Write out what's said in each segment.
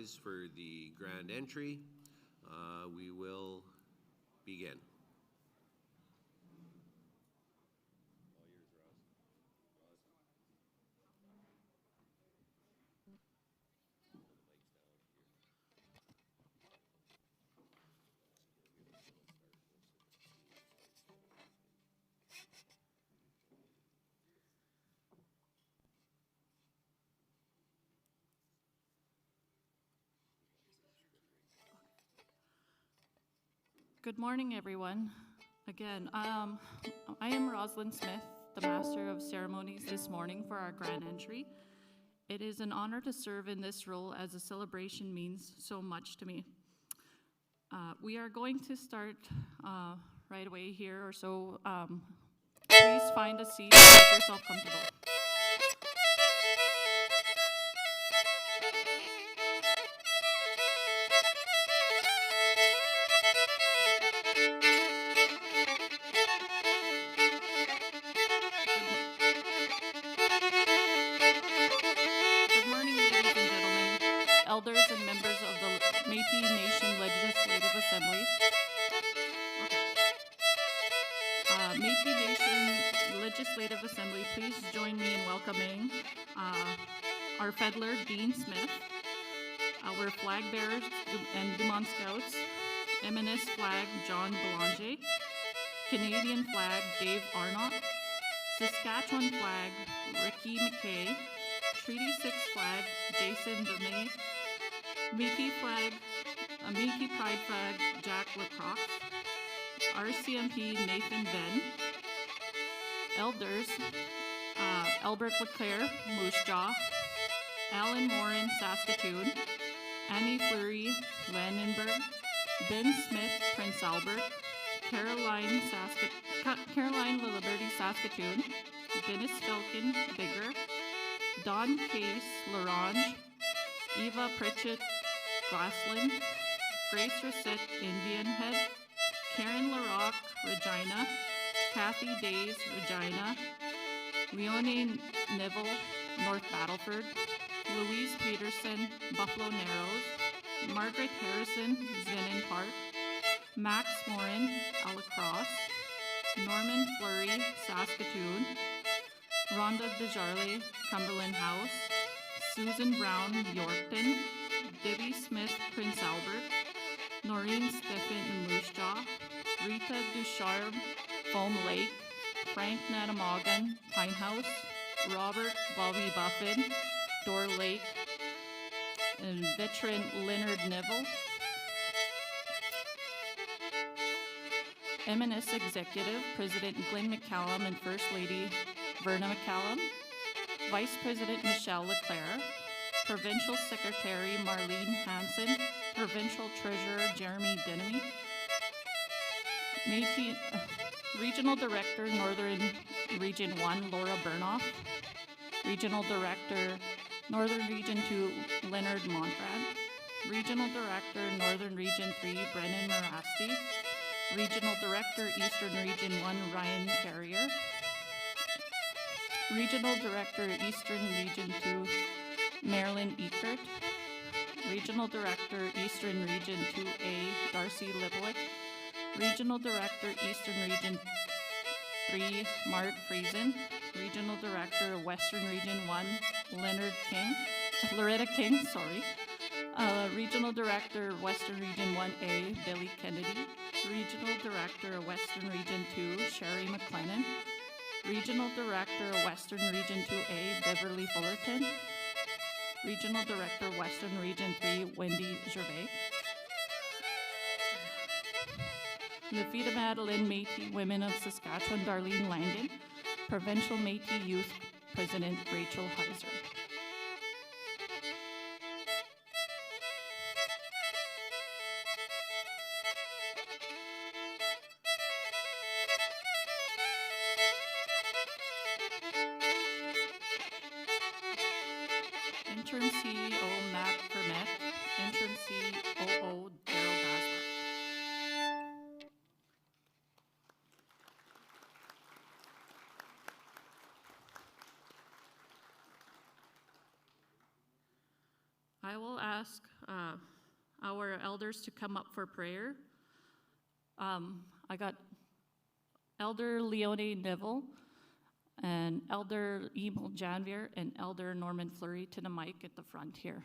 rise for the grand entry. We will begin. Good morning, everyone. Again, I am Rosalind Smith, the Master of Ceremonies this morning for our grand entry. It is an honor to serve in this role as the celebration means so much to me. We are going to start right away here, or so please find a seat and make yourself comfortable. Elders and members of the Métis Nation Legislative Assembly. Métis Nation Legislative Assembly, please join me in welcoming our Fiddler, Dean Smith, our flag bearers and Dumont Scouts, MNS flag, John Belanger, Canadian flag, Dave Arnott, Saskatchewan flag, Ricky McKay, Treaty 6 flag, Jason Demay, Métis flag, Métis Pride flag, Jack Lacroix, RCMP Nathan Ben, Elders, Albert Leclerc, Moose Jaw, Alan Morin, Saskatoon, Annie Fleury, Landenberg, Ben Smith, Prince Albert, Caroline Liliberty, Saskatoon, Dennis Felkin, Bigger, Don Case, Larange, Eva Pritchett, Glassland, Grace Reset, Indian Head, Karen LaRock, Regina, Kathy Days, Regina, Leonie Neville, North Battleford, Louise Peterson, Buffalo Narrows, Margaret Harrison, Zenon Park, Max Morin, Alacrosse, Norman Fleury, Saskatoon, Rhonda Desjardins, Cumberland House, Susan Brown, Yorkton, Debbie Smith, Prince Albert, Noreen Stephen, Moose Jaw, Rita Ducharme, Foam Lake, Frank Natamogan, Pine House, Robert Bobby Buffin, Door Lake, and veteran Leonard Neville, MNS Executive, President Glenn McCallum and First Lady Verna McCallum, Vice President Michelle Leclerc, Provincial Secretary Marlene Hansen, Provincial Treasurer Jeremy Denemy, Regional Director Northern Region 1 Laura Burnoff, Regional Director Northern Region 2 Leonard Montrad, Regional Director Northern Region 3 Brennan Marasti, Regional Director Eastern Region 1 Ryan Carrier, Regional Director Eastern Region 2 Marilyn Eckert, Regional Director Eastern Region 2A Darcy Liblick, Regional Director Eastern Region 3 Mark Friesen, Regional Director Western Region 1 Loretta King, Regional Director Western Region 1A Billy Kennedy, Regional Director Western Region 2 Sherry McLennan, Regional Director Western Region 2A Beverly Fullerton, Regional Director Western Region 3 Wendy Gervais, Lafita Madeline Métis Women of Saskatchewan Darlene Langen, Provincial Métis Youth President Rachel Heiser. Interim CEO Matt Vermette, Interim COO Daryl Basler. I will ask our elders to come up for prayer. I got Elder Leonie Neville and Elder Emil Janvier and Elder Norman Fleury to the mic at the front here.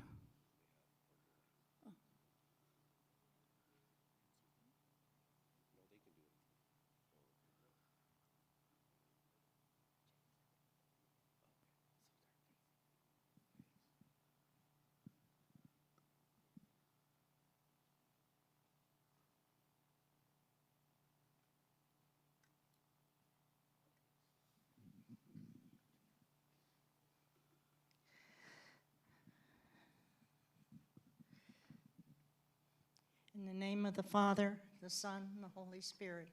In the name of the Father, the Son, and the Holy Spirit.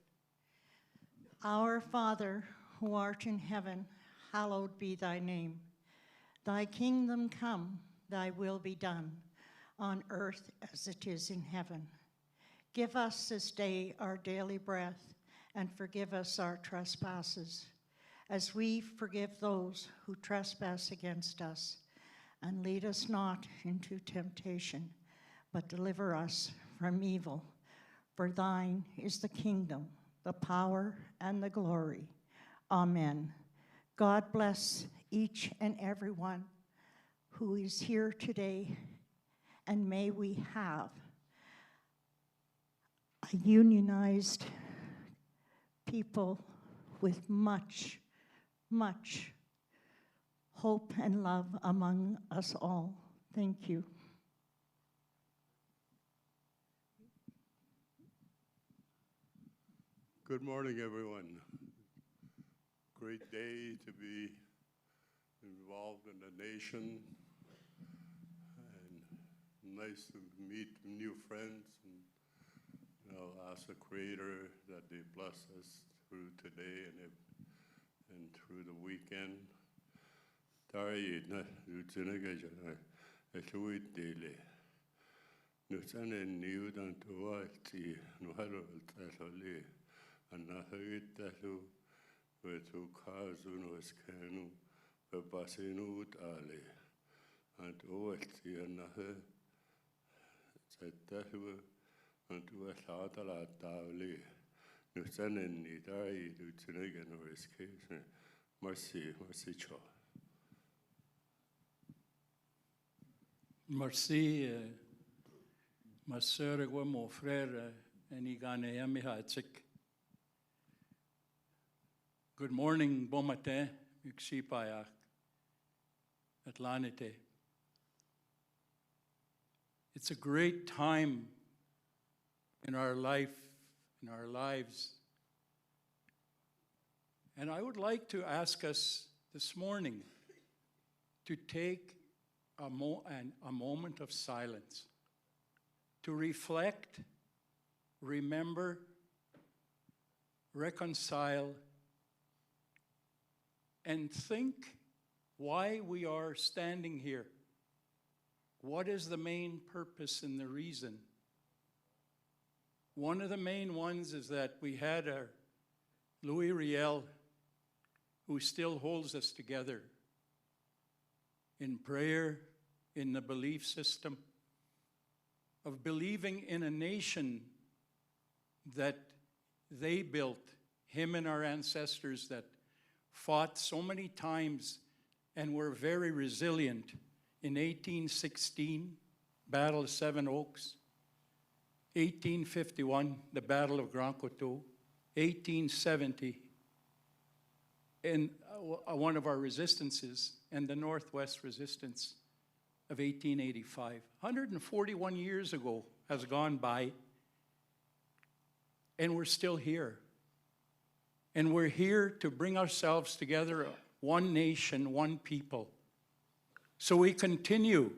Our Father, who art in heaven, hallowed be thy name. Thy kingdom come, thy will be done, on earth as it is in heaven. Give us this day our daily bread, and forgive us our trespasses, as we forgive those who trespass against us. And lead us not into temptation, but deliver us from evil. For thine is the kingdom, the power, and the glory. Amen. God bless each and every one who is here today, and may we have a unionized people with much, much hope and love among us all. Thank you. Good morning, everyone. Great day to be involved in the nation, and nice to meet new friends, and I'll ask the Creator that they bless us through today and through the weekend. Tari na utinaga jana eluit dele. Nutane niu dan tuati nuhalo talole. Anahitalu vetu kazunu eskenu vepasinu utale and oelti anahe zetahu and uelatala tavli nusanen nidai utinagan or escation. Merci cho. Merci, ma sœur et mon frère, Enigane Mihatsik. Good morning, bon matin, Uxipayak, Atlanite. It's a great time in our life, in our lives. And I would like to ask us this morning to take a moment of silence, to reflect, remember, reconcile, and think why we are standing here. What is the main purpose and the reason? One of the main ones is that we had our Louis Riel, who still holds us together in prayer, in the belief system, of believing in a nation that they built, him and our ancestors that fought so many times and were very resilient. In 1816, Battle of Seven Oaks, 1851, the Battle of Grand Coteau, 1870, and one of our resistances, and the Northwest Resistance of 1885. 141 years ago has gone by, and we're still here. And we're here to bring ourselves together, one nation, one people. So we continue,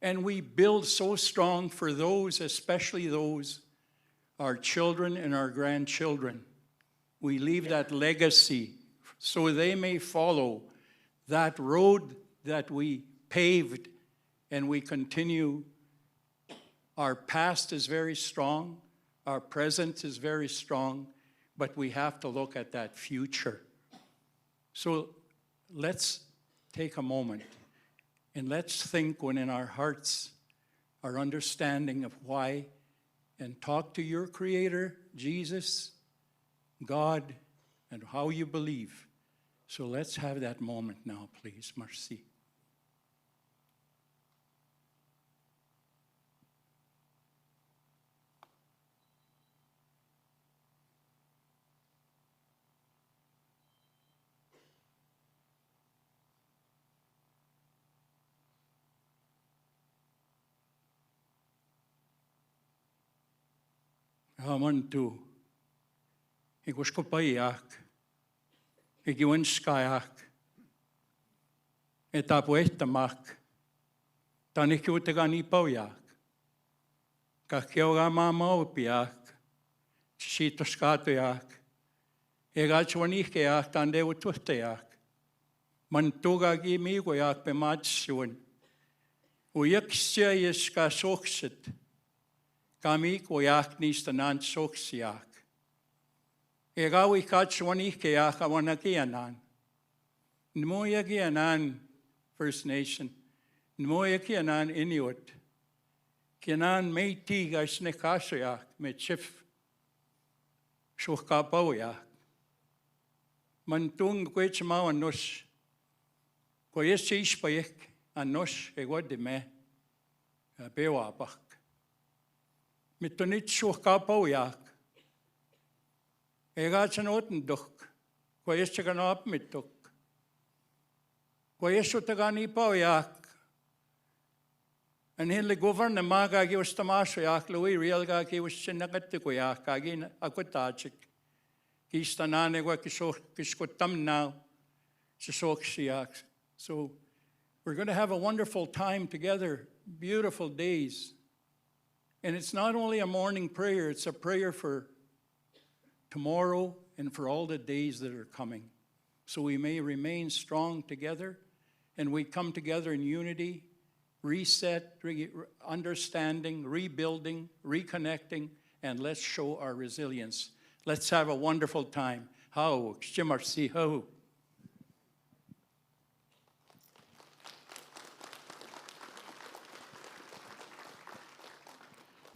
and we build so strong for those, especially those, our children and our grandchildren. We leave that legacy so they may follow that road that we paved, and we continue. Our past is very strong, our present is very strong, but we have to look at that future. So let's take a moment And let's think when in our hearts, our understanding of why, and talk to your Creator, Jesus, God, and how you believe. So let's have that moment now, please. Merci. Hamantu. Ik was kopaiak. Ik wens kajak. Et apuestamak. Dan ik uite gani paujak. Kakioga mama opiak. Chito skatoyak. Egachwanikeak dan de ututeak. Mantuga gimigoyak bematsuan. Uyaksya yeska soksit. Kami koyak nis tanan soksiak. Egawi kachwanikeak awanakianan. Nmoyakianan First Nation. Nmoyakianan Inuit. Kianan Métis gasnekasayak metchif. Shukkapawayak. Mantung kwechmawan nos. Koyesishpayek anos egodime. Bewabak. Mitonit shukkapawayak. Egachan otenduk. Koyeschaganop mituk. Koyeshutagani pawayak. En hele governe maga gi was tamasho yak lui real ga gi was chinagatti yak agin akutachik. Kistanane wa kiskutam now. So we're going to have a wonderful time together, beautiful days. And it's not only a morning prayer, it's a prayer for tomorrow and for all the days that are coming. So we may remain strong together and we come together in unity, reset, understanding, rebuilding, reconnecting, and let's show our resilience. Let's have a wonderful time. How? Shimarsi ho.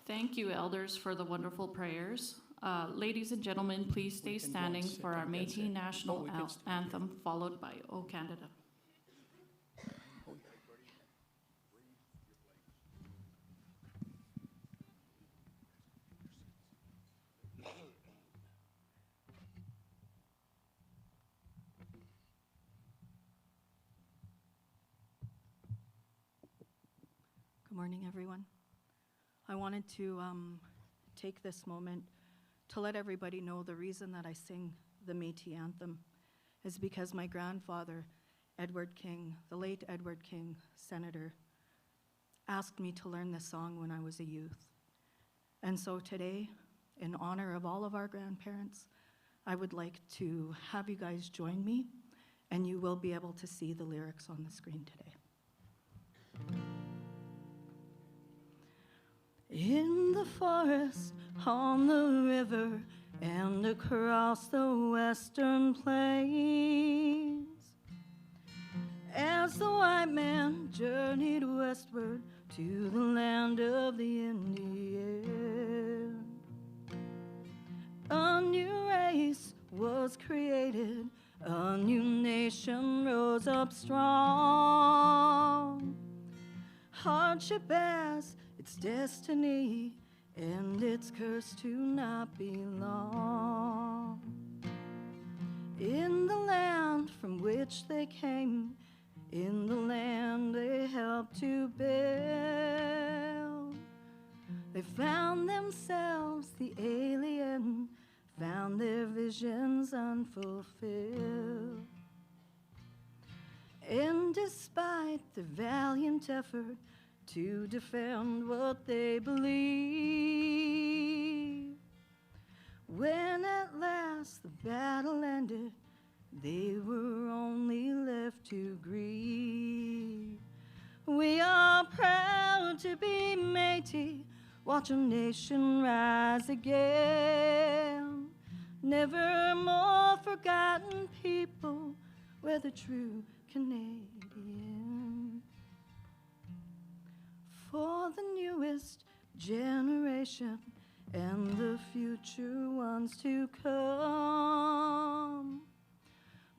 Thank you, elders, for the wonderful prayers. Ladies and gentlemen, please stay standing for our Métis National Anthem, followed by O Canada. Good morning, everyone. I wanted to take this moment to let everybody know the reason that I sing the Métis anthem is because my grandfather, Edward King, the late Edward King, senator, asked me to learn this song when I was a youth. And so today, in honor of all of our grandparents, I would like to have you guys join me, and you will be able to see the lyrics on the screen today. In the forest, on the river, and across the western plains, as the white man journeyed westward to the land of the Indian, a new race was created, a new nation rose up strong. Hardship as its destiny, and its curse to not belong. In the land from which they came, in the land they helped to build, they found themselves the alien, found their visions unfulfilled. And despite their valiant effort to defend what they believe, when at last the battle ended, they were only left to grieve. We are proud to be Métis, watch a nation rise again. Never more forgotten people, we're the true Canadian. generation and the future ones to come.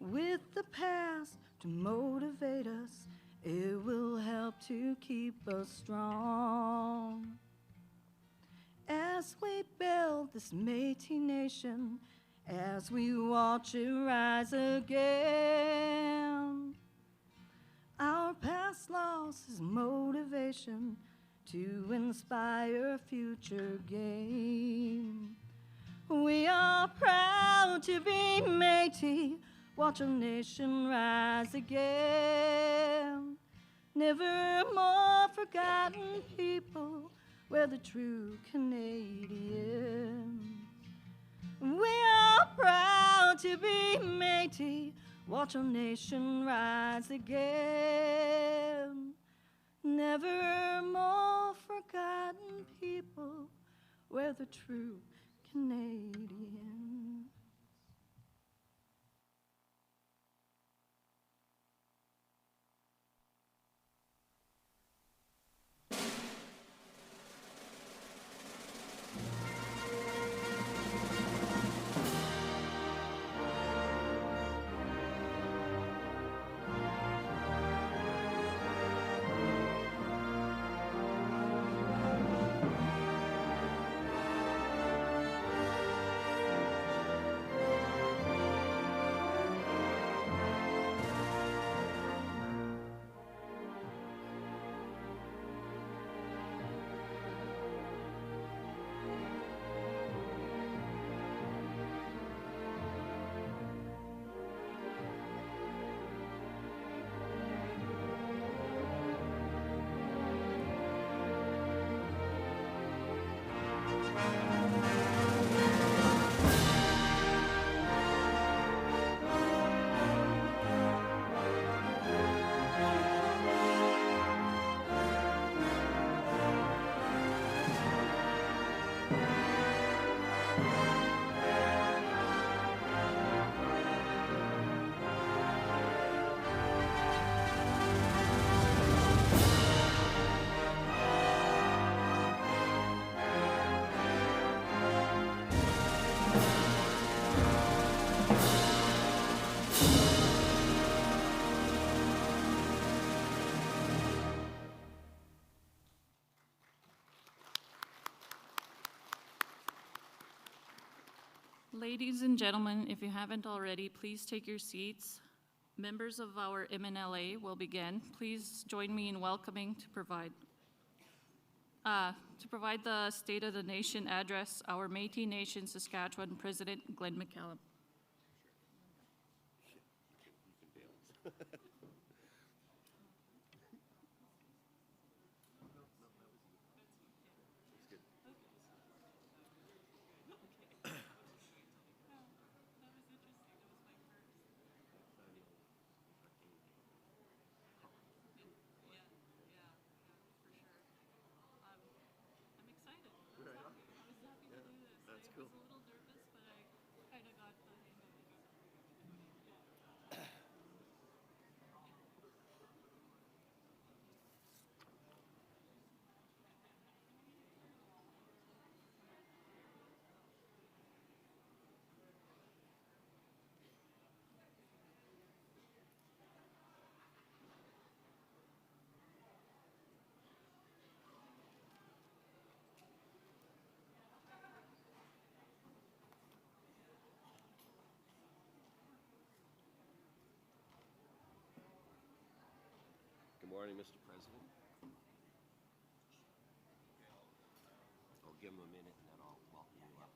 With the past to motivate us, it will help to keep us strong. As we build this Métis nation, as we watch it rise again, our past loss is motivation to inspire future gain. We are proud to be Métis, watch our nation rise again. Never more forgotten people, we're the true Canadian. We are proud to be Métis, watch our nation rise again. Never more forgotten people, we're the true Canadian. Ladies and gentlemen, if you haven't already, please take your seats. Members of our MNLA will begin. Please join me in welcoming to provide the State of the Nation address, our Métis Nation Saskatchewan President, Glenn McCallum. Good morning, Mr. President. I'll give him a minute and then I'll welcome you up.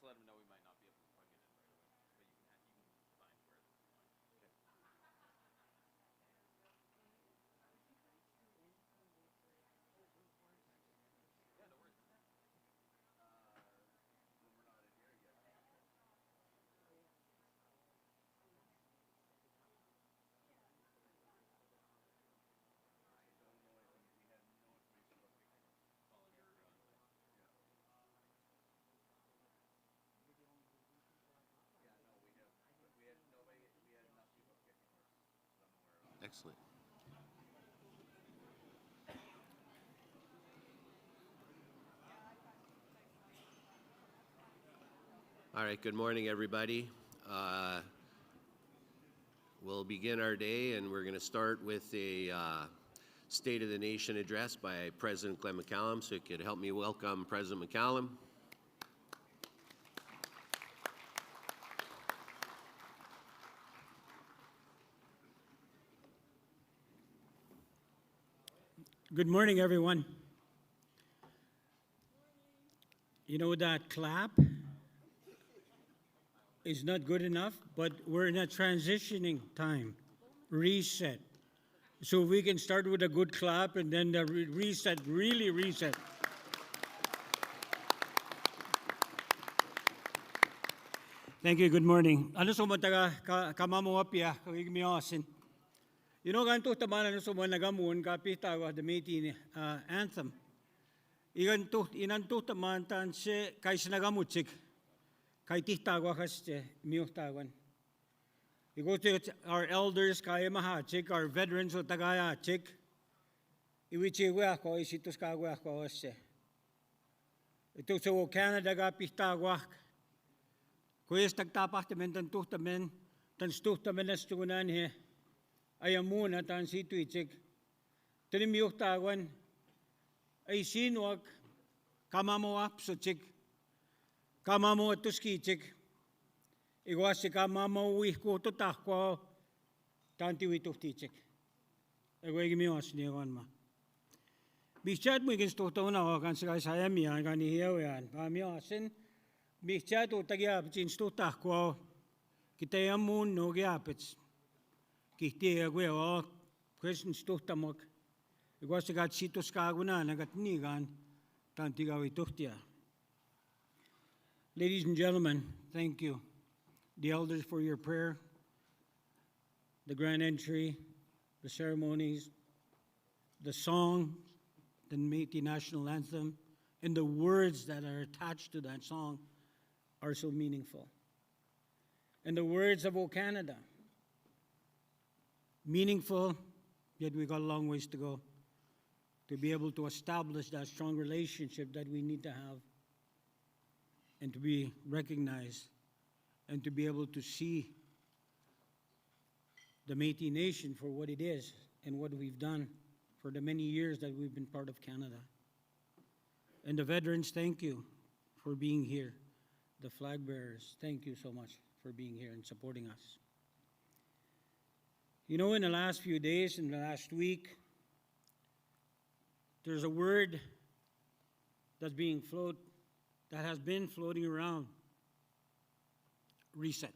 to let them know we might not be able to plug it in right away, but you can find where it's going. Yeah, no worries. When we're not in here yet. Excellent. All right, good morning, everybody. We'll begin our day, and we're going to start with a State of the Nation address by President Glenn McCallum. So you could help me welcome President McCallum. Good morning, everyone. You know, that clap is not good enough, but we're in a transitioning time, reset. So we can start with a good clap and then the reset, really reset. Thank you, good morning. Ano sa mga kamamawapya, kagigmiyasin? You know, ganito tamanan sa mga nagamun, kapita wa the Métis anthem. Inanto taman tan se kay sinagamutsik, kay tihtawa kaste miyuhtawan. You go to our elders, kaya mahatsik, our veterans o tagayatsik, iwichiwe ako, isitos kagwe ako kaste. Ito sa Canada kapihtawa, kuyes tagtapahtamen tan tuhtamen, tan stuhtamen na stugunan he, ayamuna tan situ ichik. Tinimiyok tawan ay sinwag kamamawap so chik. Kamamawat tuski chik. Iwas si kamamawih ko to takwa tanti wituh tichik. Agway gimiwas niya ma. Bichat mo igins tuhtaw na kan sa sayam yan kanihiyaw yan. Pamiyasin bichat o tagyap chins tuhtakwa kitayamun no gyapits. Kihti agwe o questions tuhtamok. Igwas si gat sitos kaguna nagatnigan tanti gawi tuhtia. Ladies and gentlemen, thank you, the elders, for your prayer, the grand entry, the ceremonies, the song, the Métis national anthem, and the words that are attached to that song are so meaningful. And the words of O Canada, meaningful, yet we got a long ways to go to be able to establish that strong relationship that we need to have, and to be recognized, and to be able to see the Métis Nation for what it is and what we've done for the many years that we've been part of Canada. And the veterans, thank you for being here. The flag bearers, thank you so much for being here and supporting us. You know, in the last few days, in the last week, there's a word that's that has been floating around. Reset.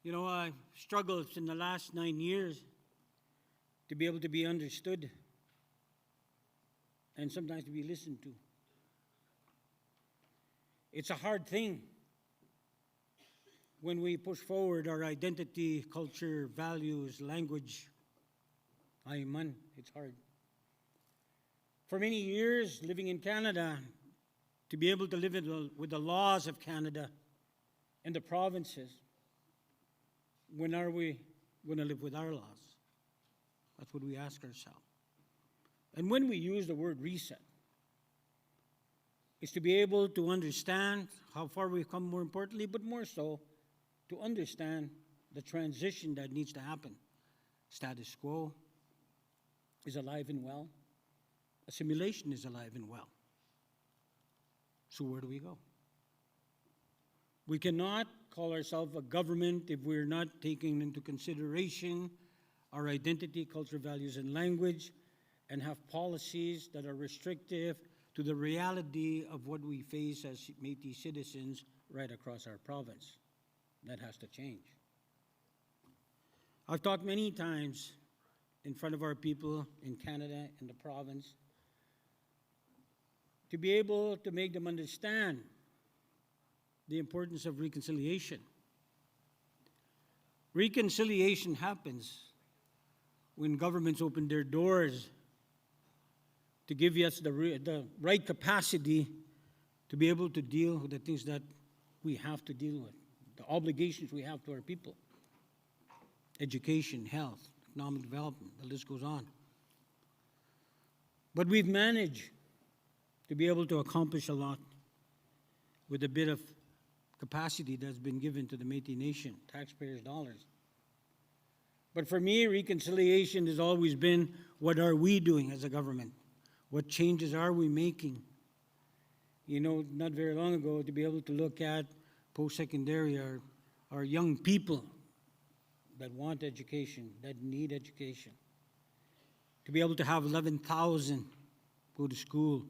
You know, I struggled in the last 9 years to be able to be understood and sometimes to be listened to. It's a hard thing when we push forward our identity, culture, values, language. Ayman, it's hard. For many years, living in Canada, to be able to live with the laws of Canada and the provinces, when are we going to live with our laws? That's what we ask ourselves. And when we use the word reset, it's to be able to understand how far we've come, more importantly, but more so, to understand the transition that needs to happen. Status quo is alive and well. Assimilation is alive and well. So where do we go? We cannot call ourselves a government if we're not taking into consideration our identity, culture, values, and language, and have policies that are restrictive, to the reality of what we face as Métis citizens right across our province. That has to change. I've talked many times in front of our people in Canada and the province to be able to make them understand the importance of reconciliation. Reconciliation happens when governments open their doors to give us the right capacity to be able to deal with the things that we have to deal with, the obligations we have to our people. Education, health, economic development, the list goes on. But we've managed to be able to accomplish a lot with a bit of capacity that's been given to the Métis Nation, taxpayers' dollars. But for me, reconciliation has always been, what are we doing as a government? What changes are we making? You know, not very long ago, to be able to look at post-secondary, our young people that want education, that need education. To be able to have 11,000 go to school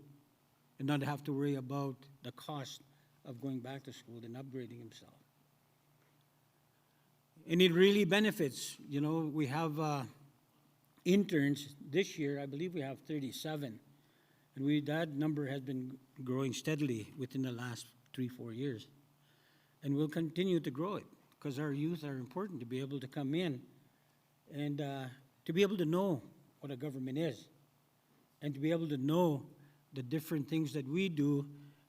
and not have to worry about the cost of going back to school and upgrading himself. And it really benefits. You know, we have interns. This year, I believe we have 37. And that number has been growing steadily within the last 3-4 years. And we'll continue to grow it because our youth are important to be able to come in and to be able to know what a government is and to be able to know the different things that we do,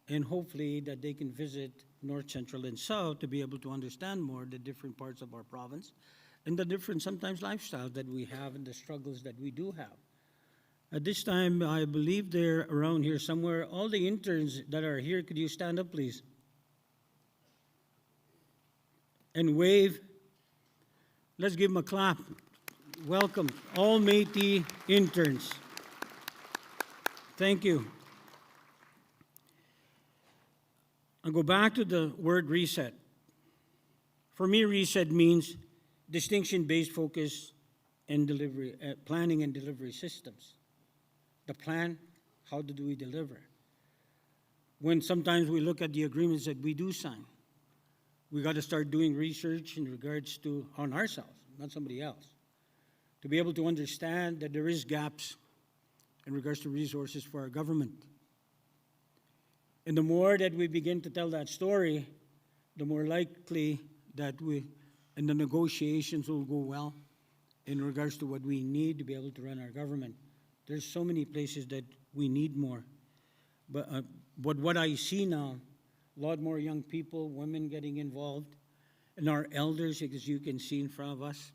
and hopefully that they can visit North, Central, and South to be able to understand more the different parts of our province and the different sometimes lifestyles that we have and the struggles that we do have. At this time, I believe they're around here somewhere. All the interns that are here, could you stand up, please? And wave. Let's give them a clap. Welcome, all Métis interns. Thank you. I'll go back to the word reset. For me, reset means distinction-based focus and delivery, planning and delivery systems. The plan, how do we deliver? When sometimes we look at the agreements that we do sign, we got to start doing research in regards to on ourselves, not somebody else, to be able to understand that there is gaps in regards to resources for our government. And the more that we begin to tell that story, the more likely that the negotiations will go well in regards to what we need to be able to run our government. There's so many places that we need more. But what I see now, a lot more young people, women getting involved, and our elders, as you can see in front of us.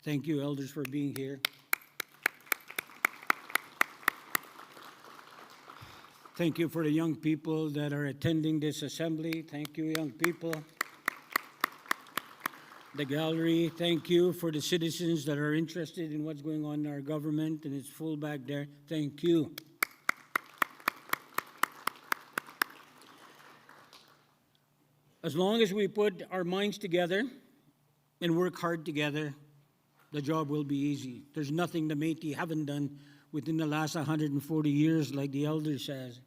Thank you, elders, for being here. Thank you for the young people that are attending this assembly. Thank you, young people. The gallery, thank you for the citizens that are interested in what's going on in our government, and it's full back there. Thank you. As long as we put our minds together and work hard together, the job will be easy. There's nothing the Métis haven't done within the last 140 years, like the elder says.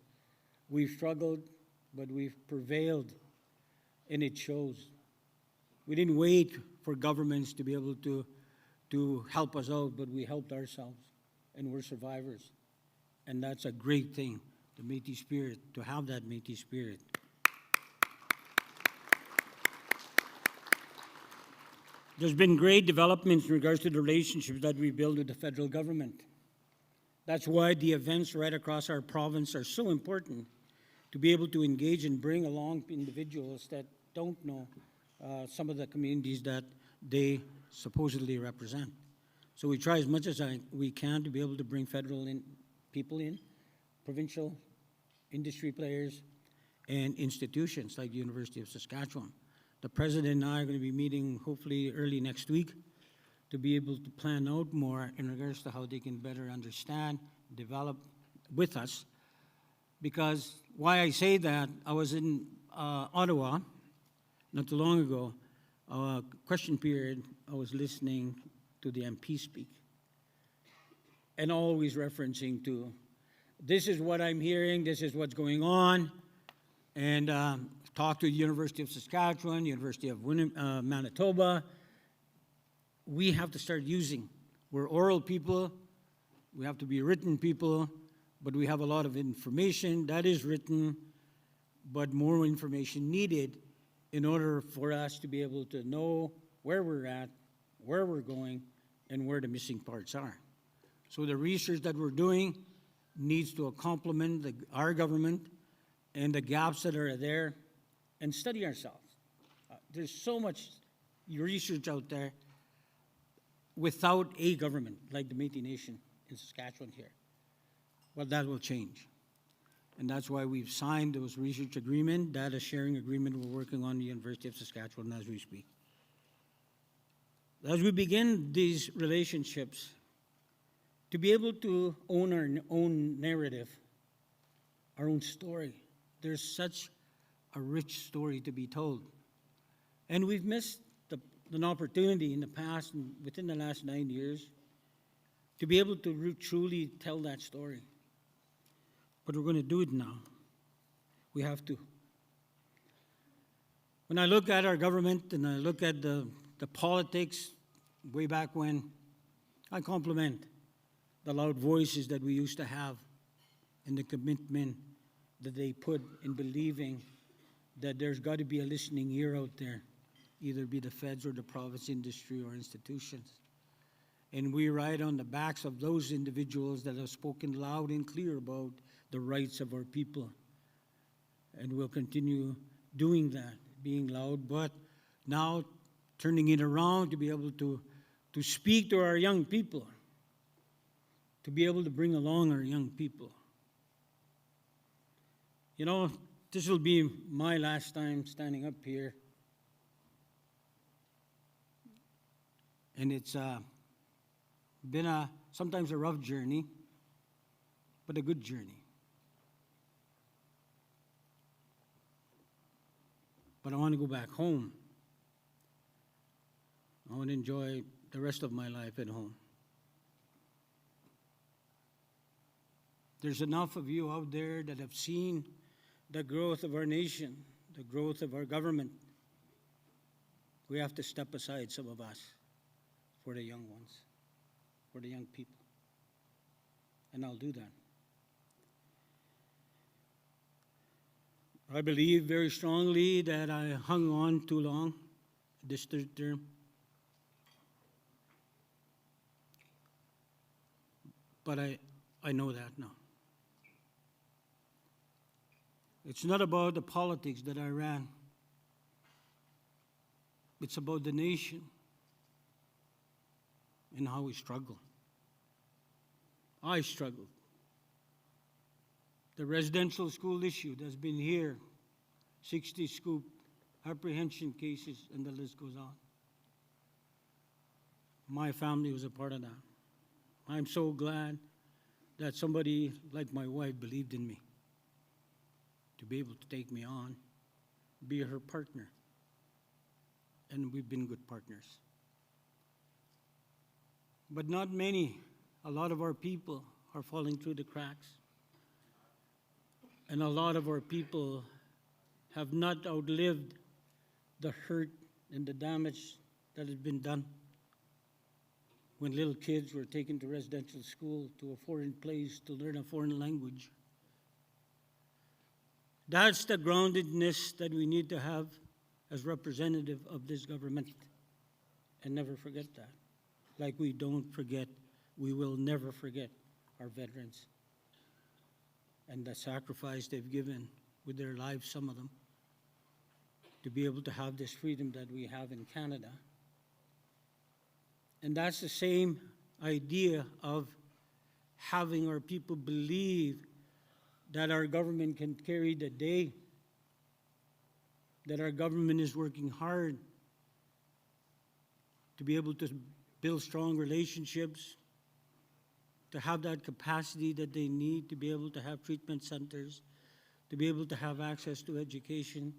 We've struggled, but we've prevailed, and it shows. We didn't wait for governments to be able to help us out, but we helped ourselves, and we're survivors. And that's a great thing, the Métis spirit, to have that Métis spirit. There's been great developments in regards to the relationships that we build with the federal government. That's why the events right across our province are so important, to be able to engage and bring along individuals that don't know some of the communities that they supposedly represent. So we try as much as we can to be able to bring federal people in, provincial industry players, and institutions like the University of Saskatchewan. The President and I are going to be meeting hopefully early next week to be able to plan out more in regards to how they can better understand, develop with us. Because why I say that, I was in Ottawa not too long ago, question period, I was listening to the MP speak, and always referencing to this is what I'm hearing, this is what's going on, and talk to the University of Saskatchewan, University of Manitoba. We have to start using. We're oral people, we have to be written people, but we have a lot of information that is written, but more information needed in order for us to be able to know where we're at, where we're going, and where the missing parts are. So the research that we're doing needs to complement our government and the gaps that are there, and study ourselves. There's so much research out there without a government like the Métis Nation in Saskatchewan here. Well, that will change. And that's why we've signed those research agreement, data sharing agreement we're working on the University of Saskatchewan as we speak. As we begin these relationships, to be able to own our own narrative, our own story, there's such a rich story to be told. And we've missed an opportunity in the past, and within the last 9 years, to be able to truly tell that story. But we're going to do it now. We have to. When I look at our government and I look at the politics way back when, I compliment the loud voices that we used to have and the commitment that they put in believing that there's got to be a listening ear out there, either be the feds or the province industry or institutions. And we ride on the backs of those individuals that have spoken loud and clear about the rights of our people. And we'll continue doing that, being loud, but now turning it around to be able to speak to our young people, to be able to bring along our young people. You know, this will be my last time standing up here. And it's been sometimes a rough journey, but a good journey. But I want to go back home. I want to enjoy the rest of my life at home. There's enough of you out there that have seen the growth of our nation, the growth of our government. We have to step aside, some of us, for the young ones, for the young people. And I'll do that. I believe very strongly that I hung on too long this third term. But I know that now. It's not about the politics that I ran. It's about the nation and how we struggle. I struggled. The residential school issue that's been here, 60 scoop apprehension cases, and the list goes on. My family was a part of that. I'm so glad that somebody like my wife believed in me to be able to take me on, be her partner. And we've been good partners. But not many, a lot of our people are falling through the cracks. And a lot of our people have not outlived the hurt and the damage that has been done when little kids were taken to residential school, to a foreign place to learn a foreign language. That's the groundedness that we need to have as representative of this government, and never forget that. Like we don't forget, we will never forget our veterans and the sacrifice they've given with their lives, some of them, to be able to have this freedom that we have in Canada. And that's the same idea of having our people believe that our government can carry the day, that our government is working hard to be able to build strong relationships, to have that capacity that they need to be able to have treatment centers, to be able to have access to education,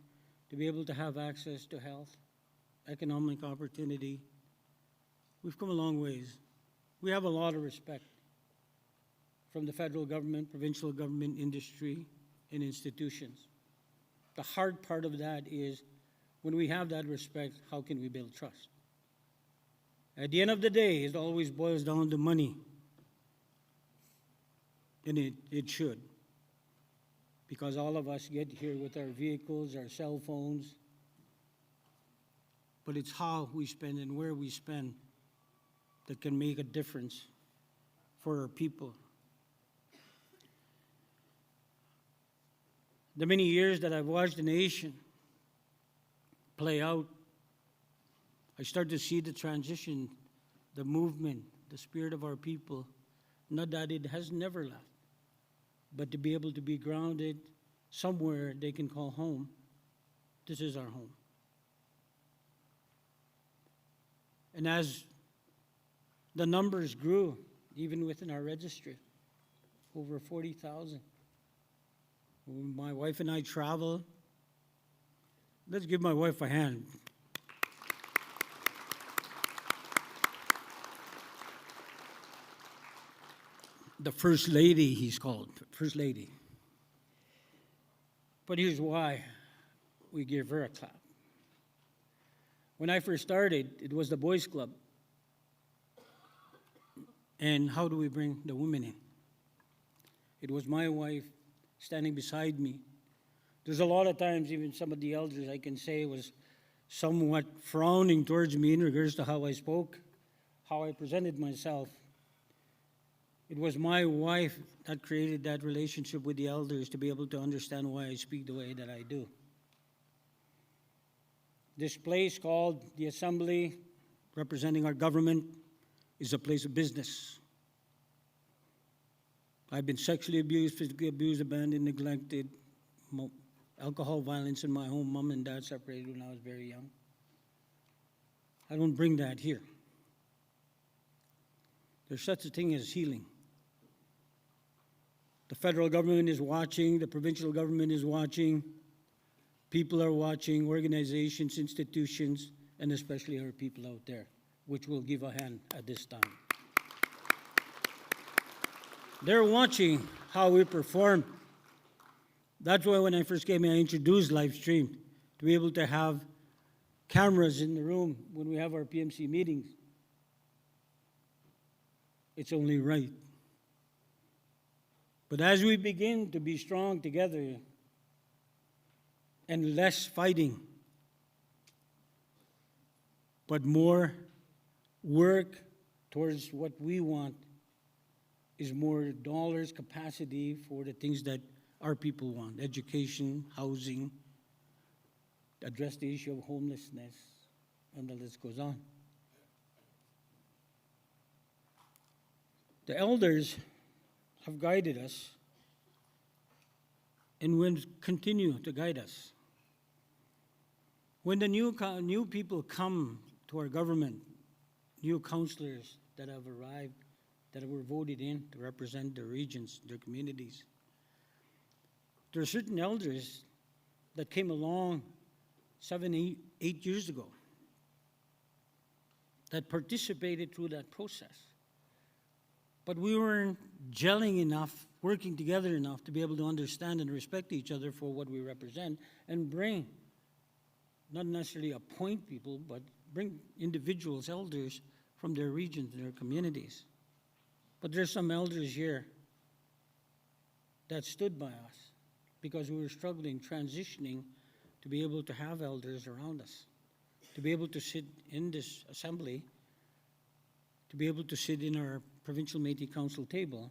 to be able to have access to health, economic from the federal government, provincial government, industry, and institutions. The hard part of that is when we have that respect, how can we build trust? At the end of the day, it always boils down to money. And it should. Because all of us get here with our vehicles, our cell phones. But it's how we spend and where we spend that can make a difference for our people. The many years that I've watched the nation play out, I start to see the transition, the movement, the spirit of our people. Not that it has never left, but to be able to be grounded somewhere they can call home. This is our home. And as the numbers grew, even within our registry, over 40,000. When my wife and I travel, let's give my wife a hand. The First Lady, he's called, First Lady. But here's why we give her a clap. When I first started, it was the Boys Club. And how do we bring the women in? It was my wife standing beside me. There's a lot of times, even some of the elders I can say was somewhat frowning towards me in regards to how I spoke, how I presented myself. It was my wife that created that relationship with the elders to be able to understand why I speak the way that I do. This place called the Assembly, representing our government, is a place of business. I've been sexually abused, physically abused, abandoned, neglected, alcohol violence in my home. Mom and dad separated when I was very young. I don't bring that here. There's such a thing as healing. The federal government is watching, the provincial government is watching, people are watching, organizations, institutions, and especially our people out there, which will give a hand at this time. They're watching how we perform. That's why when I first came in, I introduced live stream, to be able to have cameras in the room when we have our PMC meetings. It's only right. But as we begin to be strong together and less fighting, but more work towards what we want, is more dollars, capacity for the things that our people want: education, housing, address the issue of homelessness, and the list goes on. The elders have guided us and will continue to guide us. When the new people come to our government, new councillors that have arrived, that were voted in to represent their regions, their communities, there are certain elders that came along 7, 8 years ago that participated through that process. But we weren't gelling enough, working together enough to be able to understand and respect each other for what we represent and bring, not necessarily appoint people, but bring individuals, elders from their regions and their communities. But there's some elders here that stood by us because we were struggling, transitioning to be able to have elders around us, to be able to sit in this assembly, to be able to sit in our Provincial Métis Council table,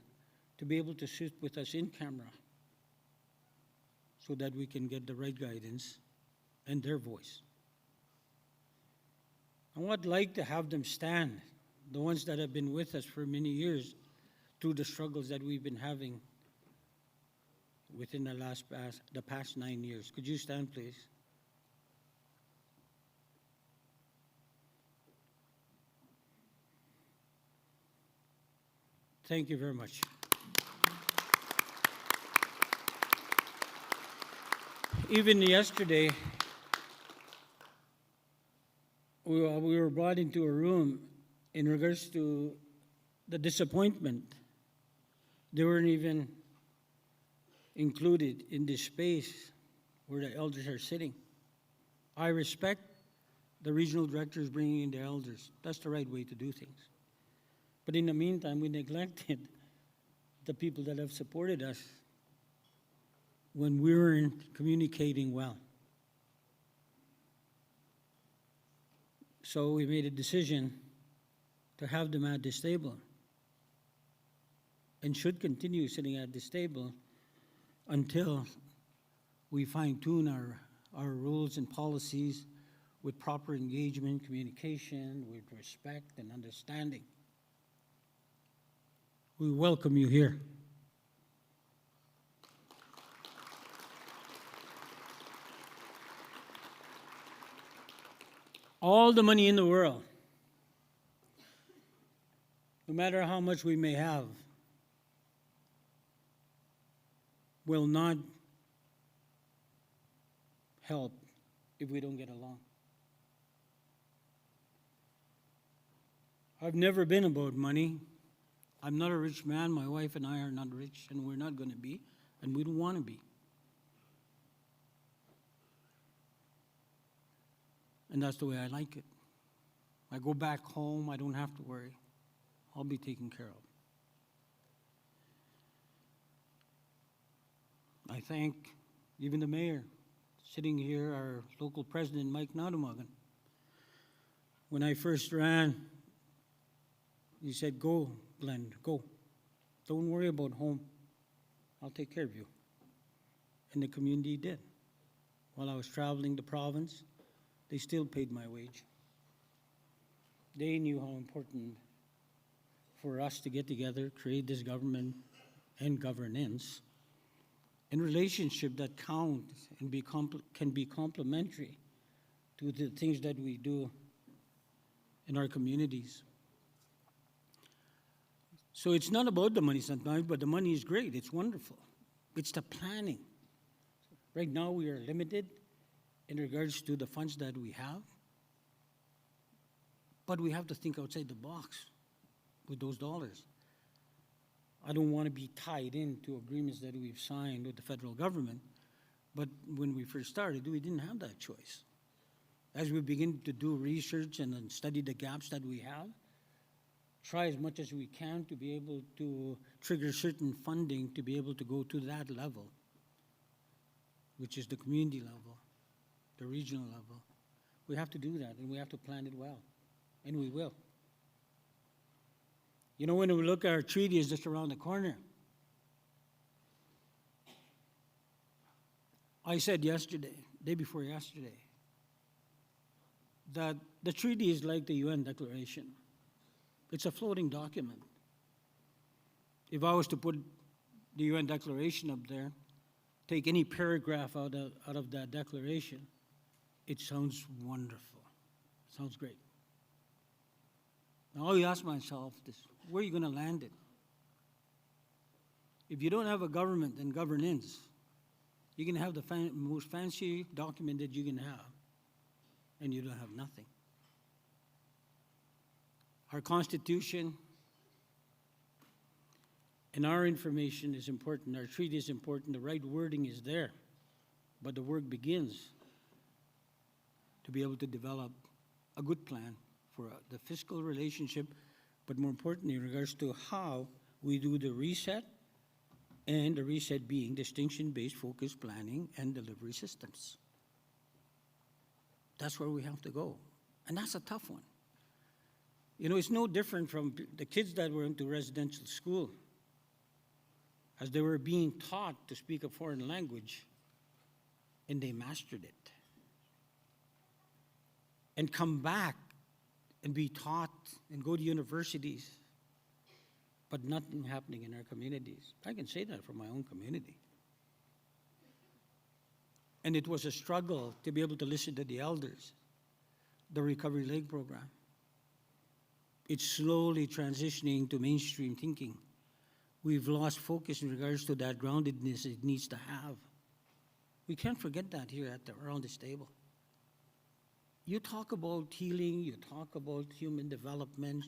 to be able to sit with us in camera so that we can get the right guidance and their voice. I would like to have them stand, the ones that have been with us for many years through the struggles that we've been having within the past 9 years. Could you stand, please? Thank you very much. Even yesterday, we were brought into a room in regards to the disappointment They weren't even included in this space where the elders are sitting. I respect the regional directors bringing in the elders. That's the right way to do things. But in the meantime, we neglected the people that have supported us when we weren't communicating well. So we made a decision to have them at this table and should continue sitting at this table until we fine-tune our rules and policies with proper engagement, communication, with respect and understanding. We welcome you here. All the money in the world, no matter how much we may have, will not help if we don't get along. I've never been about money. I'm not a rich man. My wife and I are not rich, and we're not going to be, and we don't want to be. And that's the way I like it. I go back home, I don't have to worry. I'll be taken care of. I thank even the mayor sitting here, our local president, Mike Nadumagan. When I first ran, he said, "Go, Glenn, go. Don't worry about home. I'll take care of you." And the community did. While I was traveling the province, they still paid my wage. They knew how important for us to get together, create this government and governance, and relationship that count and can be complementary to the things that we do in our communities. So it's not about the money sometimes, but the money is great. It's wonderful. It's the planning. Right now we are limited in regards to the funds that we have, but we have to think outside the box with those dollars. I don't want to be tied into agreements that we've signed with the federal government, but when we first started, we didn't have that choice. As we begin to do research and then study the gaps that we have, try as much as we can to be able to trigger certain funding to be able to go to that level, which is the community level, the regional level. We have to do that, and we have to plan it well, and we will. You know, when we look at our treaty, is just around the corner. I said yesterday, day before yesterday, that the treaty is like the UN Declaration. It's a floating document. If I was to put the UN Declaration up there, take any paragraph out of that declaration, it sounds wonderful. It sounds great. Now, I ask myself this, where are you going to land it? If you don't have a government and governance, you can have the most fancy document that you can have, and you don't have nothing. Our Constitution and our information is important. Our treaty is important. The right wording is there. But the work begins to be able to develop a good plan for the fiscal relationship, but more importantly, in regards to how we do the reset, and the reset being distinction-based focused planning and delivery systems. That's where we have to go. And that's a tough one. You know, it's no different from the kids that were into residential school. As they were being taught to speak a foreign language, and they mastered it. And come back and be taught and go to universities, but nothing happening in our communities. I can say that from my own community. And it was a struggle to be able to listen to the elders, the Recovery Lake program. It's slowly transitioning to mainstream thinking. We've lost focus in regards to that groundedness it needs to have. We can't forget that here around this table. You talk about healing, you talk about human development,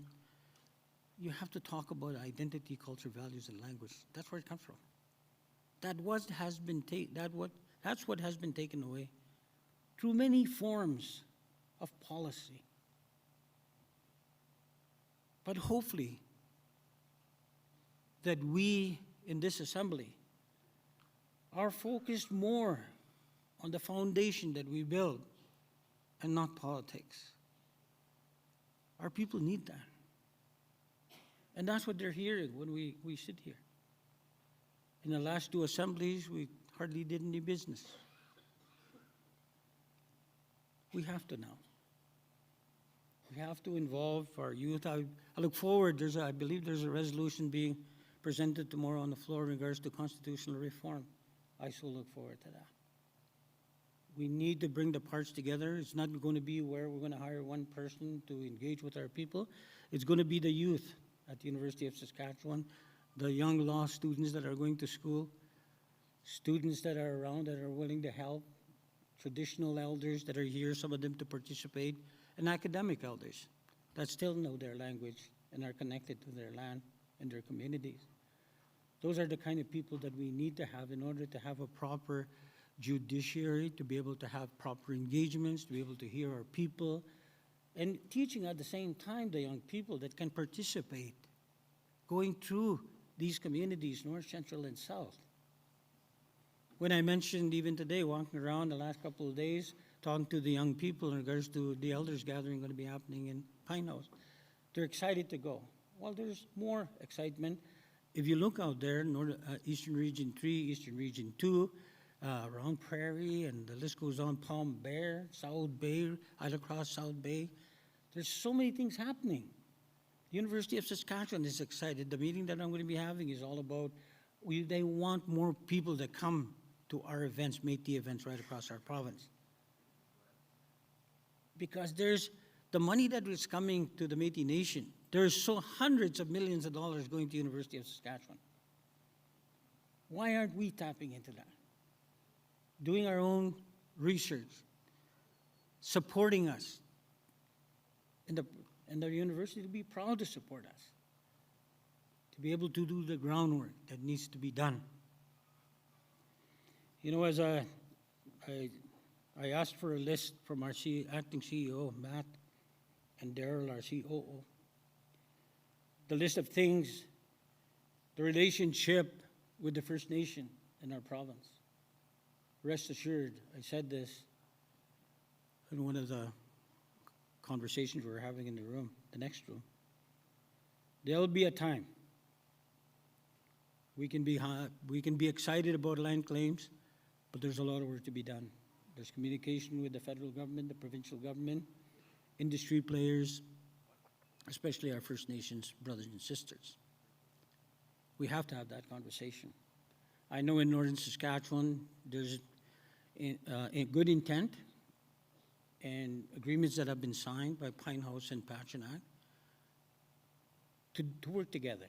you have to talk about identity, culture, values, and language. That's where it comes from. That's what has been taken away through many forms of policy. But hopefully, that we in this assembly are focused more on the foundation that we build and not politics. Our people need that. And that's what they're hearing when we sit here. In the last 2 assemblies, we hardly did any business. We have to now. We have to involve our youth. I look forward, I believe there's a resolution being presented tomorrow on the floor in regards to constitutional reform. I so look forward to that. We need to bring the parts together. It's not going to be where we're going to hire one person to engage with our people. It's going to be the youth at the University of Saskatchewan, the young law students that are going to school, students that are around that are willing to help, traditional elders that are here, some of them to participate, and academic elders that still know their language and are connected to their land and their communities. Those are the kind of people that we need to have in order to have a proper judiciary, to be able to have proper engagements, to be able to hear our people, and teaching at the same time the young people that can participate, going through these communities, north, central, and south. When I mentioned even today, walking around the last couple of days, talking to the young people in regards to the elders gathering going to be happening in Pine House, they're excited to go. Well, there's more excitement. If you look out there, Eastern Region 3, Eastern Region 2, around Prairie, and the list goes on, Palm Bear, South Bay, Isla Cross, South Bay, there's so many things happening. The University of Saskatchewan is excited. The meeting that I'm going to be having is all about, they want more people to come to our events, Métis events right across our province. Because there's the money that is coming to the Métis Nation, there's so hundreds of millions of dollars going to the University of Saskatchewan. Why aren't we tapping into that? Doing our own research, supporting us, and the university will be proud to support us, to be able to do the groundwork that needs to be done. You know, as I asked for a list from our acting CEO, Matt, and Daryl, our COO, the list of things, the relationship with the First Nation in our province. Rest assured, I said this in one of the conversations we were having in the room, the next room. There'll be a time we can be excited about land claims, but there's a lot of work to be done. There's communication with the federal government, the provincial government, industry players, especially our First Nations brothers and sisters. We have to have that conversation. I know in northern Saskatchewan, there's a good intent and agreements that have been signed by Pine House and Pachinak to work together.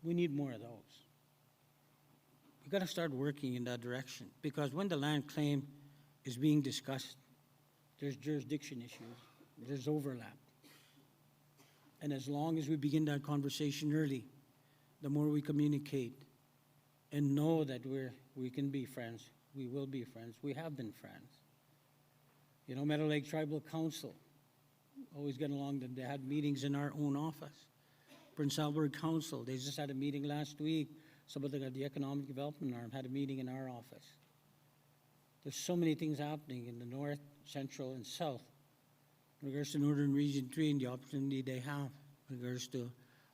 We need more of those. We've got to start working in that direction, because when the land claim is being discussed, there's jurisdiction issues, there's overlap. And as long as we begin that conversation early, the more we communicate and know that we can be friends, we will be friends, we have been friends. You know, Meadow Lake Tribal Council, always get along, they had meetings in our own office. Prince Albert Council, they just had a meeting last week. Somebody at the Economic Development Arm had a meeting in our office. There's so many things happening in the north, central, and south in regards to Northern Region 3 and the opportunity they have in regards to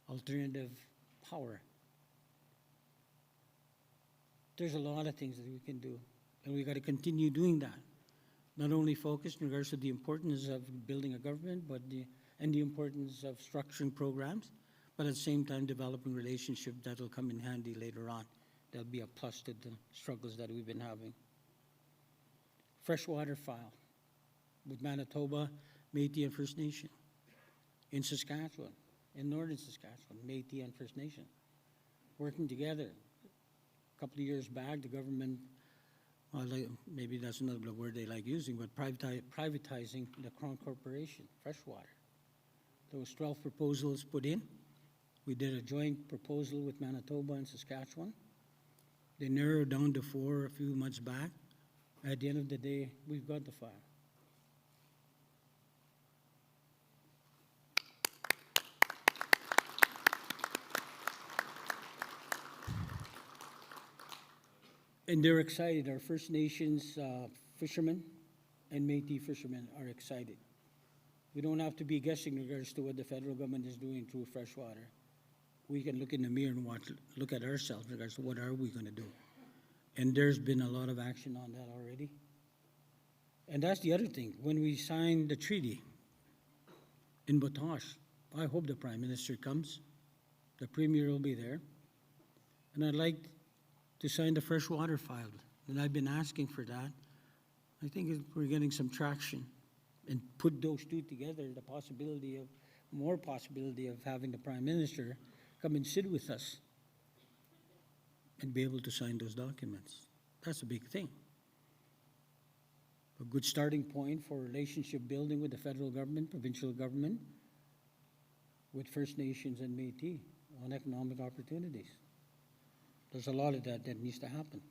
alternative power. There's a lot of things that we can do, and we've got to continue doing that. Not only focus in regards to the importance of building a government, but the importance of structuring programs, but at the same time developing relationships that will come in handy later on. That'll be a plus to the struggles that we've been having. Freshwater file with Manitoba, Métis and First Nation. In Saskatchewan, in northern Saskatchewan, Métis and First Nation. Working together. A couple of years back, the government, maybe that's another word they like using, but privatizing the Crown Corporation, Freshwater. There was 12 proposals put in, We did a joint proposal with Manitoba and Saskatchewan. They narrowed down to 4 a few months back. At the end of the day, we've got the file. And they're excited. Our First Nations fishermen and Métis fishermen are excited. We don't have to be guessing in regards to what the federal government is doing through freshwater. We can look in the mirror and look at ourselves in regards to what are we going to do. And there's been a lot of action on that already. And that's the other thing. When we signed the treaty in Batoche, I hope the Prime Minister comes. The Premier will be there. And I'd like to sign the freshwater file. And I've been asking for that. I think we're getting some traction. And put those two together, the possibility of, more possibility of having the Prime Minister come and sit with us and be able to sign those documents. That's a big thing. A good starting point for relationship building with the federal government, provincial government, with First Nations and Métis on economic opportunities. There's a lot of that needs to happen.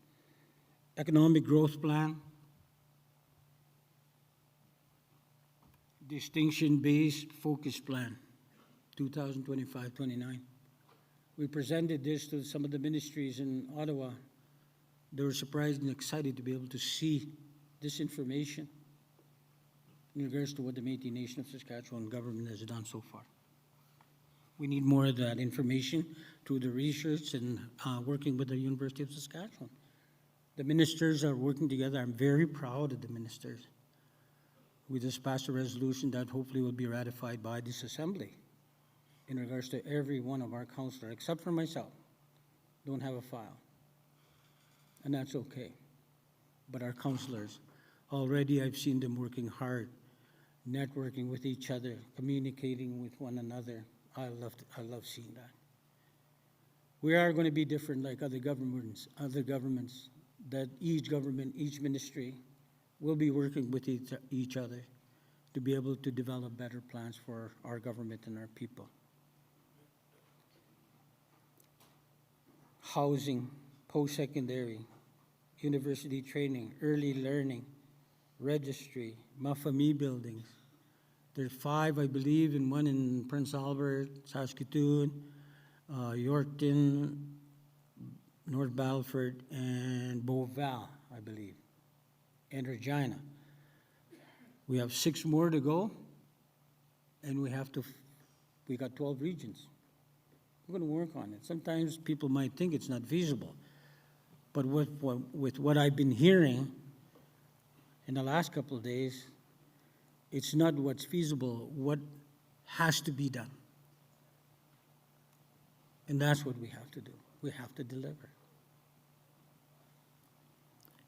Economic growth plan, distinction-based focus plan, 2025-29. We presented this to some of the ministries in Ottawa. They were surprised and excited to be able to see this information in regards to what the Métis Nation of Saskatchewan government has done so far. We need more of that information through the research and working with the University of Saskatchewan. The ministers are working together. I'm very proud of the ministers. We just passed a resolution that hopefully will be ratified by this assembly in regards to every one of our councillors, except for myself, don't have a file. And that's okay. But our councillors, already I've seen them working hard, networking with each other, communicating with one another. I love seeing that. We are going to be different like other governments, that each government, each ministry will be working with each other to be able to develop better plans for our government and our people. Housing, post-secondary, university training, early learning, registry, Mafami buildings. There's 5, I believe, and 1 in Prince Albert, Saskatoon, Yorkton, North Battleford, and Beauval, I believe, and Regina. We have 6 more to go, and we got 12 regions. We're going to work on it. Sometimes people might think it's not feasible, but with what I've been hearing in the last couple of days, it's not what's feasible, what has to be done. And that's what we have to do. We have to deliver.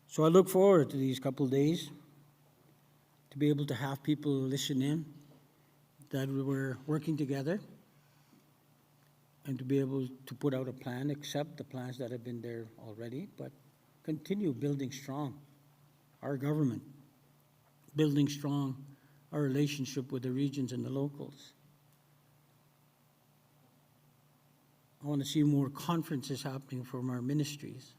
So I look forward to these couple of days to be able to have people listen in, that we're working together, and to be able to put out a plan, accept the plans that have been there already, but continue building strong our government, building strong our relationship with the regions and the locals. I want to see more conferences happening from our ministries.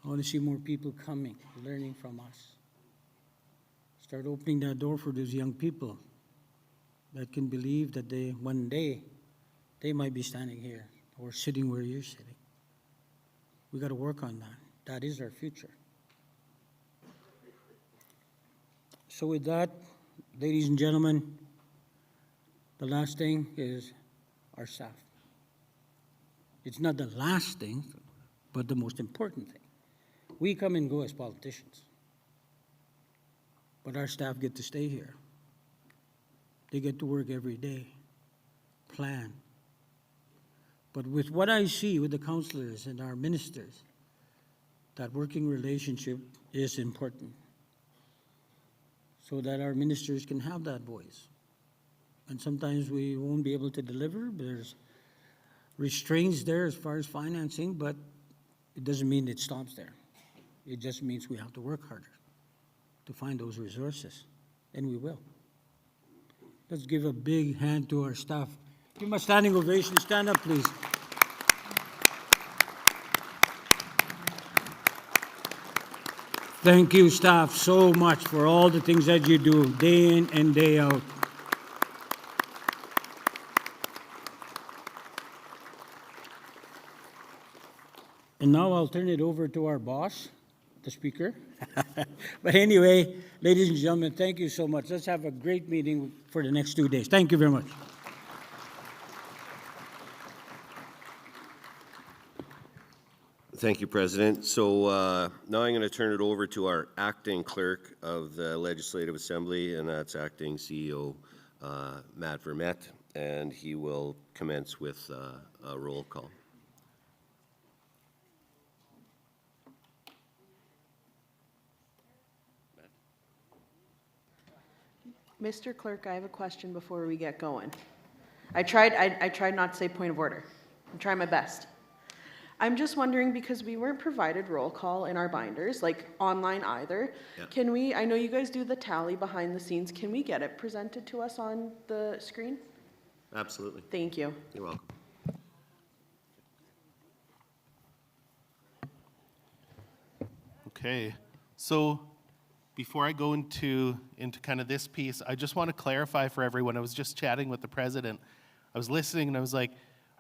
I want to see more people coming, learning from us. Start opening that door for those young people that can believe that one day they might be standing here or sitting where you're sitting. We got to work on that. That is our future. So with that, ladies and gentlemen, the last thing is our staff. It's not the last thing, but the most important thing. We come and go as politicians, but our staff get to stay here. They get to work every day, plan. But with what I see with the councillors and our ministers, that working relationship is important, so that our ministers can have that voice. And sometimes we won't be able to deliver. There's restraints there as far as financing, but it doesn't mean it stops there. It just means we have to work harder to find those resources, and we will. Let's give a big hand to our staff Give him a standing ovation. Stand up, please. Thank you, staff, so much for all the things that you do day in and day out. And now I'll turn it over to our boss, the speaker. But anyway, ladies and gentlemen, thank you so much. Let's have a great meeting for the next 2 days. Thank you very much. Thank you, President. So now I'm going to turn it over to our acting clerk of the Legislative Assembly, and that's acting CEO Matt Vermette, and he will commence with a roll call. Mr. Clerk, I have a question before we get going. I tried not to say point of order. I'm trying my best. I'm just wondering, because we weren't provided roll call in our binders, like online either. Yeah. Can we, I know you guys do the tally behind the scenes, can we get it presented to us on the screen? Absolutely. Thank you. You're welcome. Okay, so before I go into kind of this piece, I just want to clarify for everyone. I was just chatting with the president. I was listening and I was like,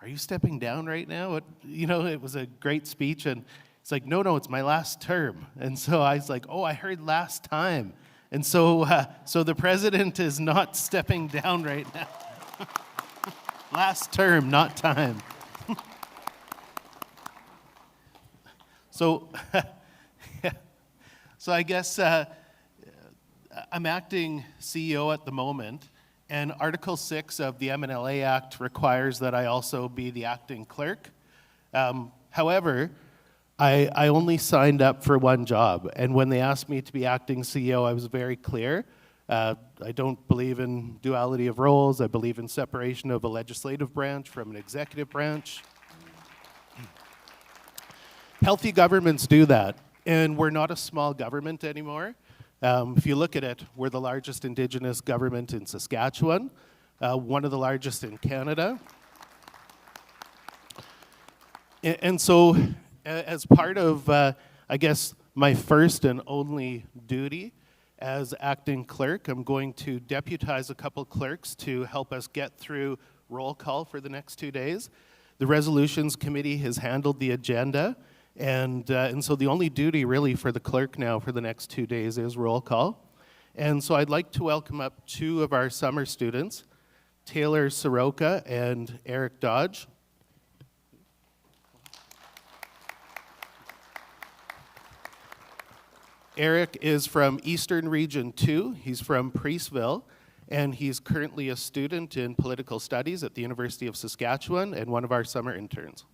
are you stepping down right now? It was a great speech, and it's like, no, it's my last term. And so I was like, oh, I heard last time. And so the president is not stepping down right now. Last term, not time. So, so I guess I'm acting CEO at the moment. And Article 6 of the MNLA Act requires that I also be the acting clerk. However, I only signed up for one job. And when they asked me to be acting CEO, I was very clear. I don't believe in duality of roles. I believe in separation of a legislative branch from an executive branch. Healthy governments do that. And we're not a small government anymore. If you look at it, we're the largest Indigenous government in Saskatchewan, one of the largest in Canada. And so, as part of, I guess, my first and only duty as acting clerk, I'm going to deputize a couple clerks to help us get through roll call for the next 2 days. The Resolutions Committee has handled the agenda. And so the only duty really for the clerk now for the next 2 days is roll call. And so I'd like to welcome up two of our summer students, Taylor Soroka and Eric Dodge. Eric is from Eastern Region 2. He's from Priestville, and he's currently a student in political studies at the University of Saskatchewan and one of our summer interns.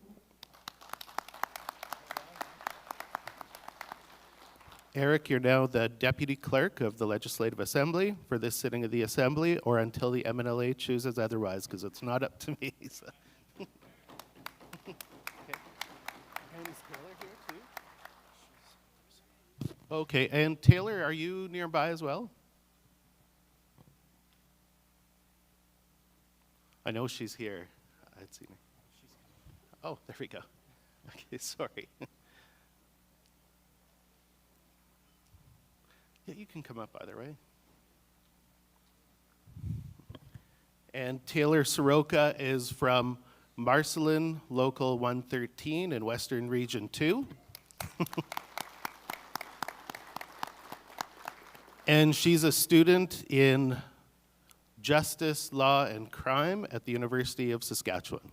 Eric, you're now the Deputy Clerk of the Legislative Assembly for this sitting of the Assembly, or until the MNLA chooses otherwise, because it's not up to me. So. Okay. And is Taylor here too? Okay, and Taylor, are you nearby as well? I know she's here. I'd seen her. Oh, there we go. Okay, sorry. Yeah, you can come up either way. And Taylor Soroka is from Marcelin, Local 113 in Western Region 2. And she's a student in Justice, Law, and Crime at the University of Saskatchewan.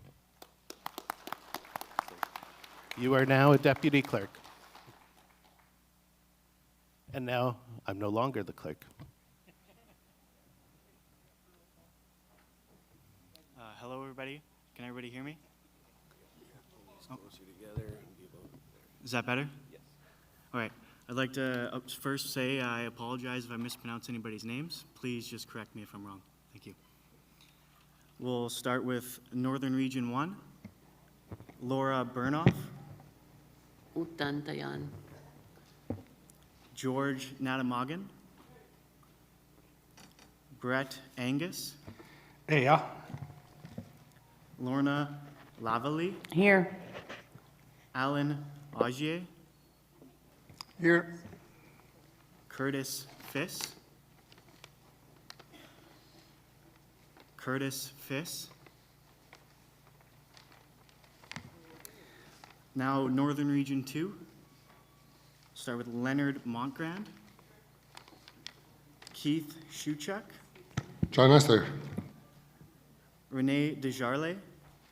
You are now a deputy clerk. And now I'm no longer the clerk. Hello, everybody. Can everybody hear me? Oh. Is that better? Yes. All right. I'd like to first say I apologize if I mispronounce anybody's names. Please just correct me if I'm wrong. Thank you. We'll start with Northern Region 1, Laura Burnoff. Utantayan. George Natamagan. Brett Angus. Yeah. Lorna Lavalley, Here. Alan Augier, Here. Curtis Fiss. Curtis Fiss. Now Northern Region 2. Start with Leonard Montgrand, Keith Shuchuk, John Esther. Renee Desjarlais,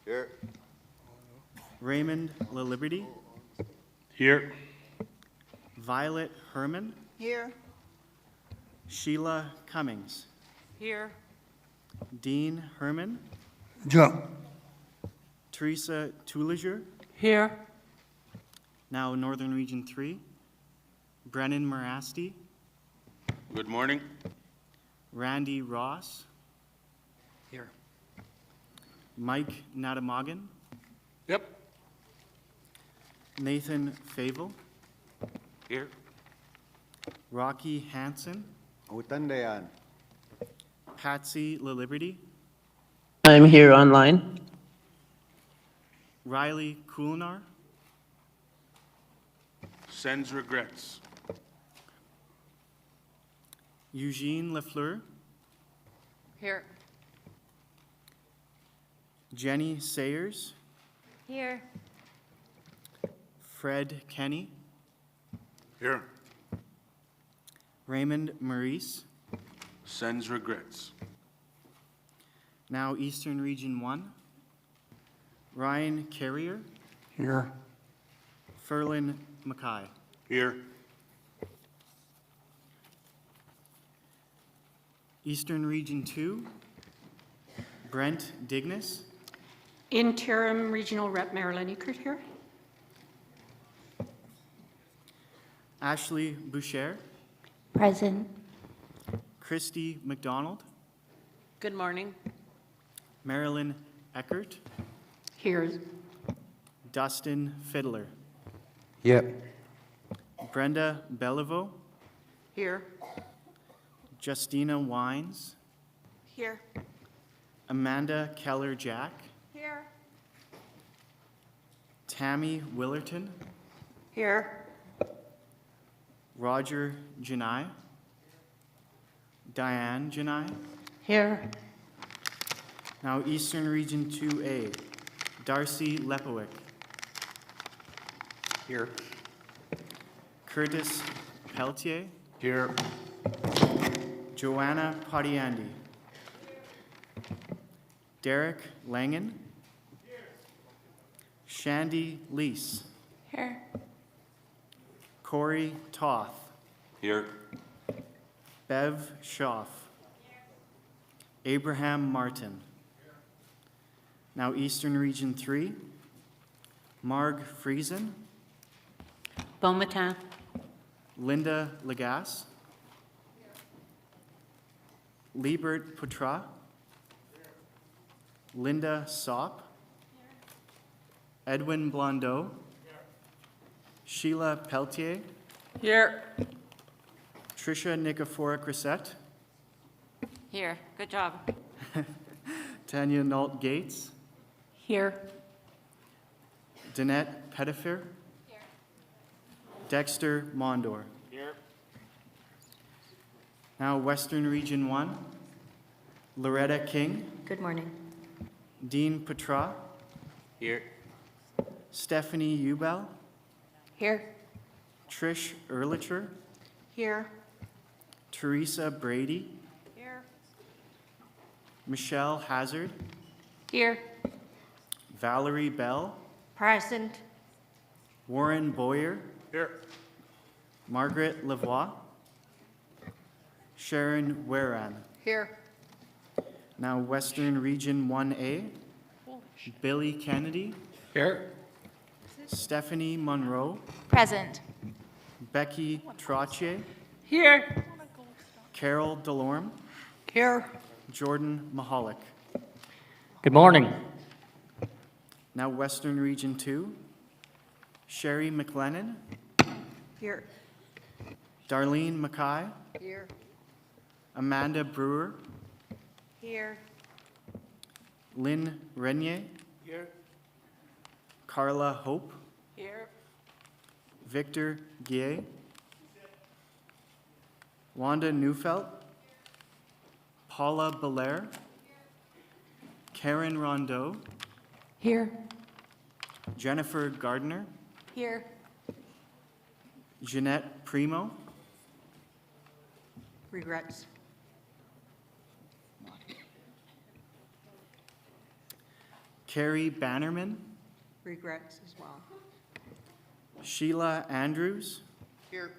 Here. Raymond LaLiberty, Here. Violet Herman, Here. Sheila Cummings, Here. Dean Herman, Jump. Teresa Toulager. Here. Now Northern Region 3, Brennan Marasti, Good morning. Randy Ross, Here. Mike Natamagan, Yep. Nathan Favel, Here. Rocky Hansen, Utandayan. Patsy LaLiberty, I'm here online. Riley Kulinar, Sends regrets. Eugene Lafleur, Here. Jenny Sayers, Here. Fred Kenny, Here. Raymond Maurice. Sends regrets. Now Eastern Region 1, Ryan Carrier, Here. Ferlin Mackay. Here. Eastern Region 2, Brent Dignas, Interim Regional Rep Marilyn Eckert here. Ashley Boucher, Present. Christy McDonald, Good morning. Marilyn Eckert, Here. Dustin Fiddler, Yep. Brenda Beliveau, Here. Justina Wines, Here. Amanda Keller-Jack, Here. Tammy Willerton, Here. Roger Janai, Diane Janai. Here. Now Eastern Region 2A, Darcy Lepowick, Here. Curtis Pelletier, Here. Joanna Padiandi, Derek Langen, Shandy Lease, Here. Corey Toth, Here. Bev Schaff, Abraham Martin. Now Eastern Region 3, Marg Friesen, Beaumatin. Linda Lagasse, Liebert Putra, Linda Sop, Edwin Blondeau, Sheila Pelletier, Here. Tricia Nicophora Crissette, Here. Good job. Tanya Nault Gates, Here. Danette Pettifer, Dexter Mondor. Here. Now Western Region 1, Loretta King, Good morning. Dean Petra, Here. Stephanie Ubel, Here. Trish Ehrlicher, Here. Teresa Brady, Here. Michelle Hazard, Here. Valerie Bell, Present. Warren Boyer, Here. Margaret Lavoie, Sharon Waran. Here. Now Western Region 1A, Billy Kennedy, Here. Stephanie Monroe, Present. Becky Trottier, Here. Carol Delorme, Here. Jordan Mahalik. Good morning. Now Western Region 2, Sherry McLennan, Here. Darlene Mackay, Here. Amanda Brewer, Here. Lynn Renier. Here. Carla Hope. Here. Victor Guillet. Wanda Neufeld. Paula Belair. Karen Rondeau. Here. Jennifer Gardner. Here. Jeanette Primo. Regrets. Carrie Bannerman. Regrets as well. Sheila Andrews. Here.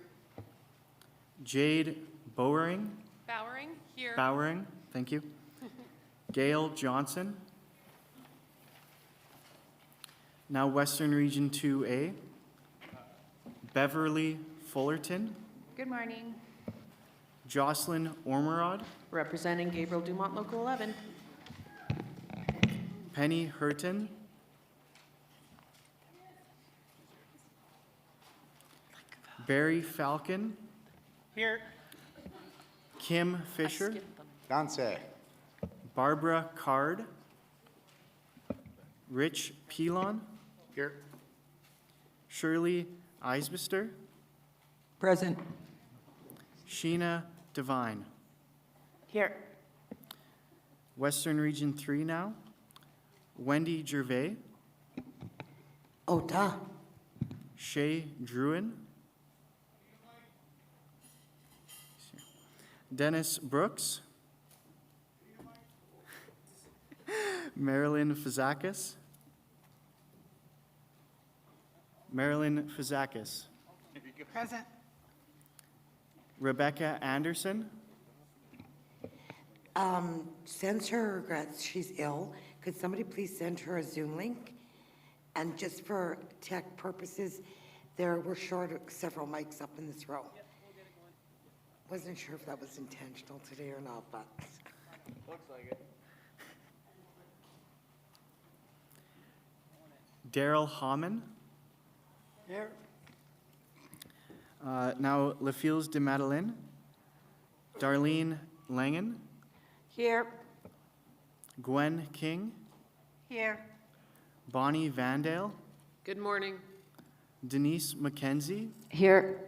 Jade Bowering. Bowering. Here. Bowering, thank you. Gail Johnson. Now Western Region 2A. Beverly Fullerton. Good morning. Jocelyn Ormerod. Representing Gabriel Dumont, Local 11. Penny Hurton. Barry Falcon. Here. Kim Fisher. Dance. Barbara Card. Rich Pilon. Here. Shirley Eisbister. Present. Sheena Devine. Here. Western Region 3 now. Wendy Gervais. Ota. Shay Druin. Dennis Brooks. Marilyn Fazakis. Marilyn Fazakis. Present. Rebecca Anderson. Sends her regrets, she's ill. Could somebody please send her a Zoom link? And just for tech purposes, we're short of several mics up in this row. Wasn't sure if that was intentional today or not, but. Looks like it. Daryl Hammond. Here. Now LaFields de Madeleine. Darlene Langen. Here. Gwen King. Here. Bonnie Vandale. Good morning. Denise McKenzie. Here.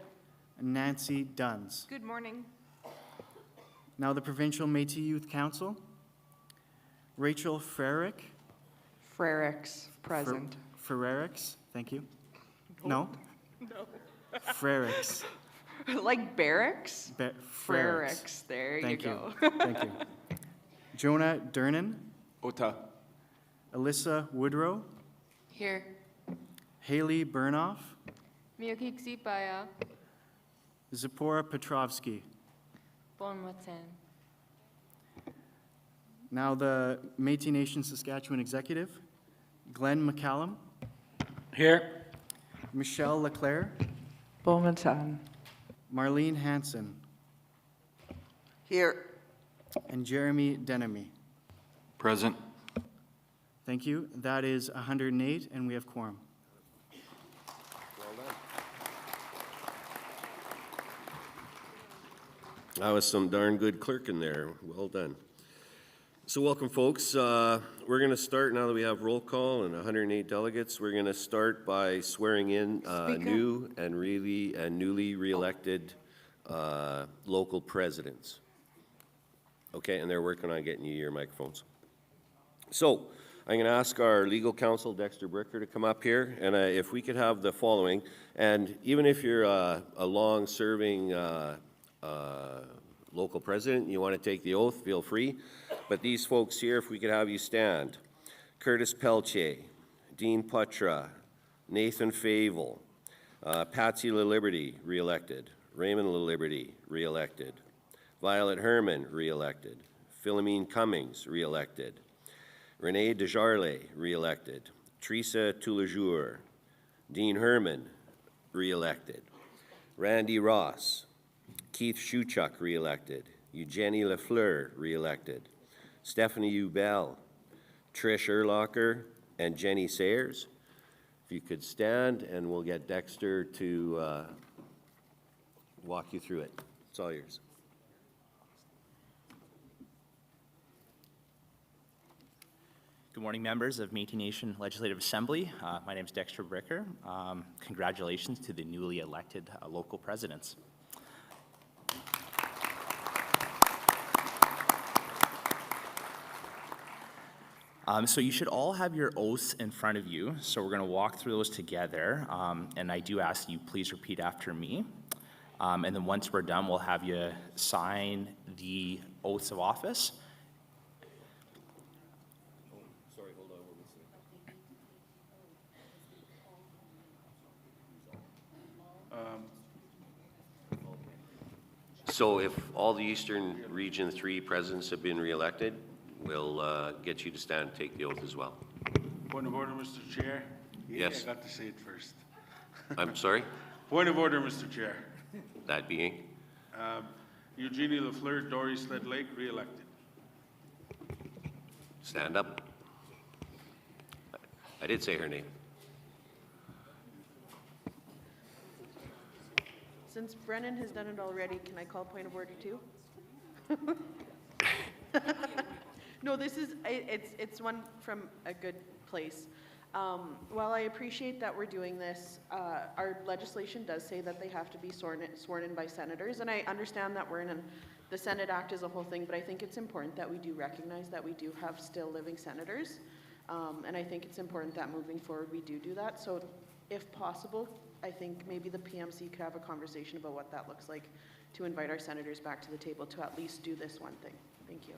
And Nancy Duns. Good morning. Now the Provincial Métis Youth Council. Rachel Frerick. Frericks, present. Frericks, thank you. No? No. Frericks. Like barracks? Frericks. Frericks, there Thank you go. Thank you. Jonah Dernan. Ota. Alyssa Woodrow. Here. Haley Burnoff. Miyokik Zipaya. Zipporah Petrovsky. Bon matin. Now the Métis Nation Saskatchewan Executive. Glenn McCallum. Here. Michelle Leclerc. Bon matin. Marlene Hansen. Here. And Jeremy Denemy. Present. Thank you. That is 108, and we have quorum. That was some darn good clerking there. Well done. So welcome, folks. We're going to start, now that we have roll call and 108 delegates, we're going to start by swearing in new and newly re-elected local presidents. Okay, and they're working on getting you your microphones. So I'm going to ask our legal counsel, Dexter Bricker, to come up here, and if we could have the following, and even if you're a long-serving local president, you want to take the oath, feel free. But these folks here, if we could have you stand. Curtis Peltier, Dean Putra, Nathan Favel, Patsy LaLiberty, re-elected. Raymond LaLiberty, re-elected. Violet Herman, re-elected. Philomene Cummings, re-elected. Renee Desjarlais, re-elected. Teresa Toulejour, Dean Herman, re-elected. Randy Ross, Keith Shuchuk, re-elected. Eugenie Lafleur, re-elected. Stephanie Ubell, Trish Erlocker, and Jenny Sayers. If you could stand, and we'll get Dexter to walk you through it. It's all yours. Good morning, members of Métis Nation Legislative Assembly. My name is Dexter Bricker. Congratulations to the newly elected local presidents. So you should all have your oaths in front of you. So we're going to walk through those together. And I do ask you please repeat after me. And then once we're done, we'll have you sign the oaths of office. So if all the Eastern Region 3 presidents have been reelected, we'll get you to stand and take the oath as well. Point of order, Mr. Chair. Yes. I got to say it first. I'm sorry? Point of order, Mr. Chair. That being? Eugenie Lafleur, Dory Sled Lake, re-elected. Stand up. I did say her name. Since Brennan has done it already, can I call point of order too? No, this is, it's one from a good place. While I appreciate that we're doing this, our legislation does say that they have to be sworn in by senators, and I understand that we're in the Senate Act is a whole thing, but I think it's important that we do recognize that we do have still living senators, and I think it's important that moving forward we do that. So if possible, I think maybe the PMC could have a conversation about what that looks like to invite our senators back to the table to at least do this one thing. Thank you.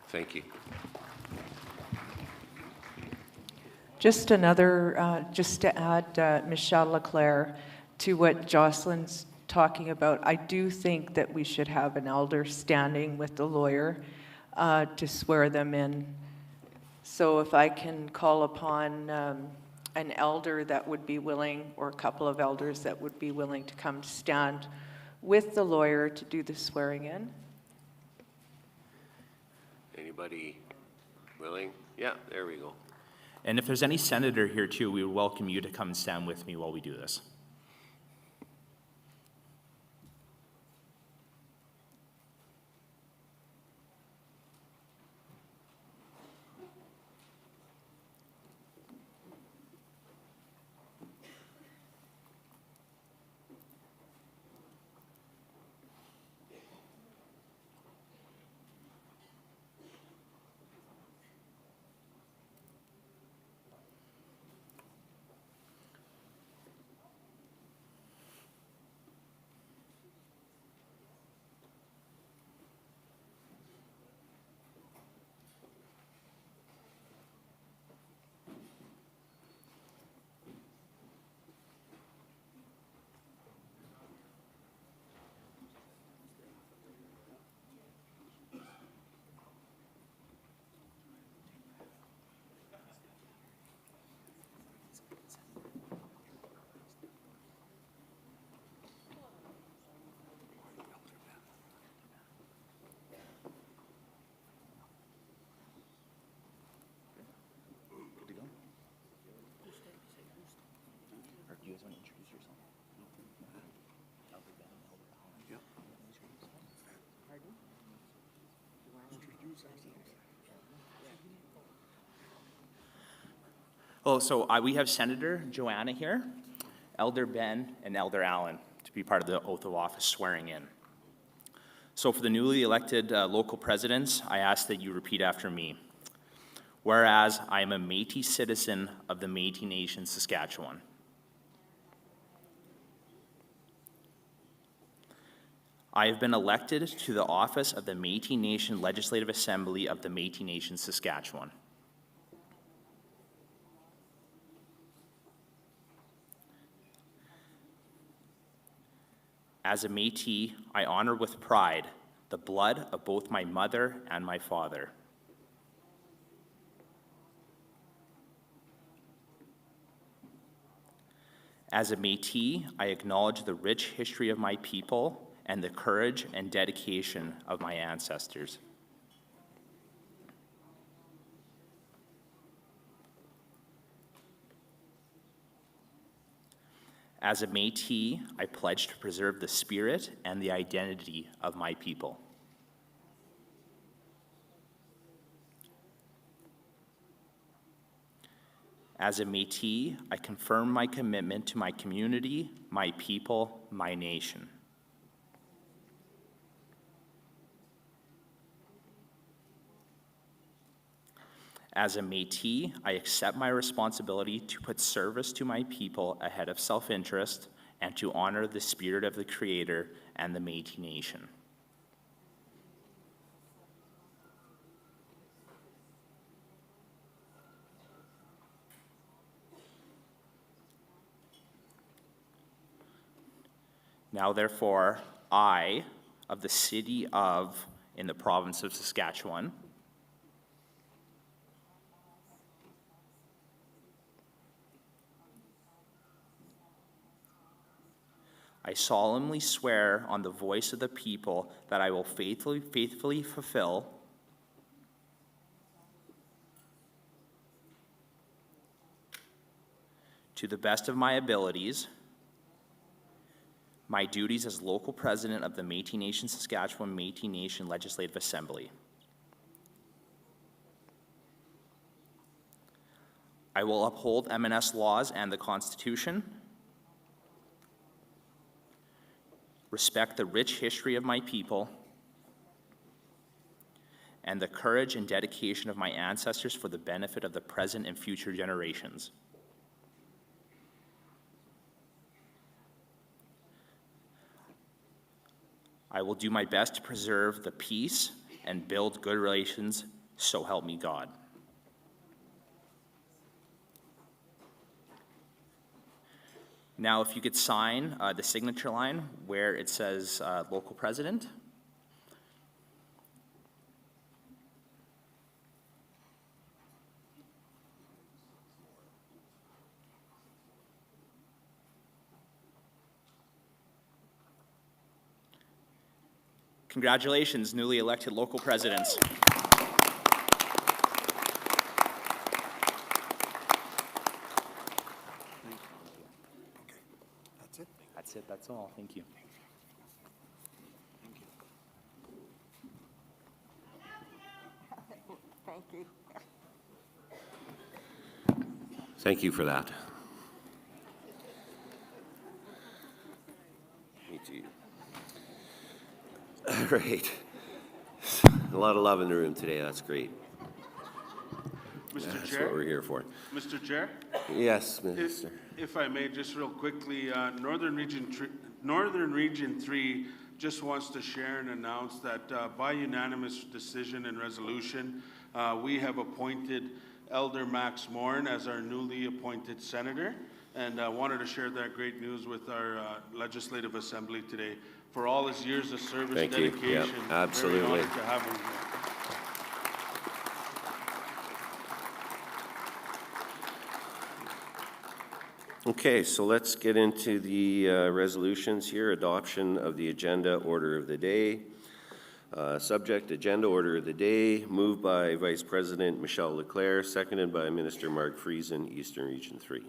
Thank you. Just another, just to add Michelle Leclerc to what Jocelyn's talking about, I do think that we should have an elder standing with the lawyer to swear them in. So if I can call upon an elder that would be willing, or a couple of elders that would be willing to come stand with the lawyer to do the swearing in. Anybody willing? Yeah, there we go. And if there's any senator here too, we would welcome you to come and stand with me while we do this. Do you guys want to introduce yourself? Elder Ben, Elder Allen. Yep. Pardon? You want to introduce ourselves? Oh, so we have Senator Joanna here, Elder Ben, and Elder Allen to be part of the oath of office swearing in. So for the newly elected local presidents, I ask that you repeat after me. Whereas I am a Métis citizen of the Métis Nation, Saskatchewan. I have been elected to the office of the Métis Nation Legislative Assembly of the Métis Nation, Saskatchewan. As a Métis, I honor with pride the blood of both my mother and my father. As a Métis, I acknowledge the rich history of my people and the courage and dedication of my ancestors. As a Métis, I pledge to preserve the spirit and the identity of my people. As a Métis, I confirm my commitment to my community, my people, my nation. As a Métis, I accept my responsibility to put service to my people ahead of self-interest and to honor the spirit of the Creator and the Métis Nation. Now, therefore, I, of the city of, in the province of Saskatchewan, I solemnly swear on the voice of the people that I will faithfully fulfill to the best of my abilities my duties as local president of the Métis Nation Saskatchewan Métis Nation Legislative Assembly. I will uphold MNS laws and the Constitution, respect the rich history of my people, and the courage and dedication of my ancestors for the benefit of the present and future generations. I will do my best to preserve the peace and build good relations, so help me God. Now, if you could sign the signature line where it says local president. Congratulations, newly elected local presidents. That's it, that's all. Thank you. Thank you. Thank you for that. Me too. All right. A lot of love in the room today. That's great. Mr. That's Chair? what we're here for. Mr. Chair? Yes, Minister. If I may, just real quickly, Northern Region 3 just wants to share and announce that by unanimous decision and resolution, we have appointed Elder Max Morin as our newly appointed senator, and I wanted to share that great news with our Legislative Assembly today. For all his years of service, Thank you. dedication, Yep, absolutely. very honored to have him here. Okay, so let's get into the resolutions here. Adoption of the agenda order of the day. Subject agenda order of the day, moved by Vice President Michelle Leclerc, seconded by Minister Mark Friesen, Eastern Region 3.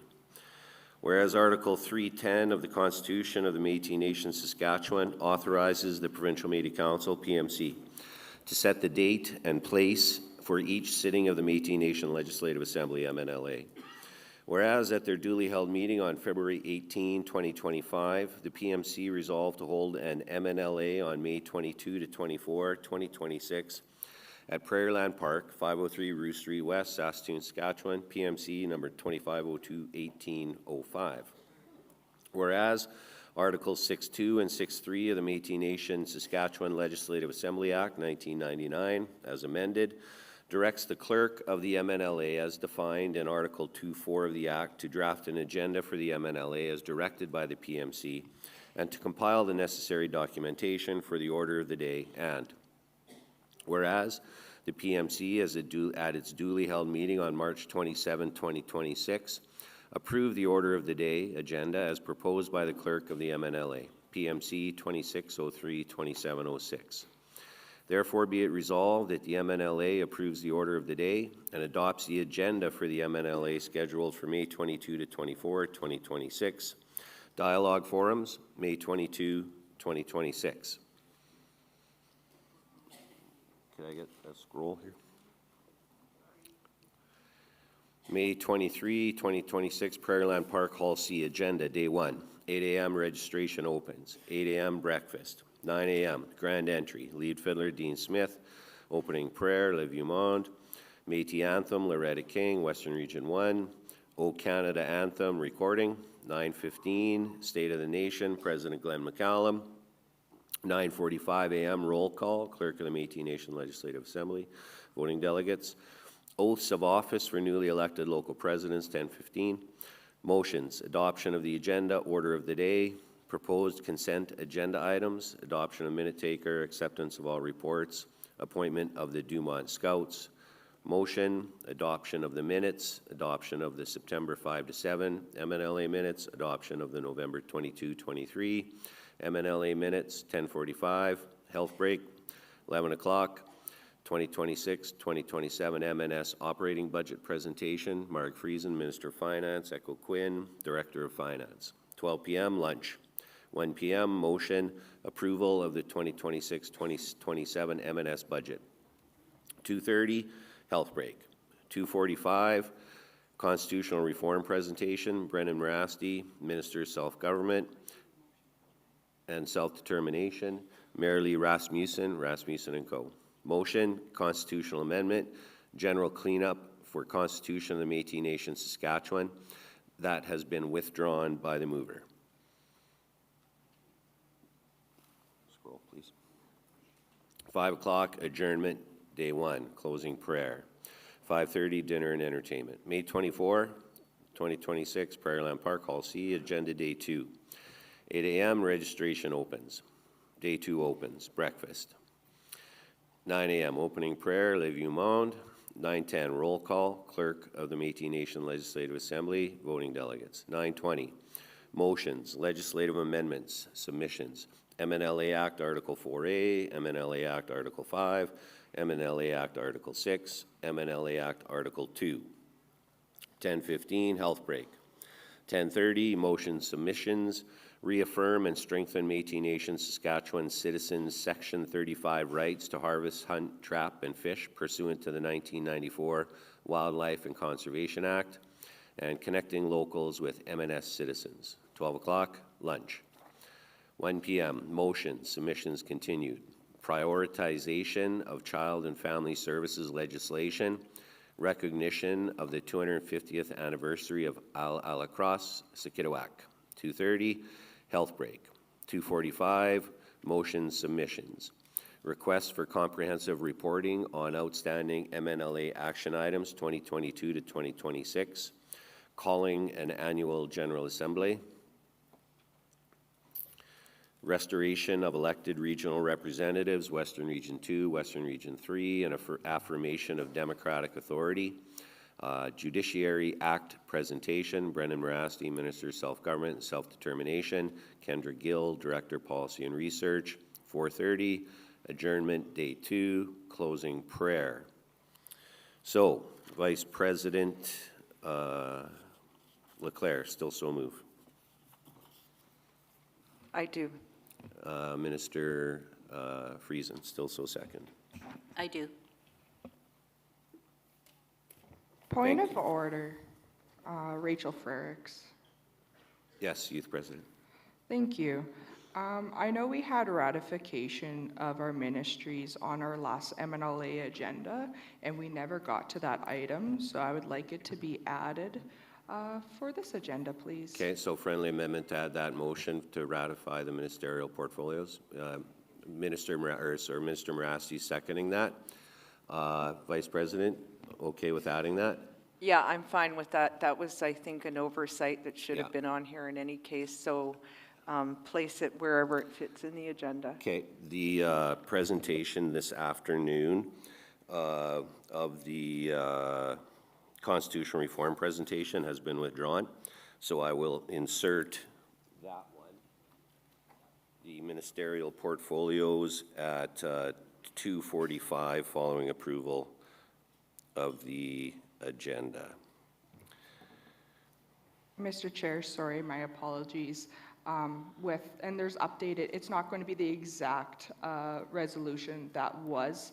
Whereas Article 310 of the Constitution of the Métis Nation Saskatchewan authorizes the Provincial Métis Council, PMC, to set the date and place for each sitting of the Métis Nation Legislative Assembly, MNLA. Whereas at their duly held meeting on February 18, 2025, the PMC resolved to hold an MNLA on May 22 to 24, 2026 at Prairieland Park, 503 Rue Street West, Saskatoon, Saskatchewan, PMC number 2502-1805. Whereas Articles 6.2 and 6.3 of the Métis Nation Saskatchewan Legislative Assembly Act 1999, as amended, directs the clerk of the MNLA as defined in Article 2.4 of the Act to draft an agenda for the MNLA as directed by the PMC and to compile the necessary documentation for the order of the day. And whereas the PMC at its duly held meeting on March 27, 2026, approved the order of the day agenda as proposed by the clerk of the MNLA, PMC 2603-2706. Therefore, be it resolved that the MNLA approves the order of the day and adopts the agenda for the MNLA scheduled for May 22 to 24, 2026. Dialogue forums, May 22, 2026. Can I get a scroll here? May 23, 2026, Prairieland Park Hall C agenda, day 1. 8 a.m. registration opens. 8 a.m. breakfast. 9 a.m. grand entry. Lead fiddler Dean Smith. Opening prayer, Liv Umond. Métis anthem, Loretta King, Western Region 1. O Canada anthem, recording. 9:15, State of the Nation, President Glenn McCallum. 9:45 a.m. roll call, Clerk of the Métis Nation Legislative Assembly. Voting delegates. Oaths of office for newly elected local presidents, 10:15. Motions, adoption of the agenda, order of the day, proposed consent agenda items, adoption of minute taker, acceptance of all reports, appointment of the Dumont Scouts. Motion, adoption of the minutes, adoption of the September 5 to 7 MNLA minutes, adoption of the November 22-23 MNLA minutes, 10:45, health break, 11 o'clock. 2026-2027 MNS operating budget presentation, Mark Friesen, Minister of Finance, Echo Quinn, Director of Finance. 12 p.m. lunch. 1 p.m. motion approval of the 2026-2027 MNS budget. 2:30 health break. 2:45 constitutional reform presentation, Brennan Morasti, Minister of Self-Government and Self-Determination, Mary-Lee Rasmussen and Co. Motion, constitutional amendment, general cleanup for Constitution of the Métis Nation Saskatchewan. That has been withdrawn by the mover. Scroll, please. 5 o'clock, adjournment, day 1, closing prayer. 5:30, dinner and entertainment. May 24, 2026, Prairieland Park Hall C, agenda day 2. 8 a.m., registration opens. Day 2 opens, breakfast. 9 a.m. opening prayer, Liv Umond. 9:10 roll call, Clerk of the Métis Nation Legislative Assembly, voting delegates. 9:20 motions, legislative amendments, submissions. MNLA Act Article 4A, MNLA Act Article 5, MNLA Act Article 6, MNLA Act Article 2. 10:15 health break. 10:30 motions, submissions. Reaffirm and strengthen Métis Nation Saskatchewan citizens' Section 35 rights to harvest, hunt, trap, and fish pursuant to the 1994 Wildlife and Conservation Act, and connecting locals with MNS citizens. 12 o'clock, lunch. 1 p.m., motions, submissions continued. Prioritization of child and family services legislation, recognition of the 250th anniversary of Al-Alacross, Sikitawak. 2:30, health break. 2:45, motions, submissions. Requests for comprehensive reporting on outstanding MNLA action items 2022 to 2026. Calling an annual General Assembly. Restoration of elected regional representatives, Western Region 2, Western Region 3, and affirmation of democratic authority. Judiciary Act presentation, Brennan Morasti, Minister of Self-Government and Self-Determination, Kendra Gill, Director of Policy and Research. 4:30, adjournment, day 2, closing prayer. So, Vice President Leclerc, still so move. I do. Minister Friesen, still so second. I do. Point of order, Rachel Frericks. Yes, Youth President. Thank you. I know we had ratification of our ministries on our last MNLA agenda, and we never got to that item, so I would like it to be added for this agenda, please. Okay, so friendly amendment to add that motion to ratify the ministerial portfolios. Minister Morasti seconding that. Vice President, okay with adding that? Yeah, I'm fine with that. That was, I think, an oversight that should have been on here in any case, so place it wherever it fits in the agenda. Okay, the presentation this afternoon of the constitutional reform presentation has been withdrawn, so I will insert that one. The ministerial portfolios at 2:45 following approval of the agenda. Mr. Chair, sorry, my apologies. And there's updated, it's not going to be the exact resolution that was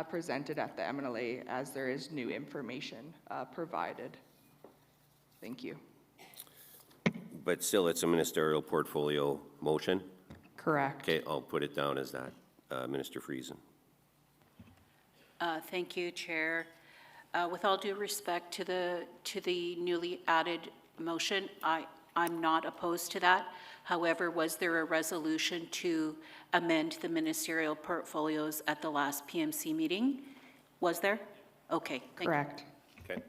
presented at the MNLA, as there is new information provided. Thank you. But still, it's a ministerial portfolio motion? Correct. Okay, I'll put it down as that. Minister Friesen. Thank you, Chair. With all due respect to the newly added motion, I'm not opposed to that. However, was there a resolution to amend the ministerial portfolios at the last PMC meeting? Was there? Okay. Correct. Okay.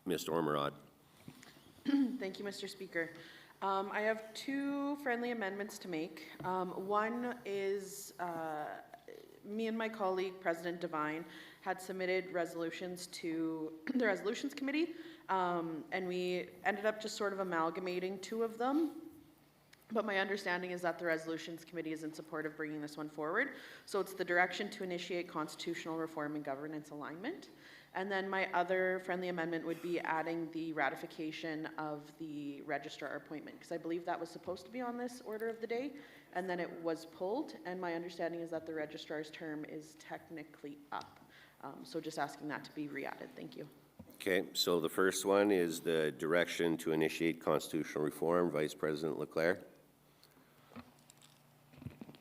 Mr. Ormerod. Thank you, Mr. Speaker. I have two friendly amendments to make. One is me and my colleague, President Devine, had submitted resolutions to the Resolutions Committee, and we ended up just sort of amalgamating two of them. But my understanding is that the Resolutions Committee is in support of bringing this one forward. So it's the direction to initiate constitutional reform and governance alignment. And then my other friendly amendment would be adding the ratification of the registrar appointment, because I believe that was supposed to be on this order of the day, and then it was pulled. And my understanding is that the registrar's term is technically up. So just asking that to be re-added. Thank you. Okay, so the first one is the direction to initiate constitutional reform. Vice President Leclerc.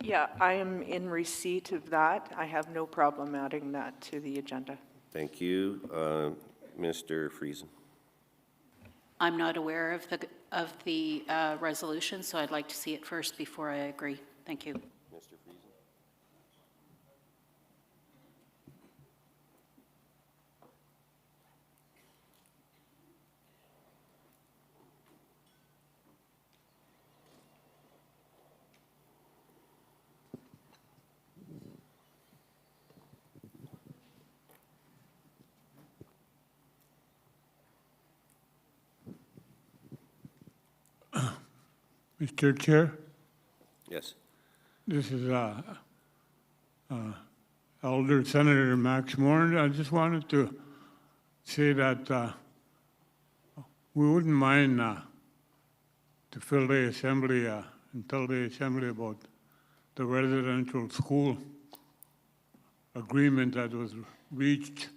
Yeah, I am in receipt of that. I have no problem adding that to the agenda. Thank you. Mr. Friesen. I'm not aware of the resolution, so I'd like to see it first before I agree. Thank you. Mr. Friesen. Mr. Chair, Yes. this is Elder Senator Max Moore. I just wanted to say that we wouldn't mind to fill the assembly and tell the assembly about the residential school agreement that was reached.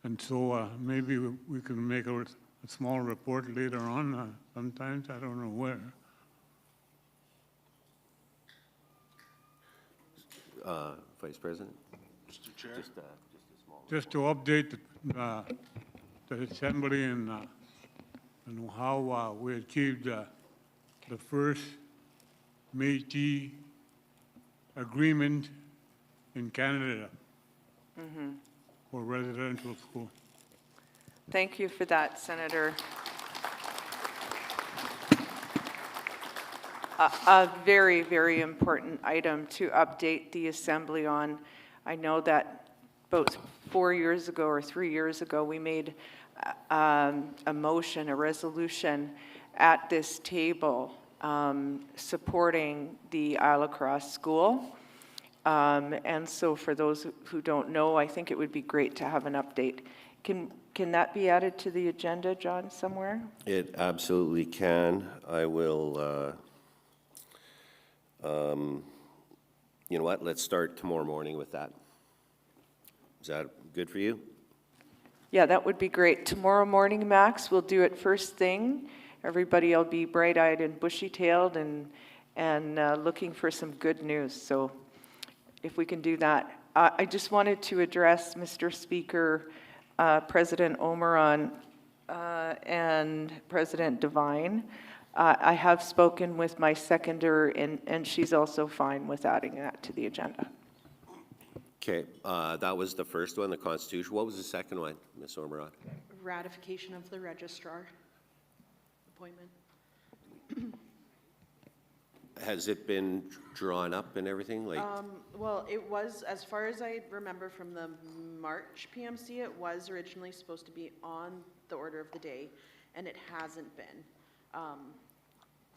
And so maybe we can make a small report later on sometimes, I don't know where. Vice President? Mr. Chair? Just a small. Just to update the assembly and how we achieved the first Métis agreement in Canada for residential school. Thank you for that, Senator. A very, very important item to update the Assembly on. I know that about 4 years ago or 3 years ago, we made a motion, a resolution at this table supporting the Isle Cross School. And so for those who don't know, I think it would be great to have an update. Can that be added to the agenda, John, somewhere? It absolutely can. I will, you know what, let's start tomorrow morning with that. Is that good for you? Yeah, that would be great. Tomorrow morning, Max, we'll do it first thing. Everybody will be bright-eyed and bushy-tailed and looking for some good news. So if we can do that. I just wanted to address, Mr. Speaker, President Omeron and President Devine. I have spoken with my seconder, and she's also fine with adding that to the agenda. Okay, that was the first one, the Constitution. What was the second one, Ms. Ormerod? Ratification of the registrar appointment. Has it been drawn up and everything? Like, Well, it was, as far as I remember from the March PMC, it was originally supposed to be on the order of the day, and it hasn't been.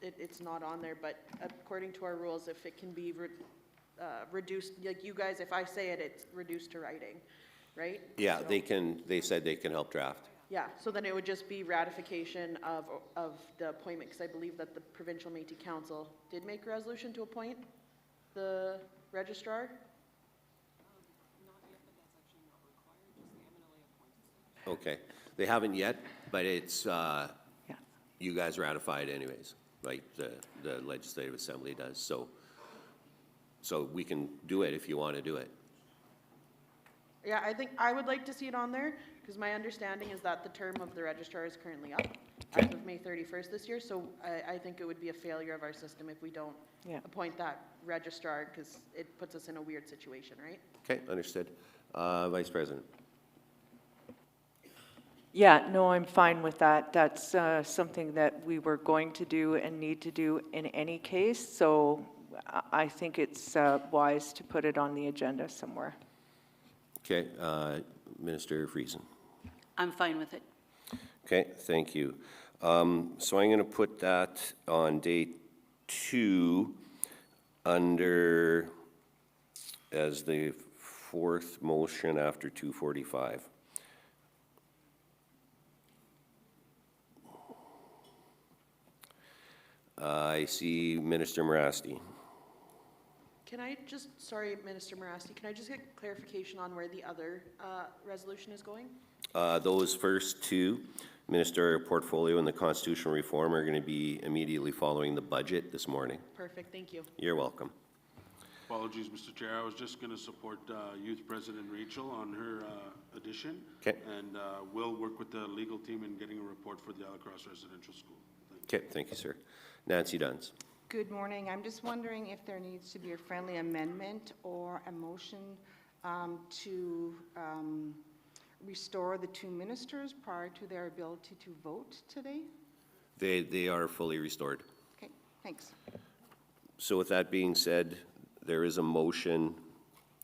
It's not on there, but according to our rules, if it can be reduced, like you guys, if I say it, it's reduced to writing, right? yeah, So- they said they can help draft. Yeah, so then it would just be ratification of the appointment, because I believe that the Provincial Métis Council did make a resolution to appoint the registrar. Okay, they haven't yet, but it's you guys ratify it anyways, like the Legislative Assembly does. So we can do it if you want to do it. Yeah, I think I would like to see it on there, because my understanding is that the term of the registrar is currently up as of May 31st this year, so I think it would be a failure of our system if we don't appoint that registrar, because it puts us in a weird situation, right? Okay, understood. Vice President. Yeah, no, I'm fine with that. That's something that we were going to do and need to do in any case, so I think it's wise to put it on the agenda somewhere. Okay, Minister Friesen. I'm fine with it. Okay, thank you. So I'm going to put that on day 2 under as the 4th motion after 245. I see Minister Morasti. Can I just, sorry, Minister Morasti, can I just get clarification on where the other resolution is going? Those first 2, Ministerial Portfolio and the Constitutional Reform, are going to be immediately following the budget this morning. Perfect, thank you. You're welcome. Apologies, Mr. Chair. I was just going to support Youth President Rachel on her addition. Okay. And we'll work with the legal team in getting a report for the Alacross Residential School. Okay, thank you, sir. Nancy Duns. Good morning. I'm just wondering if there needs to be a friendly amendment or a motion to restore the 2 ministers prior to their ability to vote today? They are fully restored. Okay, thanks. So with that being said, there is a motion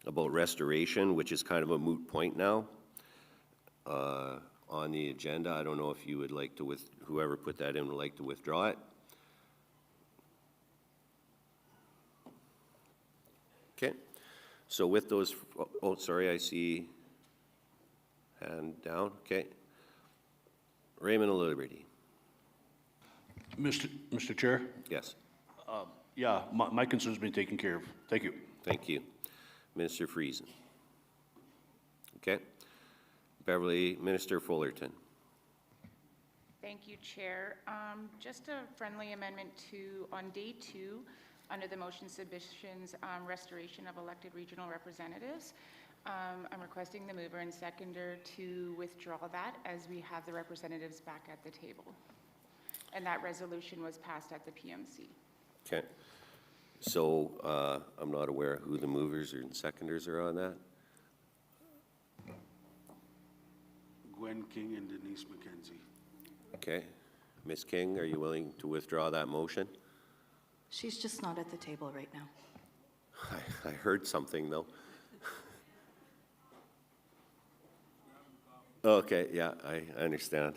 about restoration, which is kind of a moot point now on the agenda. I don't know if you would like to, whoever put that in would like to withdraw it. Okay, so with those, oh, sorry, I see hand down. Okay. Raymond Liberty. Mr. Chair? Yes. Yeah, my concern's been taken care of. Thank you. Thank you. Minister Friesen. Okay. Beverly, Minister Fullerton. Thank you, Chair. Just a friendly amendment to, on day 2, under the motion submissions, restoration of elected regional representatives. I'm requesting the mover and seconder to withdraw that as we have the representatives back at the table. And that resolution was passed at the PMC. Okay. So I'm not aware who the movers and seconders are on that. Gwen King and Denise McKenzie. Okay. Ms. King, are you willing to withdraw that motion? She's just not at the table right now. I heard something though. Okay, yeah, I understand.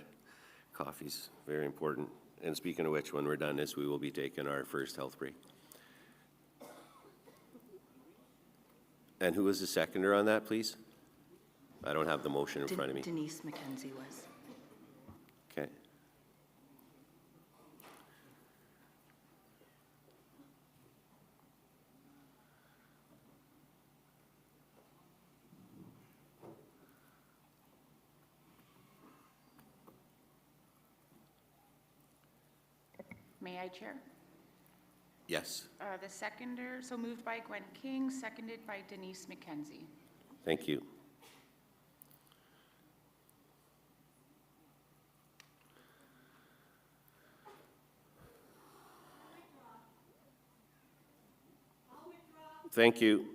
Coffee's very important. And speaking of which, when we're done this, we will be taking our first health break. And who was the seconder on that, please? I don't have the motion in front of me. Denise McKenzie was. Okay. May I, Chair? Yes. The seconder, so moved by Gwen King, seconded by Denise McKenzie. Thank you. Thank you.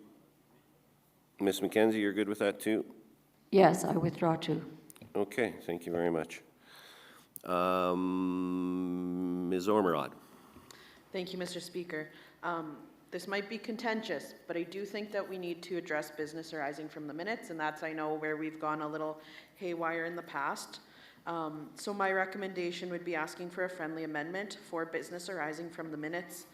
Ms. McKenzie, you're good with that too? Yes, I withdraw too. Okay, thank you very much. Ms. Ormerod. Thank you, Mr. Speaker. This might be contentious, but I do think that we need to address business arising from the minutes, and that's, I know, where we've gone a little haywire in the past. So my recommendation would be asking for a friendly amendment for business arising from the minutes,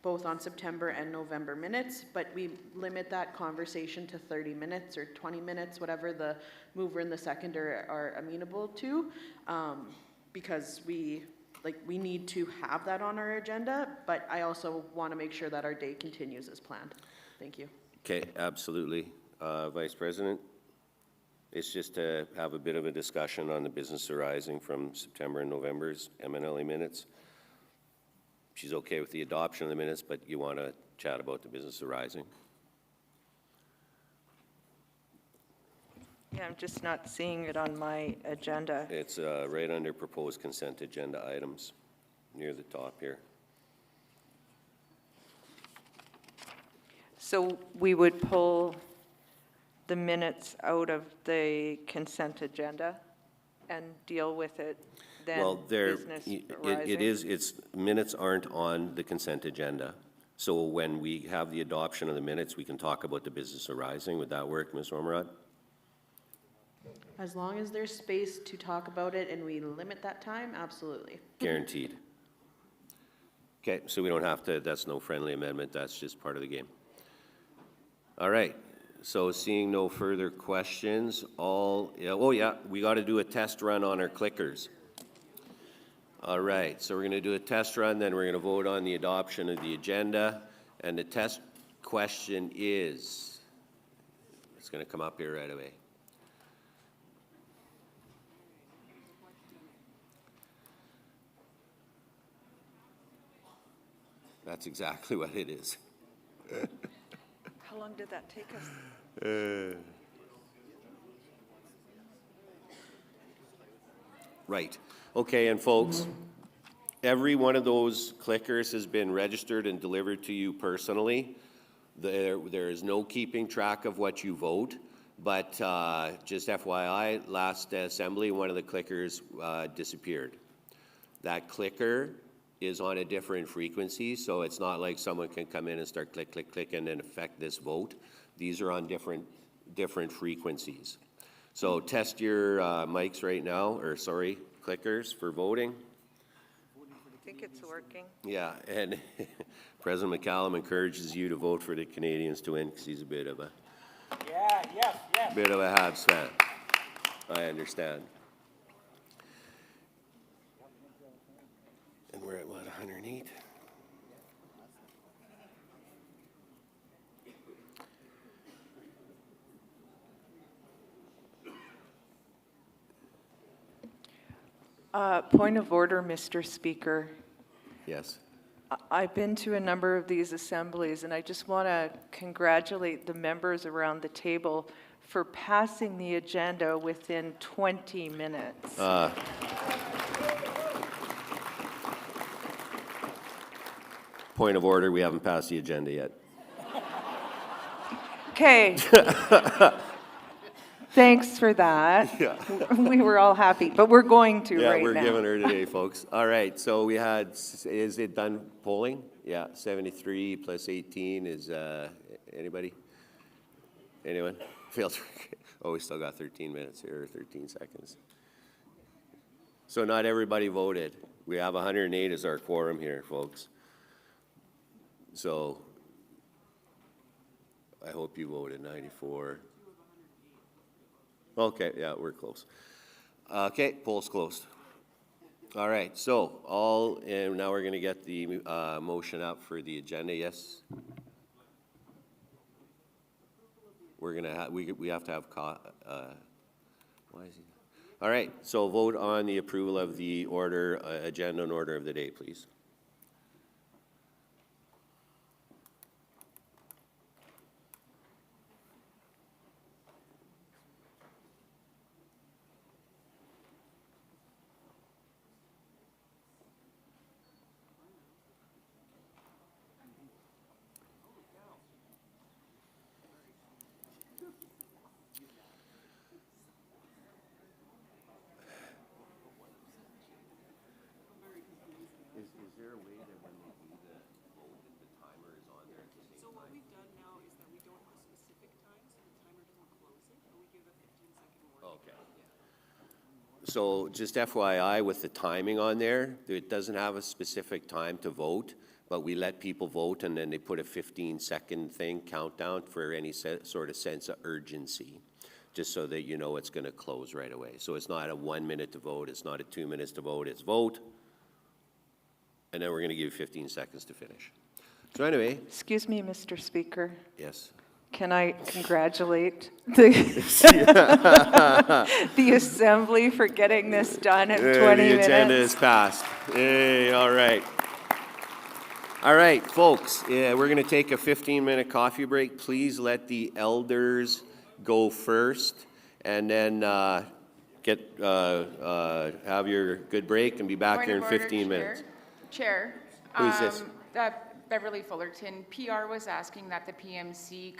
both on September and November minutes, but we limit that conversation to 30 minutes or 20 minutes, whatever the mover and the seconder are amenable to, because we need to have that on our agenda, but I also want to make sure that our day continues as planned. Thank you. Okay, absolutely. Vice President? It's just to have a bit of a discussion on the business arising from September and November's MNLA minutes. She's okay with the adoption of the minutes, but you want to chat about the business arising. Yeah, I'm just not seeing it on my agenda. It's right under proposed consent agenda items, near the top here. So we would pull the minutes out of the consent agenda and deal with it then? Well, business arising? its minutes aren't on the consent agenda. So when we have the adoption of the minutes, we can talk about the business arising. Would that work, Ms. Ormerod? As long as there's space to talk about it and we limit that time, absolutely. Guaranteed. Okay, so we don't have to, that's no friendly amendment, that's just part of the game. All right, so seeing no further questions, we got to do a test run on our clickers. All right, so we're going to do a test run, then we're going to vote on the adoption of the agenda. And the test question is, it's going to come up here right away. That's exactly what it is. How long did that take us? Right. Okay, and folks, every one of those clickers has been registered and delivered to you personally. There is no keeping track of what you vote, but just FYI, last assembly, one of the clickers disappeared. That clicker is on a different frequency, so it's not like someone can come in and start click, click, click, and then affect this vote. These are on different frequencies. So test your mics right now, or sorry, clickers for voting. I think it's working. Yeah, and President McCallum encourages you to vote for the Canadians to win because he's a bit of a bit of a Habs fan. I understand. And we're at what, 108? Point of order, Mr. Speaker. Yes. I've been to a number of these assemblies, and I just want to congratulate the members around the table for passing the agenda within 20 minutes. Point of order, we haven't passed the agenda yet. Okay. Thanks for that. Yeah. We were all happy, but we're going to right now. Yeah, we're giving her today, folks. All right, so we had, is it done polling? Yeah, 73 plus 18 is, anybody? Anyone? Failed. Oh, we still got 13 minutes here, or 13 seconds. So not everybody voted. We have 108 as our quorum here, folks. So I hope you voted 94. Okay, yeah, we're close. Okay, poll's closed. All right, so and now we're going to get the motion up for the agenda. Yes? We're going to have, we have to have, why is he? All right, so vote on the approval of the order, agenda and order of the day, please. Is there a way that when they do the vote, that the timer is on there at the same time? So what we've done now is that we don't have a specific time, so the timer doesn't close it, but we give a 15-second warning. Okay. So just FYI, with the timing on there, it doesn't have a specific time to vote, but we let people vote and then they put a 15-second thing, countdown for any sort of sense of urgency, just so that you know it's going to close right away. So it's not a 1 minute to vote, it's not a 2 minutes to vote, it's vote. And then we're going to give you 15 seconds to finish. So anyway. Excuse me, Mr. Speaker. Yes. Can I congratulate the Assembly for getting this done in 20 minutes? The agenda is passed. Hey, all right. All right, folks, we're going to take a 15-minute coffee break. Please let the elders go first, and then have your good break and be back here in 15 minutes. Chair. Who's this? Beverly Fullerton. PR was asking that the PMC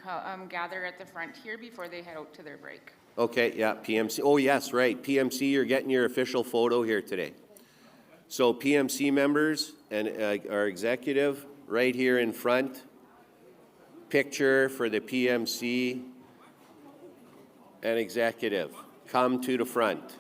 gather at the front here before they head out to their break. Okay, yeah, PMC. Oh, yes, right. PMC, you're getting your official photo here today. So PMC members and our executive right here in front. Picture for the PMC and executive. Come to the front.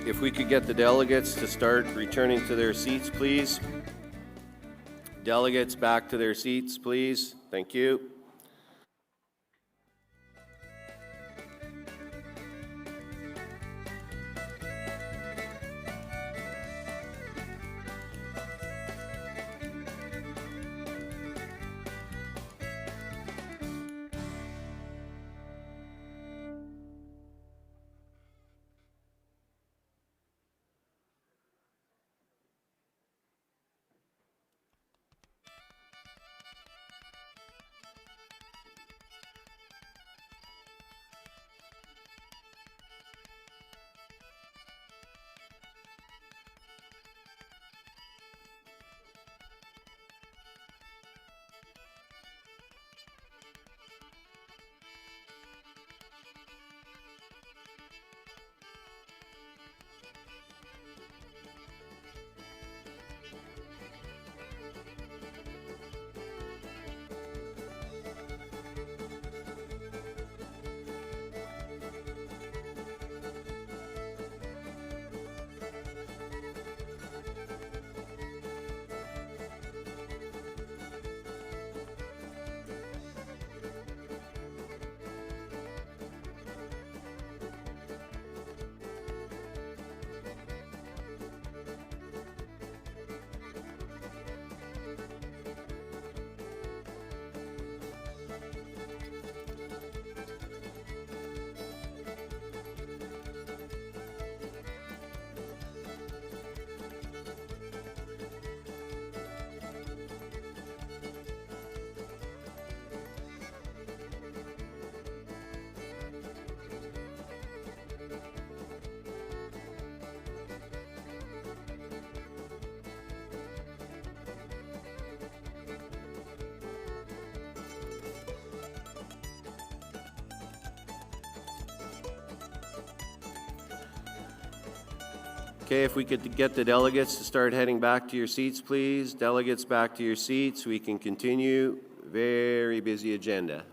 if we could get the delegates to start returning to their seats, please. Delegates back to their seats, please. Thank you. Okay, if we could get the delegates to start heading back to your seats, please. Delegates back to your seats. We can continue. Very busy agenda.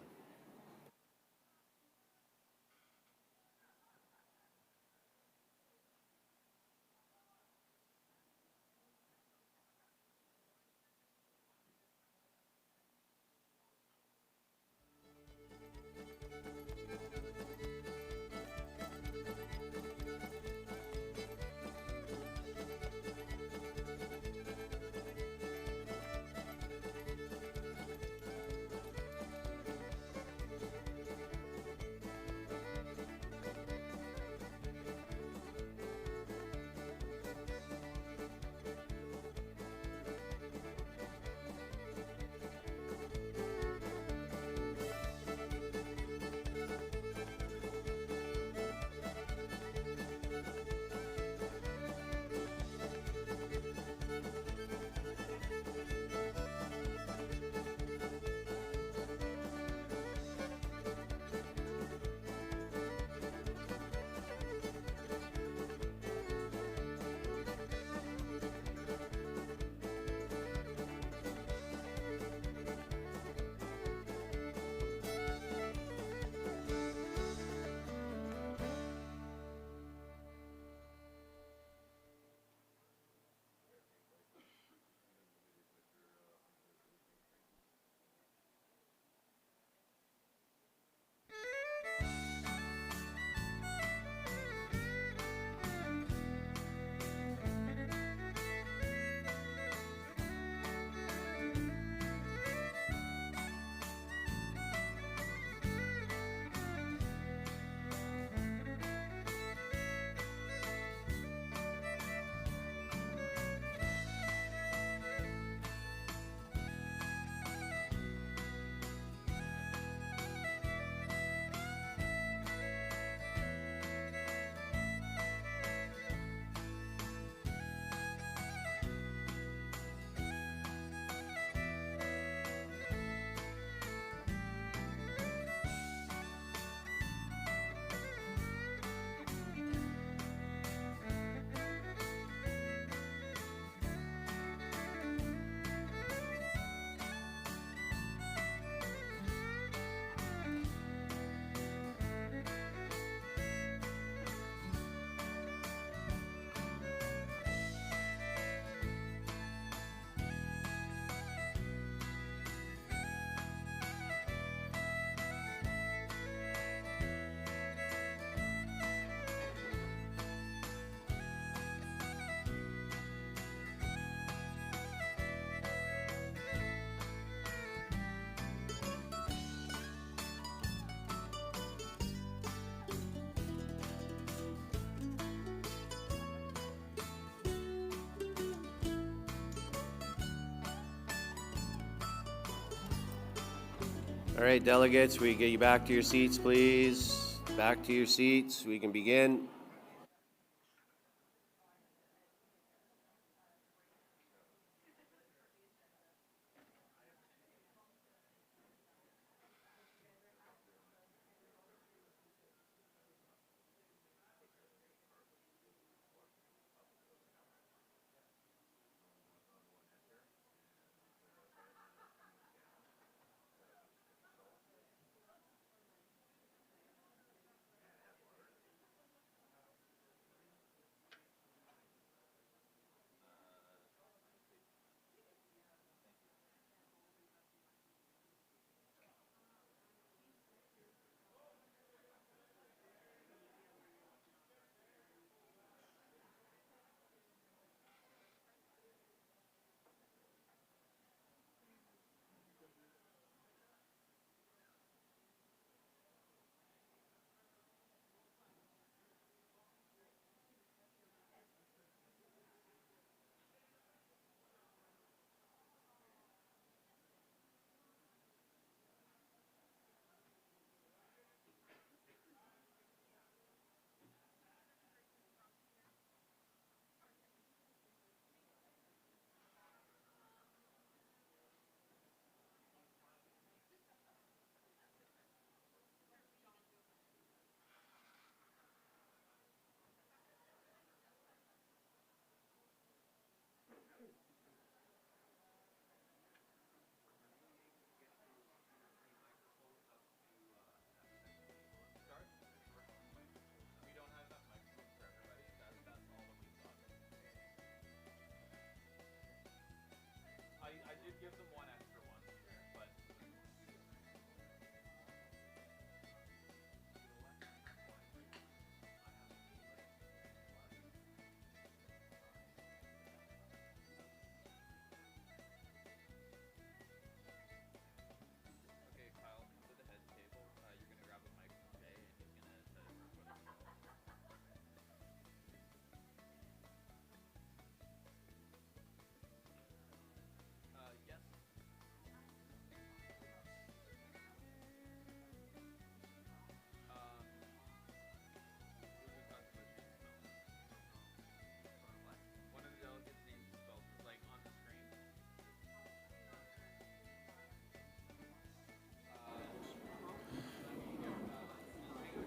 All right, delegates, we get you back to your seats, please. Back to your seats. We can begin.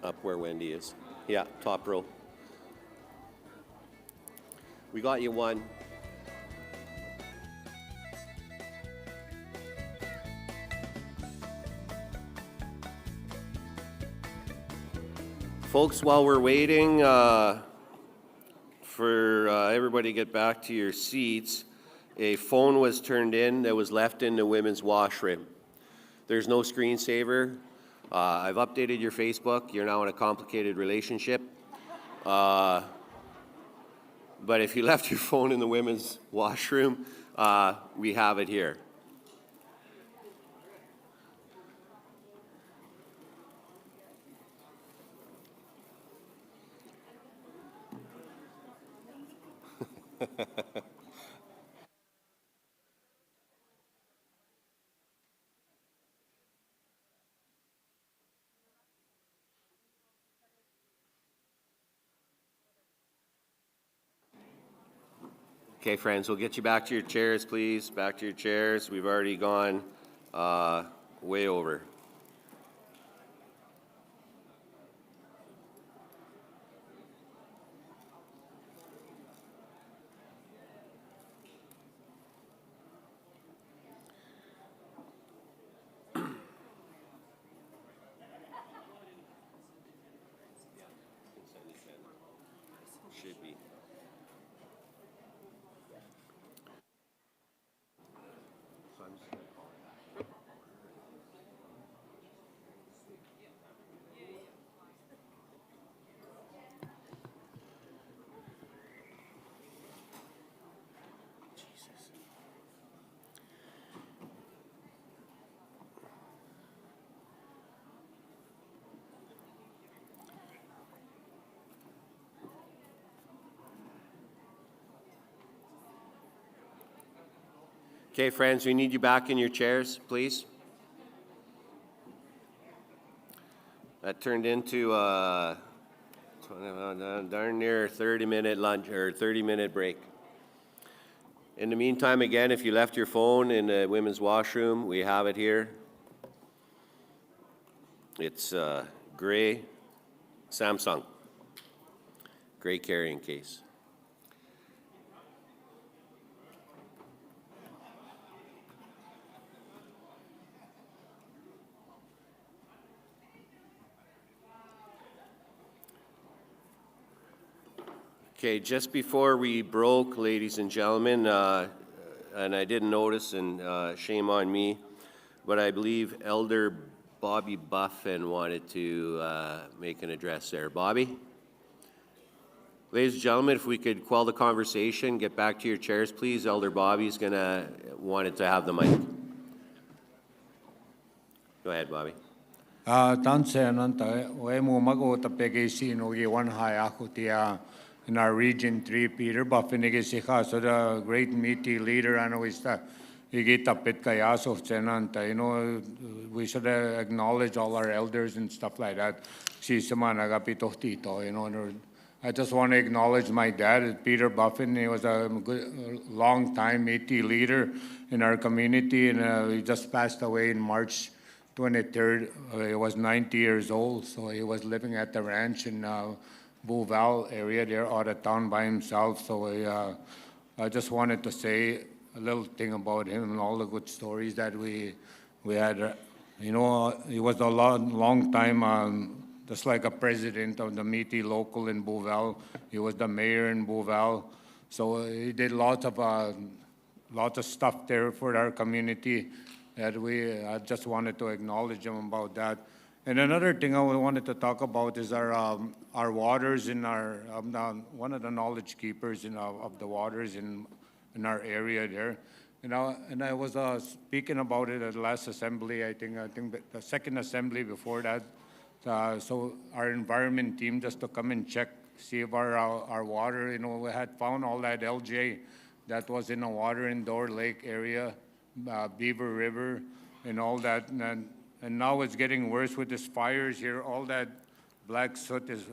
Up where Wendy is. Yeah, top row. We got you one. Folks, while we're waiting for everybody to get back to your seats, a phone was turned in that was left in the women's washroom. There's no screensaver. I've updated your Facebook. You're now in a complicated relationship. But if you left your phone in the women's washroom, we have it here. Okay, friends, we'll get you back to your chairs, please. Back to your chairs. We've already gone way over. Should be. Okay, friends, we need you back in your chairs, please. That turned into darn near 30-minute lunch or 30-minute break. In the meantime, again, if you left your phone in the women's washroom, we have it here. It's gray Samsung, gray carrying case. Okay, just before we broke, ladies and gentlemen, and I didn't notice, and shame on me, but I believe Elder Bobby Buffin wanted to make an address there. Bobby? Ladies and gentlemen, if we could quell the conversation, get back to your chairs, please. Elder Bobby's wanted to have the mic. Go ahead, Bobby. In our Region 3, Peter Buffin, so the great Métis leader, and we start. You know, we should acknowledge all our elders and stuff like that. You know, I just want to acknowledge my dad, Peter Buffin. He was a good, long-time Métis leader in our community, and he just passed away in March 23rd. He was 90 years old, so he was living at the ranch in Beauval area there, out of town by himself. So I just wanted to say a little thing about him and all the good stories that we had. You know, he was a long time, just like a president of the Métis local in Beauval. He was the mayor in Beauval. So he did lots of stuff there for our community that I just wanted to acknowledge him about that. And another thing I wanted to talk about is our waters in our, one of the knowledge keepers of the waters in our area there. And I was speaking about it at the last assembly, I think the second assembly before that. So our environment team just to come and check, see if our water, you know, we had found all that LJ that was in the water in Door Lake area, Beaver River and all that. And now it's getting worse with these fires here. All that black soot is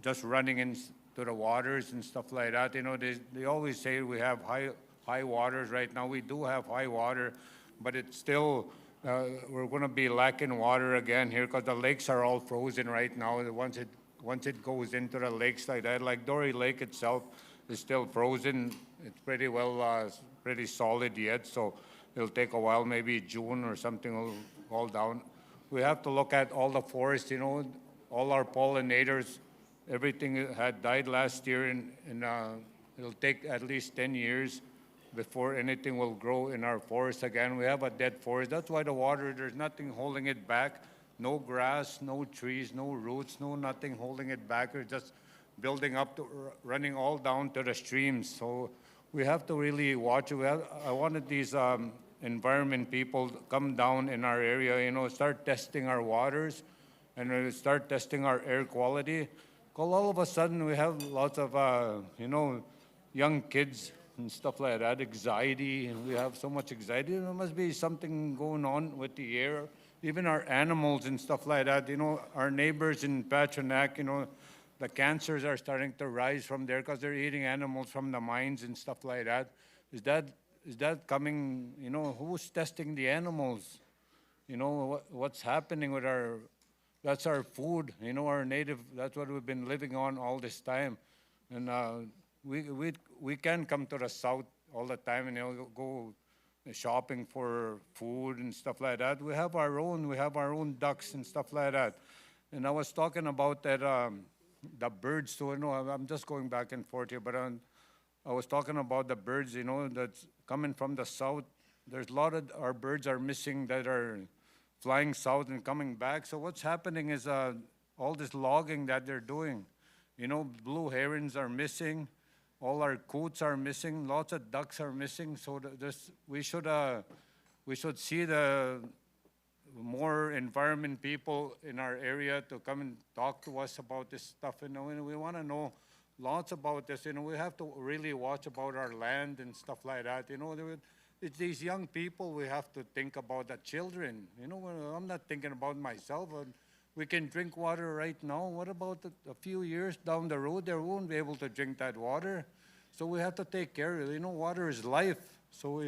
just running into the waters and stuff like that. You know, they always say we have high waters right now. We do have high water, but it's still, we're going to be lacking water again here because the lakes are all frozen right now. Once it goes into the lakes like that, like Dory Lake itself is still frozen. It's pretty well, pretty solid yet. So it'll take a while, maybe June or something will fall down. We have to look at all the forests, you know, all our pollinators, everything had died last year, and it'll take at least 10 years before anything will grow in our forest again. We have a dead forest. That's why the water, there's nothing holding it back. No grass, no trees, no roots, no nothing holding it back. It's just building up, running all down to the streams. So we have to really watch. I wanted these environment people to come down in our area, you know, start testing our waters and start testing our air quality. Because all of a sudden we have lots of, you know, young kids and stuff like that, anxiety, and we have so much anxiety. There must be something going on with the air, even our animals and stuff like that. You know, our neighbors in Patronac, you know, the cancers are starting to rise from there because they're eating animals from the mines and stuff like that. Is that coming, you know, who's testing the animals? You know, what's happening with that's our food, you know, our native, that's what we've been living on all this time. And we can come to the south all the time and, you know, go shopping for food and stuff like that. We have our own ducks and stuff like that. And I was talking about that, the birds, so, you know, I'm just going back and forth here, but I was talking about the birds, you know, that's coming from the south. There's a lot of our birds are missing that are flying south and coming back. So what's happening is all this logging that they're doing. You know, blue herons are missing. All our coots are missing. Lots of ducks are missing. So we should see the more environment people in our area to come and talk to us about this stuff. You know, and we want to know lots about this. You know, we have to really watch about our land and stuff like that. You know, it's these young people we have to think about, the children. You know, I'm not thinking about myself. We can drink water right now. What about a few years down the road? They won't be able to drink that water. So we have to take care of it. You know, water is life. So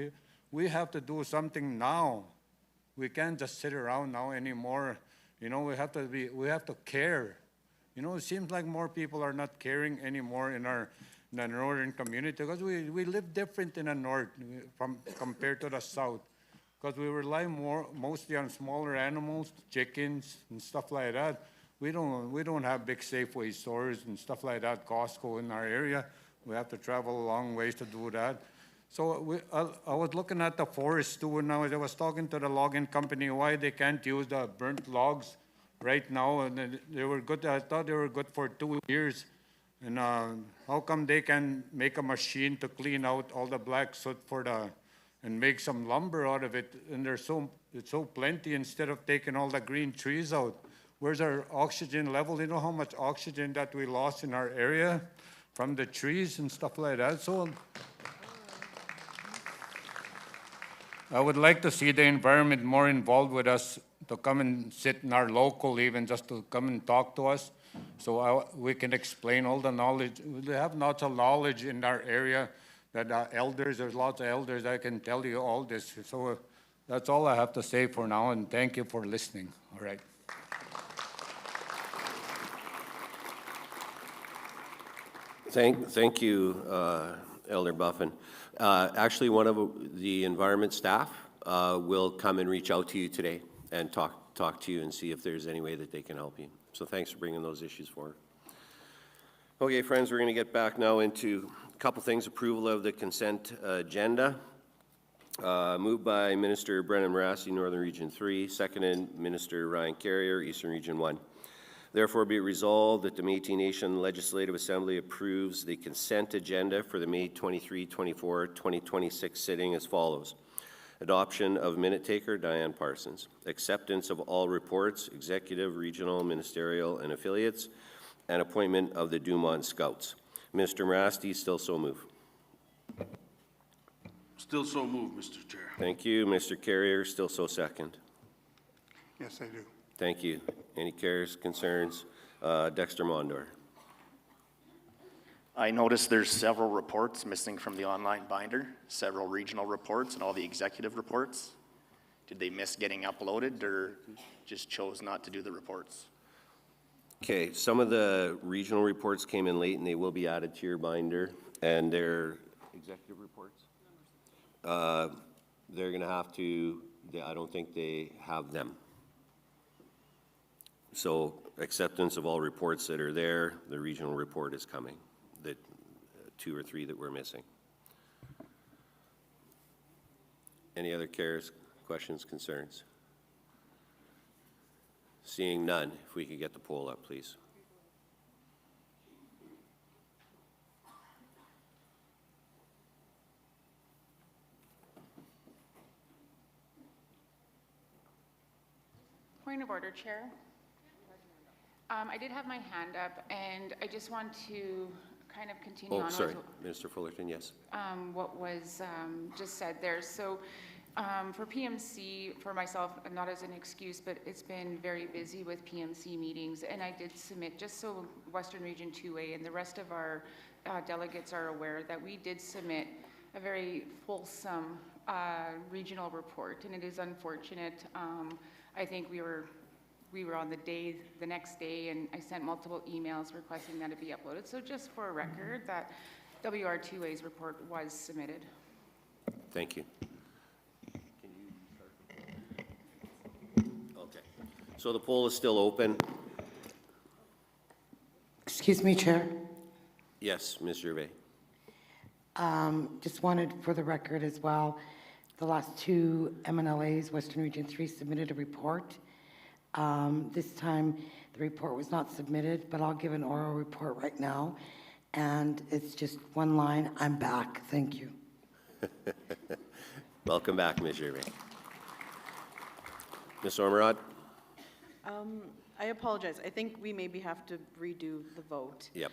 we have to do something now. We can't just sit around now anymore. You know, we have to care. You know, it seems like more people are not caring anymore in the northern community because we live different in the north compared to the south. Because we rely mostly on smaller animals, chickens and stuff like that. We don't have big Safeway stores and stuff like that, Costco in our area. We have to travel a long ways to do that. So I was looking at the forest too, and I was talking to the logging company why they can't use the burnt logs right now, and they were good. I thought they were good for 2 years. And how come they can make a machine to clean out all the black soot and make some lumber out of it? And it's so plenty instead of taking all the green trees out. Where's our oxygen level? You know how much oxygen that we lost in our area from the trees and stuff like that? So I would like to see the environment more involved with us, to come and sit in our local even, just to come and talk to us, so we can explain all the knowledge. We have lots of knowledge in our area, that there's lots of elders that can tell you all this. So that's all I have to say for now, and thank you for listening. All right. Thank you, Elder Buffin. Actually, one of the environment staff will come and reach out to you today and talk to you and see if there's any way that they can help you. So thanks for bringing those issues forward. Okay, friends, we're going to get back now into a couple things. Approval of the consent agenda. Moved by Minister Brennan Morassi, Northern Region 3. Seconded Minister Ryan Carrier, Eastern Region 1. Therefore, be it resolved that the Métis Nation Legislative Assembly approves the consent agenda for the May 23, 24, 2026 sitting as follows. Adoption of minute taker Diane Parsons. Acceptance of all reports, executive, regional, ministerial, and affiliates, and appointment of the Dumont Scouts. Mr. Morassi, still so move. Still so moved, Mr. Chair. Thank you. Mr. Carrier, still so second. Yes, I do. Thank you. Any cares, concerns? Dexter Mondor. I noticed there's several reports missing from the online binder, several regional reports and all the executive reports. Did they miss getting uploaded or just chose not to do the reports? Okay, some of the regional reports came in late and they will be added to your binder. And their executive reports? They're going to have to, I don't think they have them. So acceptance of all reports that are there, the regional report is coming. The 2 or 3 that we're missing. Any other cares, questions, concerns? Seeing none, if we could get the poll up, please. Point of order, Chair. I did have my hand up, and I just want to kind of continue on sorry, with Minister Fullerton, yes. what was just said there. So for PMC, for myself, not as an excuse, but it's been very busy with PMC meetings, and I did submit, just so Western Region 2A and the rest of our delegates are aware, that we did submit a very fulsome regional report, and it is unfortunate. I think we were on the next day, and I sent multiple emails requesting that it be uploaded. So just for a record, that WR2A's report was submitted. Thank you. Okay. So the poll is still open. Excuse me, Chair. Yes, Ms. Gervais. Just wanted for the record as well, the last 2 MNLAs, Western Region 3, submitted a report. This time the report was not submitted, but I'll give an oral report right now. And it's just one line, I'm back, thank you. Welcome back, Ms. Gervais. Ms. Ormerod? I apologize. I think we maybe have to redo the vote. Yep.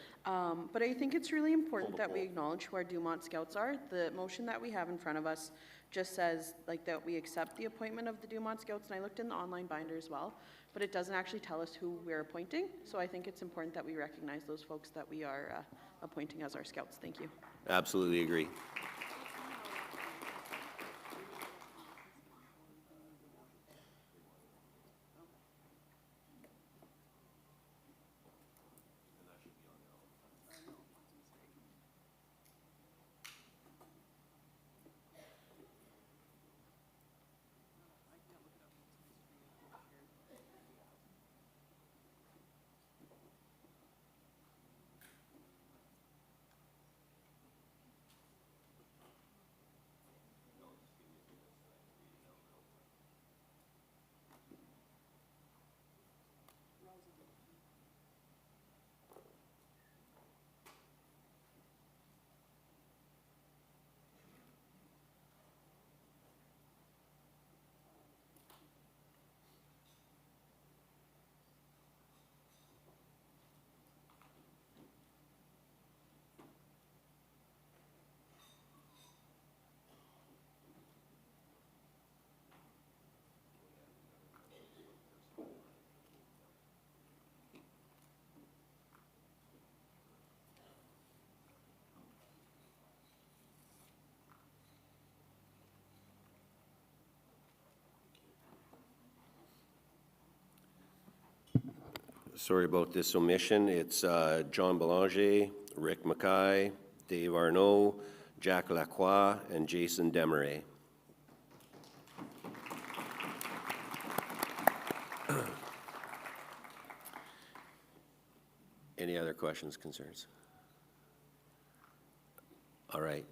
But I think it's really important that we acknowledge who our Dumont Scouts are. The motion that we have in front of us just says like that we accept the appointment of the Dumont Scouts, and I looked in the online binder as well, but it doesn't actually tell us who we're appointing. So I think it's important that we recognize those folks that we are appointing as our Scouts. Thank you. Absolutely agree. Sorry about this omission. It's John Belanger, Rick Mackay, Dave Arnaud, Jack Lacroix, and Jason Desmarais. Any other questions, concerns? All right.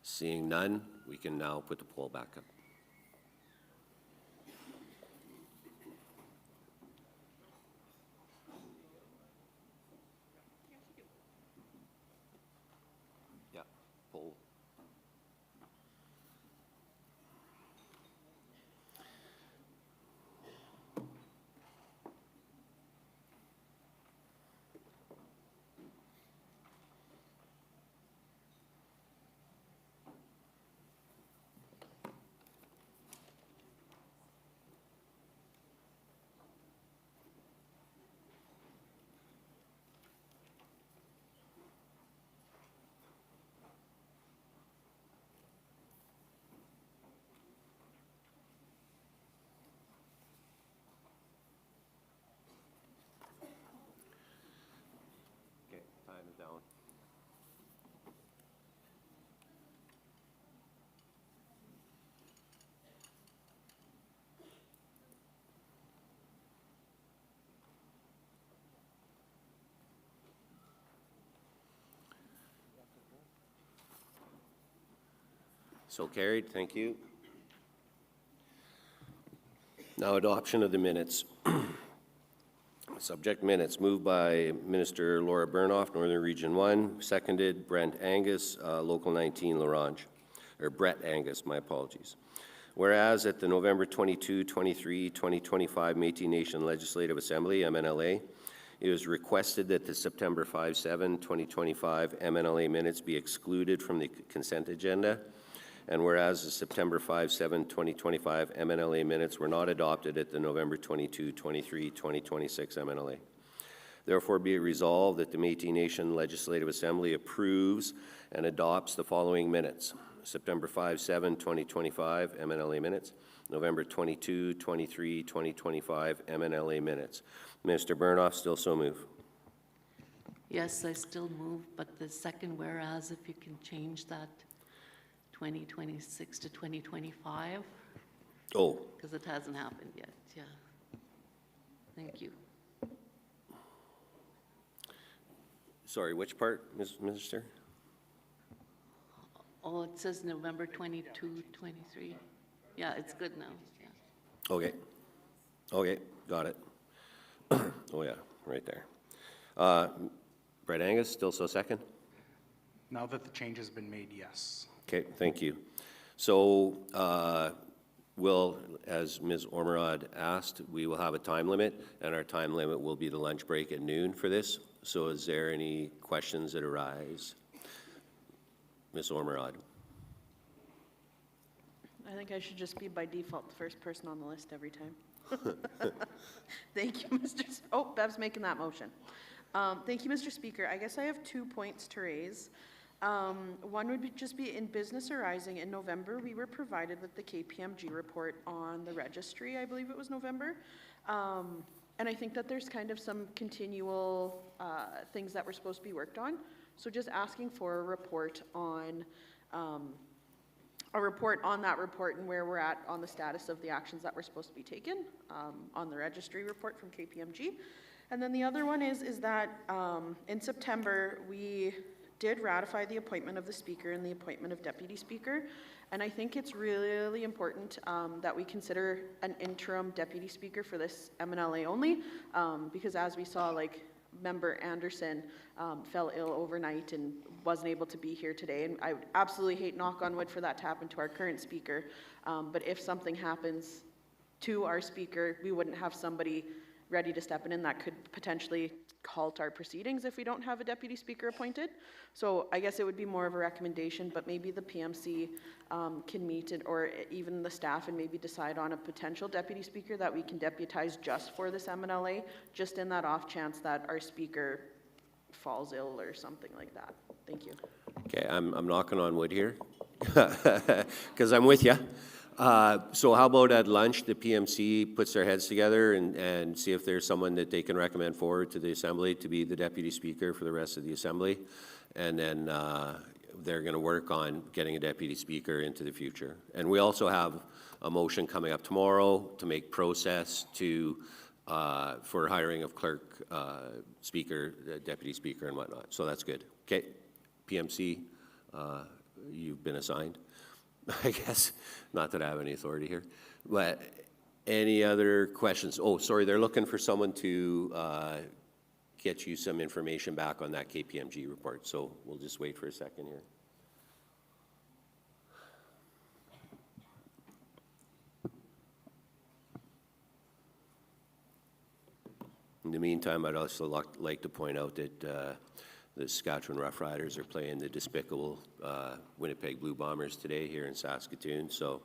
Seeing none, we can now put the poll back up. Yeah, poll. Time is down. So carried, thank you. Now adoption of the minutes. Subject minutes, moved by Minister Laura Burnoff, Northern Region 1, seconded Brent Angus, Local 19, Larange, or Brett Angus, my apologies. Whereas at the November 22, 23, 2025 Métis Nation Legislative Assembly, MNLA, it was requested that the September 5-7, 2025 MNLA minutes be excluded from the consent agenda. And whereas the September 5-7, 2025 MNLA minutes were not adopted at the November 22, 23, 2026 MNLA. Therefore, be it resolved that the Métis Nation Legislative Assembly approves and adopts the following minutes. September 5-7, 2025 MNLA minutes. November 22, 23, 2025 MNLA minutes. Minister Burnoff, still so move. Yes, I still move, but the second whereas, if you can change that 2026 to 2025. Oh. Because it hasn't happened yet, yeah. Thank you. Sorry, which part, Minister? Oh, it says November 22, 23. Yeah, it's good now, yeah. Okay. Okay, got it. Oh yeah, right there. Brett Angus, still so second? Now that the change has been made, yes. Okay, thank you. So we'll, as Ms. Ormerod asked, we will have a time limit, and our time limit will be the lunch break at noon for this. So is there any questions that arise? Ms. Ormerod. I think I should just be by default the first person on the list every time. Thank you, Oh, Bev's making that motion. Thank you, Mr. Speaker. I guess I have 2 points to raise. One would just be in business arising. In November, we were provided with the KPMG report on the registry. I believe it was November. And I think that there's kind of some continual things that were supposed to be worked on. So just asking for a report on that report and where we're at on the status of the actions that were supposed to be taken on the registry report from KPMG. And then the other one is that in September, we did ratify the appointment of the Speaker and the appointment of Deputy Speaker. And I think it's really important that we consider an interim Deputy Speaker for this MNLA only, because as we saw, like, Member Anderson fell ill overnight and wasn't able to be here today. And I would absolutely hate, knock on wood, for that to happen to our current Speaker. But if something happens to our Speaker, we wouldn't have somebody ready to step in that could potentially halt our proceedings if we don't have a Deputy Speaker appointed. So I guess it would be more of a recommendation, but maybe the PMC can meet or even the staff and maybe decide on a potential Deputy Speaker that we can deputize just for this MNLA, just in that off chance that our Speaker falls ill or something like that. Thank you. Okay, I'm knocking on wood here because I'm with you. So how about at lunch, the PMC puts their heads together and see if there's someone that they can recommend forward to the Assembly to be the Deputy Speaker for the rest of the Assembly. And then they're going to work on getting a Deputy Speaker into the future. And we also have a motion coming up tomorrow to make process for hiring of clerk, speaker, Deputy Speaker and whatnot. So that's good. Okay, PMC, you've been assigned. I guess, not that I have any authority here, but any other questions? Oh, sorry, they're looking for someone to get you some information back on that KPMG report, so we'll just wait for a second here. In the meantime, I'd also like to point out that the Saskatchewan Rough Riders are playing the despicable Winnipeg Blue Bombers today here in Saskatoon. So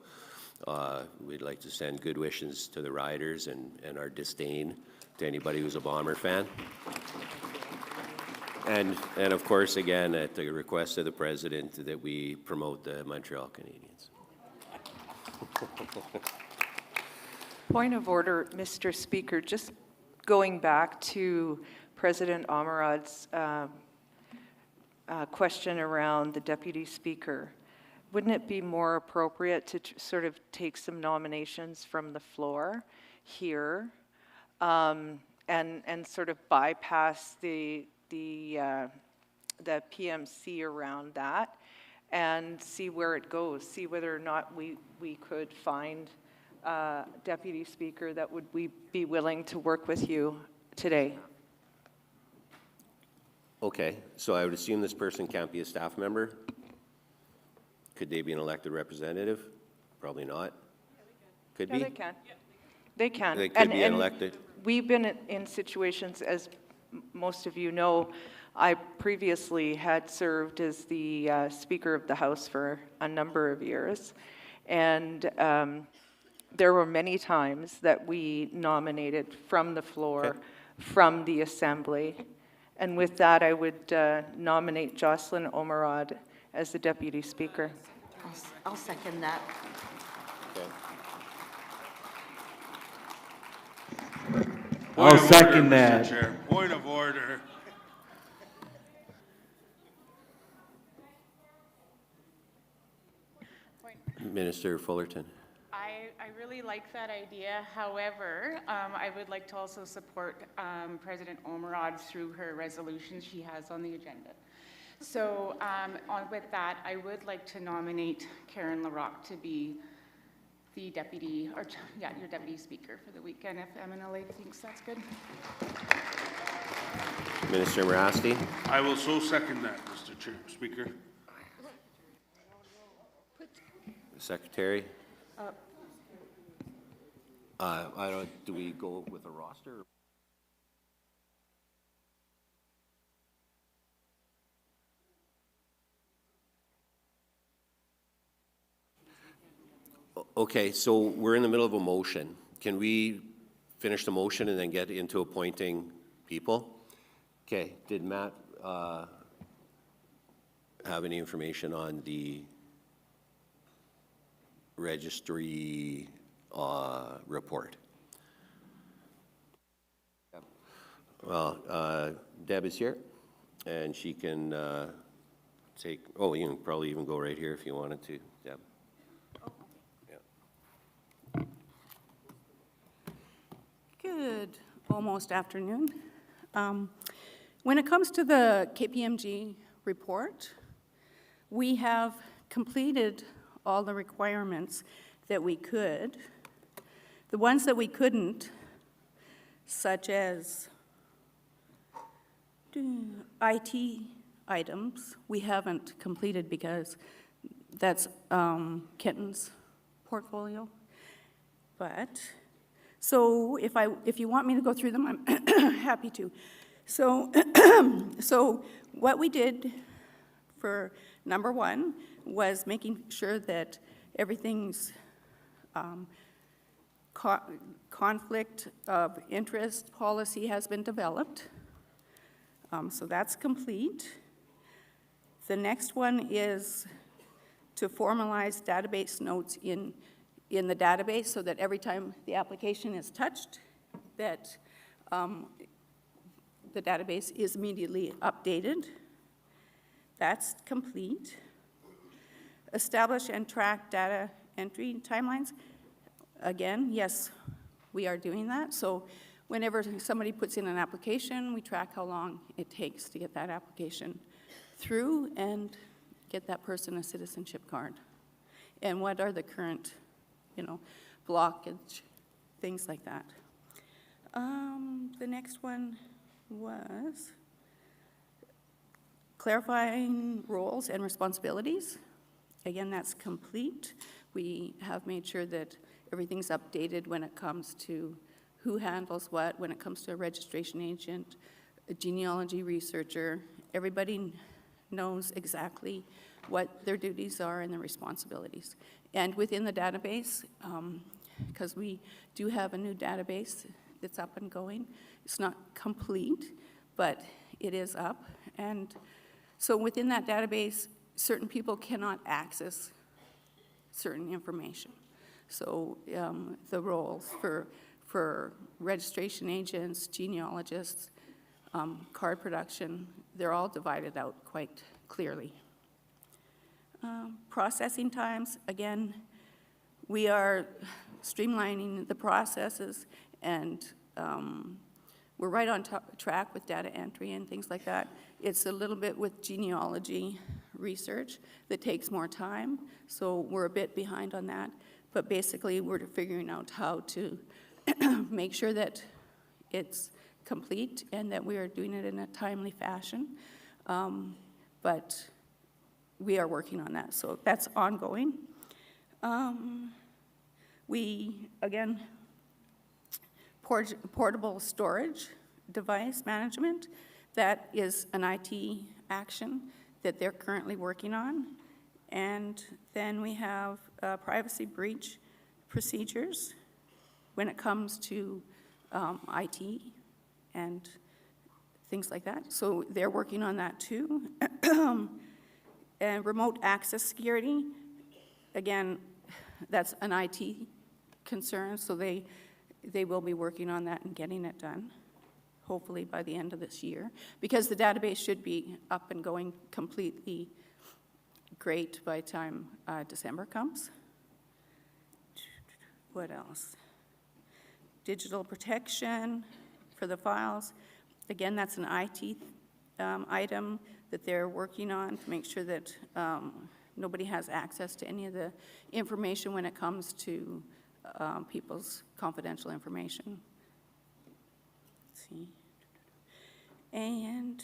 we'd like to send good wishes to the Riders and our disdain to anybody who's a Bomber fan. And of course, again, at the request of the President, that we promote the Montreal Canadiens. Point of order, Mr. Speaker. Just going back to President Omerod's question around the Deputy Speaker. Wouldn't it be more appropriate to sort of take some nominations from the floor here and sort of bypass the PMC around that and see where it goes, see whether or not we could find a Deputy Speaker that would be willing to work with you today? Okay, so I would assume this person can't be a staff member? Could they be an elected representative? Probably not. Could be? Yeah, they can. They can. They could be elected. We've been in situations, as most of you know, I previously had served as the Speaker of the House for a number of years. And there were many times that we nominated from the floor, from the Assembly. And with that, I would nominate Jocelyn Omerod as the Deputy Speaker. I'll second that. I'll second that. Mr. Chair. Point of order. Minister Fullerton. I really like that idea. However, I would like to also support President Omerod through her resolutions she has on the agenda. So with that, I would like to nominate Karen Larocque to be the deputy, or your deputy speaker for the weekend, if MNLA thinks that's good. Minister Morasti. I will so second that, Mr. Speaker. Secretary. Do we go with a roster? Okay, so we're in the middle of a motion. Can we finish the motion and then get into appointing people? Okay, did Matt have any information on the registry report? Well, Deb is here, and she can take, oh, you can probably even go right here if you wanted to, Deb. Good, almost afternoon. When it comes to the KPMG report, we have completed all the requirements that we could. The ones that we couldn't, such as IT items, we haven't completed because that's Kenton's portfolio. But, so if you want me to go through them, I'm happy to. So, so what we did for number one was making sure that everything's conflict of interest policy has been developed. So that's complete. The next one is to formalize database notes in the database so that every time the application is touched, that the database is immediately updated. That's complete. Establish and track data entry timelines. Again, yes, we are doing that. So whenever somebody puts in an application, we track how long it takes to get that application through and get that person a citizenship card. And what are the current, blockage, things like that. The next one was clarifying roles and responsibilities. Again, that's complete. We have made sure that everything's updated when it comes to who handles what, when it comes to a registration agent, a genealogy researcher. Everybody knows exactly what their duties are and their responsibilities. And within the database, because we do have a new database that's up and going, it's not complete, but it is up. And so within that database, certain people cannot access certain information. So the roles for registration agents, genealogists, card production, they're all divided out quite clearly. Processing times, again, we are streamlining the processes, and we're right on track with data entry and things like that. It's a little bit with genealogy research that takes more time, so we're a bit behind on that. But basically, we're figuring out how to make sure that it's complete and that we are doing it in a timely fashion. But we are working on that, so that's ongoing. We, again, portable storage device management, that is an IT action that they're currently working on. And then we have privacy breach procedures when it comes to IT and things like that. So they're working on that too. And remote access security, again, that's an IT concern, so they will be working on that and getting it done, hopefully by the end of this year, because the database should be up and going completely great by the time December comes. What else? Digital protection for the files. Again, that's an IT item that they're working on to make sure that nobody has access to any of the information when it comes to people's confidential information. Let's see. And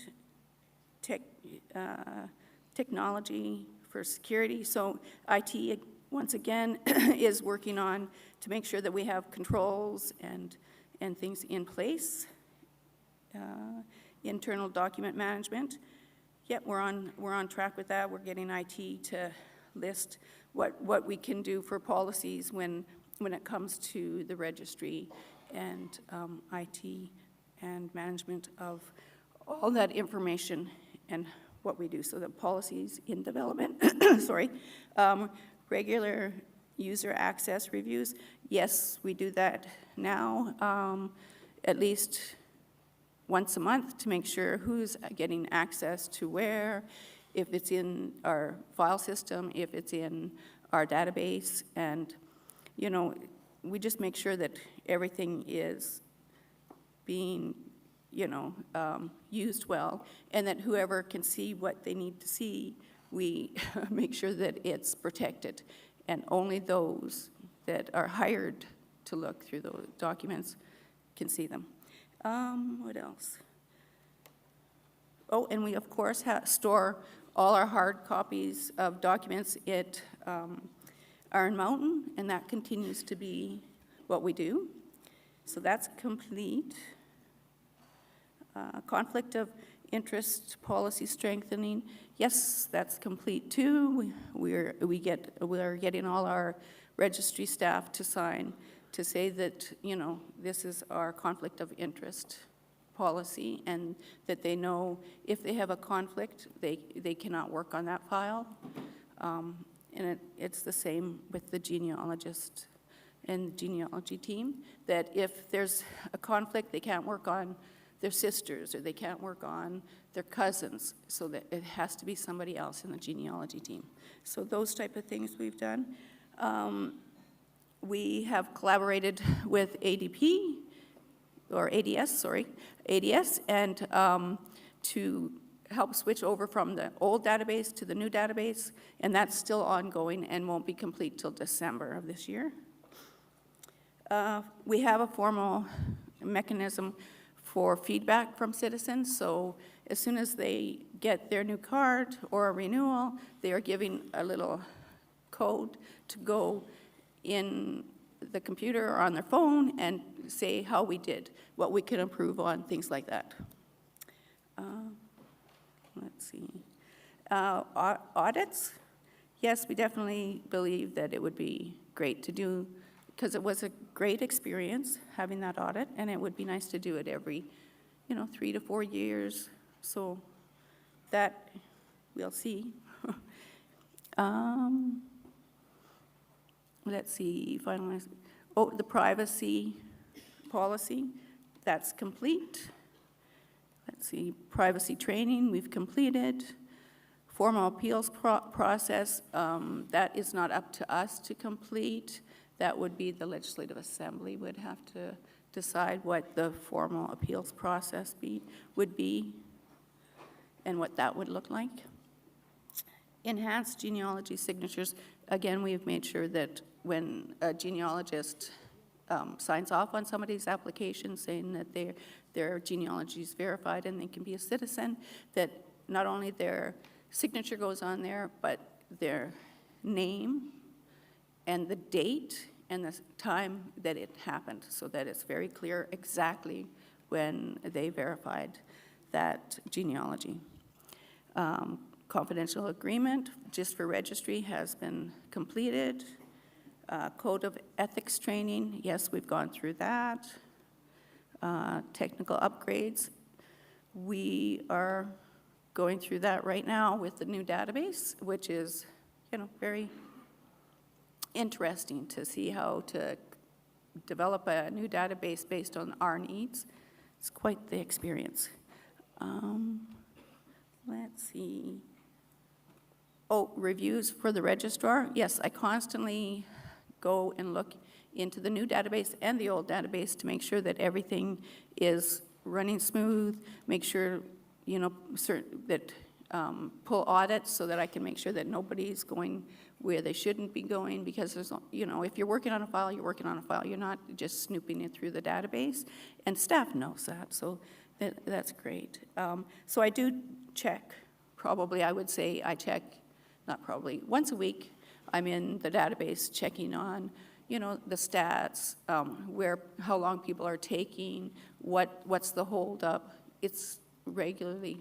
technology for security. So IT, once again, is working on to make sure that we have controls and things in place. Internal document management. Yep, we're on track with that. We're getting IT to list what we can do for policies when it comes to the registry and IT and management of all that information and what we do. So the policies in development, sorry, regular user access reviews. Yes, we do that now, at least once a month to make sure who's getting access to where, if it's in our file system, if it's in our database, and, you know, we just make sure that everything is being, you know, used well, and that whoever can see what they need to see, we make sure that it's protected, and only those that are hired to look through those documents can see them. What else? Oh, and we, of course, store all our hard copies of documents at Iron Mountain, and that continues to be what we do. So that's complete. Conflict of interest policy strengthening. Yes, that's complete too. We're getting all our registry staff to sign to say that, you know, this is our conflict of interest policy, and that they know if they have a conflict, they cannot work on that file. And it's the same with the genealogist and the genealogy team, that if there's a conflict, they can't work on their sisters, or they can't work on their cousins, so that it has to be somebody else in the genealogy team. So those type of things we've done. We have collaborated with ADP, or ADS, sorry, ADS, and to help switch over from the old database to the new database, and that's still ongoing and won't be complete till December of this year. We have a formal mechanism for feedback from citizens, so as soon as they get their new card or a renewal, they are giving a little code to go in the computer or on their phone and say how we did, what we can improve on, things like that. Let's see. Audits. Yes, we definitely believe that it would be great to do, because it was a great experience having that audit, and it would be nice to do it every, 3 to 4 years. So that we'll see. Let's see, finalize. Oh, the privacy policy, that's complete. Let's see, privacy training, we've completed. Formal appeals process, that is not up to us to complete. That would be the Legislative Assembly would have to decide what the formal appeals process would be and what that would look like. Enhanced genealogy signatures, again, we've made sure that when a genealogist signs off on somebody's application saying that their genealogy is verified and they can be a citizen, that not only their signature goes on there, but their name and the date and the time that it happened, so that it's very clear exactly when they verified that genealogy. Confidential agreement, just for registry, has been completed. Code of ethics training, yes, we've gone through that. Technical upgrades, we are going through that right now with the new database, which is, very interesting to see how to develop a new database based on our needs. It's quite the experience. Let's see. Oh, reviews for the registrar. Yes, I constantly go and look into the new database and the old database to make sure that everything is running smooth, make sure, that pull audits so that I can make sure that nobody's going where they shouldn't be going, because there's, if you're working on a file, you're working on a file. You're not just snooping it through the database, and staff knows that, so that's great. So I do check, probably I would say I check, not probably, once a week, I'm in the database checking on, the stats, how long people are taking, what's the holdup. It's regularly,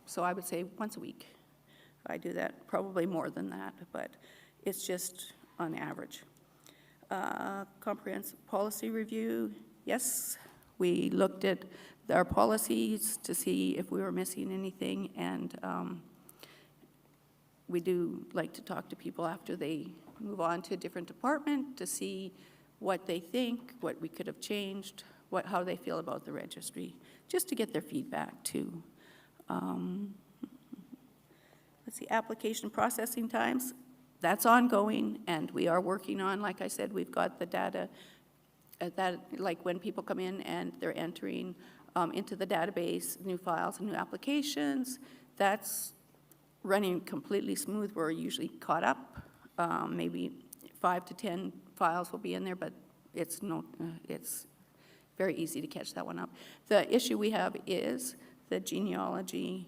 so I would say once a week. I do that, probably more than that, but It's just on average. Comprehensive policy review, yes. We looked at our policies to see if we were missing anything, and we do like to talk to people after they move on to a different department to see what they think, what we could have changed, how they feel about the registry, just to get their feedback too. Let's see, application processing times, that's ongoing, and we are working on, like I said, we've got the data that, like when people come in and they're entering into the database, new files and new applications, that's running completely smooth. We're usually caught up. Maybe 5 to 10 files will be in there, but it's very easy to catch that one up. The issue we have is the genealogy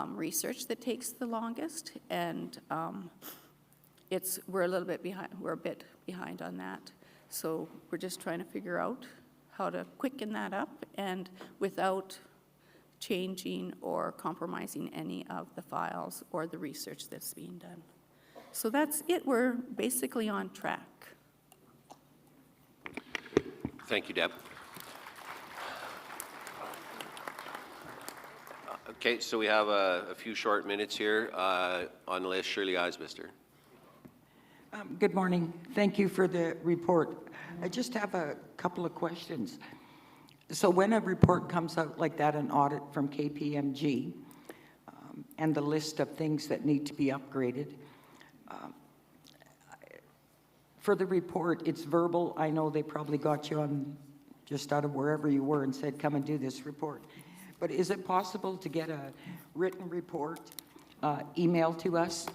research that takes the longest, and we're a bit behind on that. So we're just trying to figure out how to quicken that up and without changing or compromising any of the files or the research that's being done. So that's it. We're basically on track. Thank you, Deb. Okay, so we have a few short minutes here. On the list, Shirley Eisbister. Good morning. Thank you for the report. I just have a couple of questions. So when a report comes out like that, an audit from KPMG, and the list of things that need to be upgraded, for the report, it's verbal. I know they probably got you on just out of wherever you were and said, come and do this report. But is it possible to get a written report emailed to us?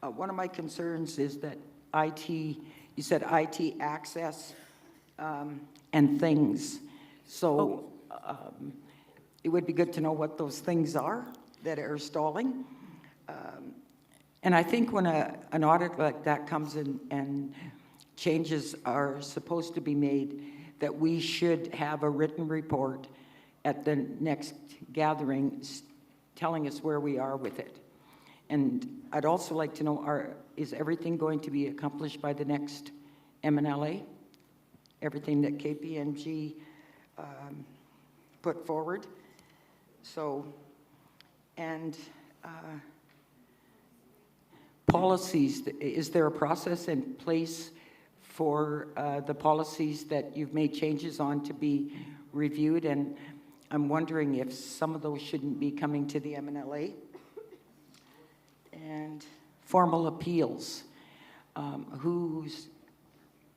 One of my concerns is that IT, you said IT access and things. So it would be good to know what those things are that are stalling. And I think when an audit like that comes in and changes are supposed to be made, that we should have a written report at the next gathering telling us where we are with it. And I'd also like to know, is everything going to be accomplished by the next MNLA? Everything that KPMG put forward? So, and policies, is there a process in place for the policies that you've made changes on to be reviewed? And I'm wondering if some of those shouldn't be coming to the MNLA. And formal appeals, whose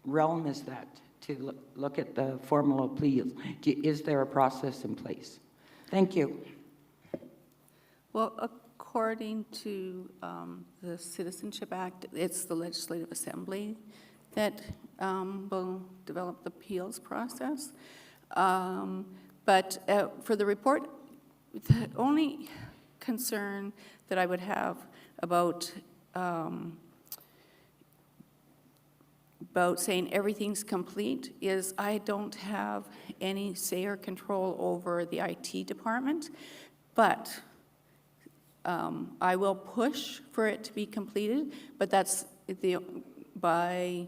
realm is that to look at the formal appeals? Is there a process in place? Thank you. Well, according to the Citizenship Act, it's the Legislative Assembly that will develop the appeals process. But for the report, the only concern that I would have about saying everything's complete is I don't have any say or control over the IT department, but I will push for it to be completed, but that's by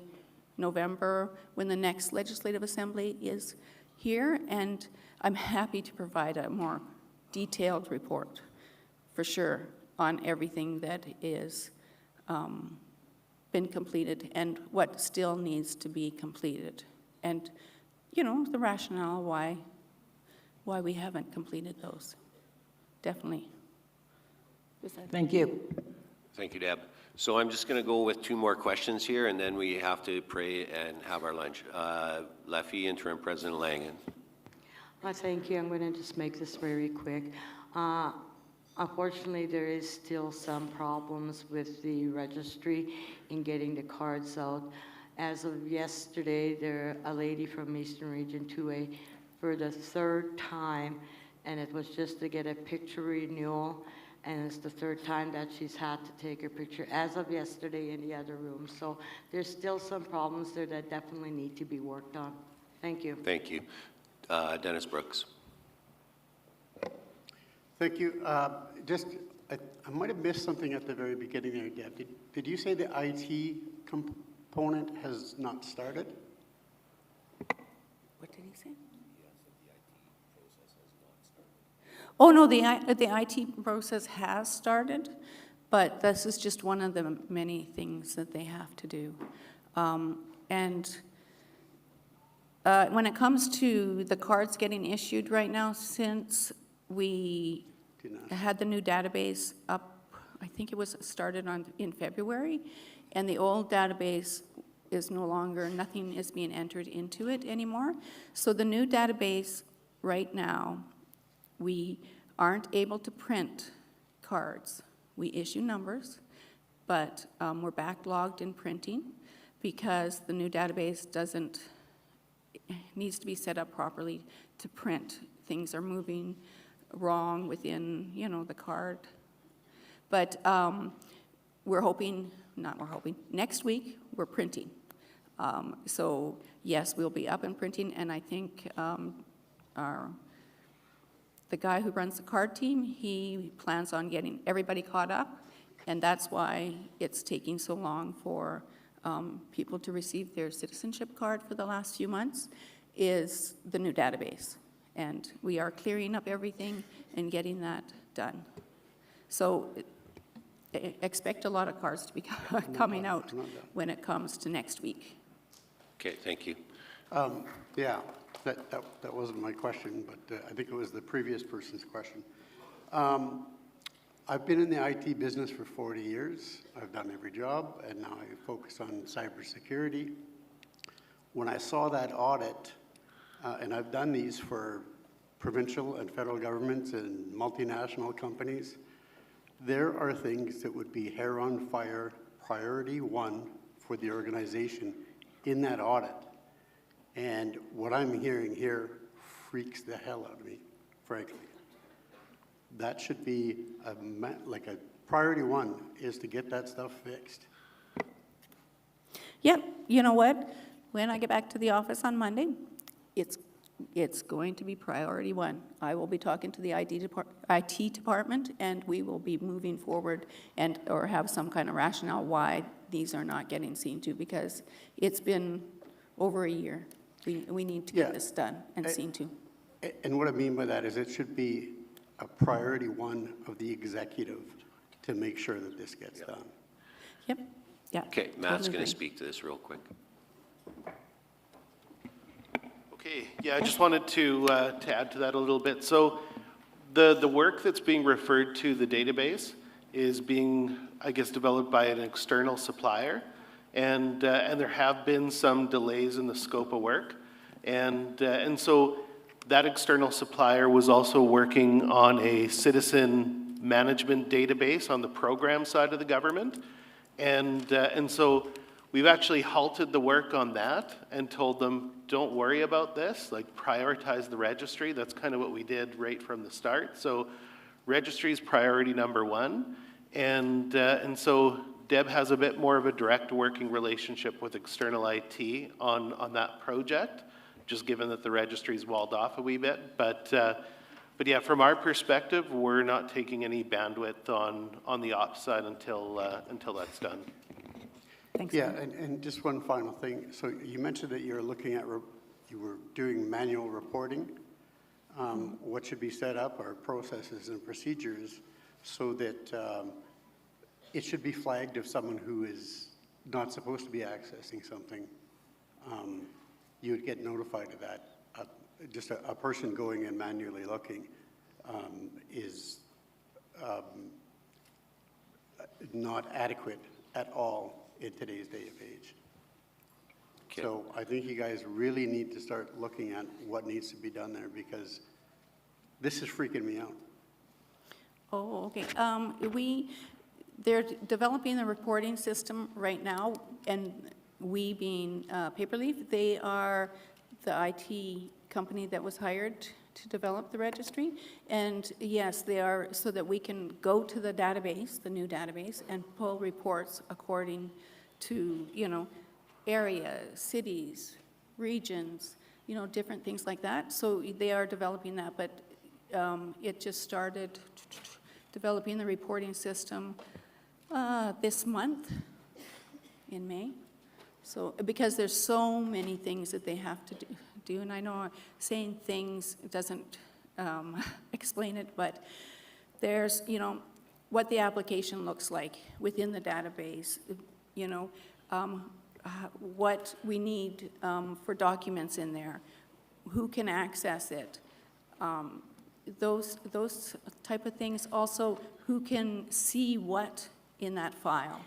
November when the next Legislative Assembly is here, and I'm happy to provide a more detailed report for sure on everything that is been completed and what still needs to be completed, and the rationale why we haven't completed those. Definitely. Thank you. Thank you, Deb. So I'm just going to go with 2 more questions here, and then we have to pray and have our lunch. Leffie, Interim President Langen. Thank you. I'm going to just make this very quick. Unfortunately, there is still some problems with the registry in getting the cards out. As of yesterday, a lady from Eastern Region 2A for the 3rd time, and it was just to get a picture renewal, and it's the 3rd time that she's had to take her picture as of yesterday in the other room. So there's still some problems there that definitely need to be worked on. Thank you. Thank you. Dennis Brooks. Thank you. Just I might have missed something at the very beginning there, Deb. Did you say the IT component has not started? What did he say? Oh, no, the IT process has started, but this is just one of the many things that they have to do. When it comes to the cards getting issued right now, since we had the new database up, I think it was started in February, and the old database is no longer, nothing is being entered into it anymore. So the new database right now, we aren't able to print cards. We issue numbers, but we're backlogged in printing because the new database needs to be set up properly to print. Things are moving wrong within, the card. But next week we're printing. So yes, we'll be up and printing, and I think the guy who runs the card team, he plans on getting everybody caught up, and that's why it's taking so long for people to receive their citizenship card for the last few months, is the new database. And we are clearing up everything and getting that done. So expect a lot of cards to be coming out when it comes to next week. Okay, thank you. Yeah, that wasn't my question, but I think it was the previous person's question. I've been in the IT business for 40 years. I've done every job, and now I focus on cybersecurity. When I saw that audit, and I've done these for provincial and federal governments and multinational companies, there are things that would be hair on fire, priority one for the organization in that audit. And what I'm hearing here freaks the hell out of me, frankly. That should be like a priority one, is to get that stuff fixed. Yep, you know what? When I get back to the office on Monday, it's going to be priority one. I will be talking to the IT department, and we will be moving forward or have some kind of rationale why these are not getting seen to, because it's been over a year. We need to get this done and seen to. And what I mean by that is it should be a priority one of the executive to make sure that this gets done. Yep, yeah. Okay, Matt's going to speak to this real quick. Okay, yeah, I just wanted to add to that a little bit. So the work that's being referred to, the database, is being, I guess, developed by an external supplier. And there have been some delays in the scope of work. And so that external supplier was also working on a citizen management database on the program side of the government. And so we've actually halted the work on that and told them, don't worry about this, like prioritize the registry. That's kind of what we did right from the start. So registry is priority number one. And so Deb has a bit more of a direct working relationship with external IT on that project, just given that the registry's walled off a wee bit. But yeah, from our perspective, we're not taking any bandwidth on the ops side until that's done. Thanks. Yeah, and just one final thing. So you mentioned that you're looking at, you were doing manual reporting. What should be set up are processes and procedures so that it should be flagged if someone who is not supposed to be accessing something, you would get notified of that. Just a person going and manually looking is not adequate at all in today's day of age. Okay. So I think you guys really need to start looking at what needs to be done there, because this is freaking me out. Oh, okay. They're developing the reporting system right now, and we being Paperleaf, they are the IT company that was hired to develop the registry. And yes, they are, so that we can go to the database, the new database, and pull reports according to, areas, cities, regions, different things like that. So they are developing that, but it just started developing the reporting system this month in May. So, because there's so many things that they have to do, and I know saying things doesn't explain it, but there's, you know, what the application looks like within the database, you know, what we need for documents in there, who can access it, those type of things. Also, who can see what in that file,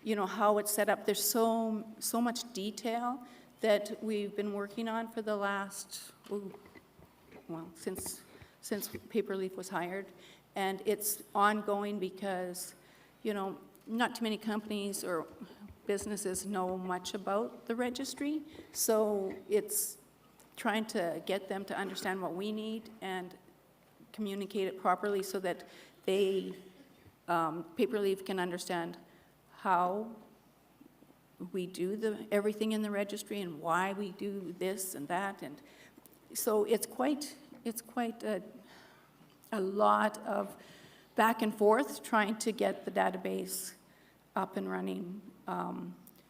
you know, how it's set up. There's so much detail that we've been working on for the last, well, since Paperleaf was hired. And it's ongoing because, you know, not too many companies or businesses know much about the registry. So it's trying to get them to understand what we need and communicate it properly so that they, Paperleaf can understand how we do everything in the registry and why we do this and that. And so it's quite a lot of back and forth trying to get the database up and running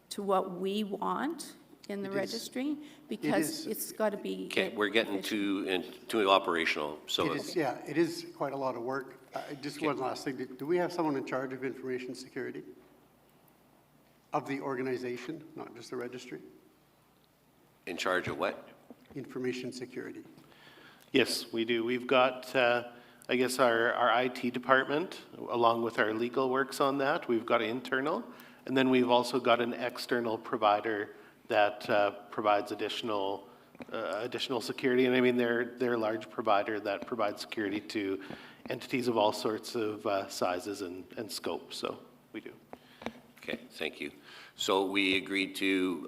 to what we want in the registry, because it's got to be. Okay, we're getting to operational, so. It is, yeah, it is quite a lot of work. Just one last thing. Do we have someone in charge of information security? Of the organization, not just the registry? In charge of what? Information security. Yes, we do. We've got, I guess, our IT department, along with our legal works on that. We've got internal, and then we've also got an external provider that provides additional security. And I mean, they're a large provider that provides security to entities of all sorts of sizes and scope. So we do. Okay, thank you. So we agreed to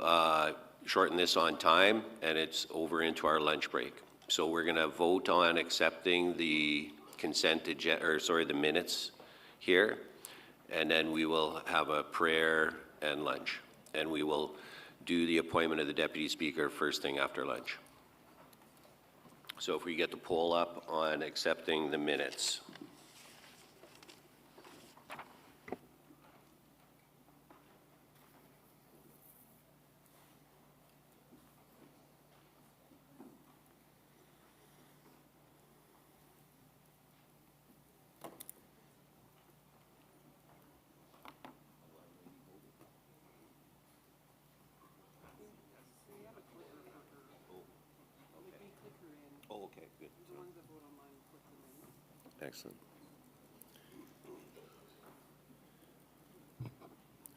shorten this on time, and it's over into our lunch break. So we're going to vote on accepting the consent agenda, or sorry, the minutes here, and then we will have a prayer and lunch, and we will do the appointment of the deputy speaker first thing after lunch. So if we get the poll up on accepting the minutes. Oh, okay, good. Excellent.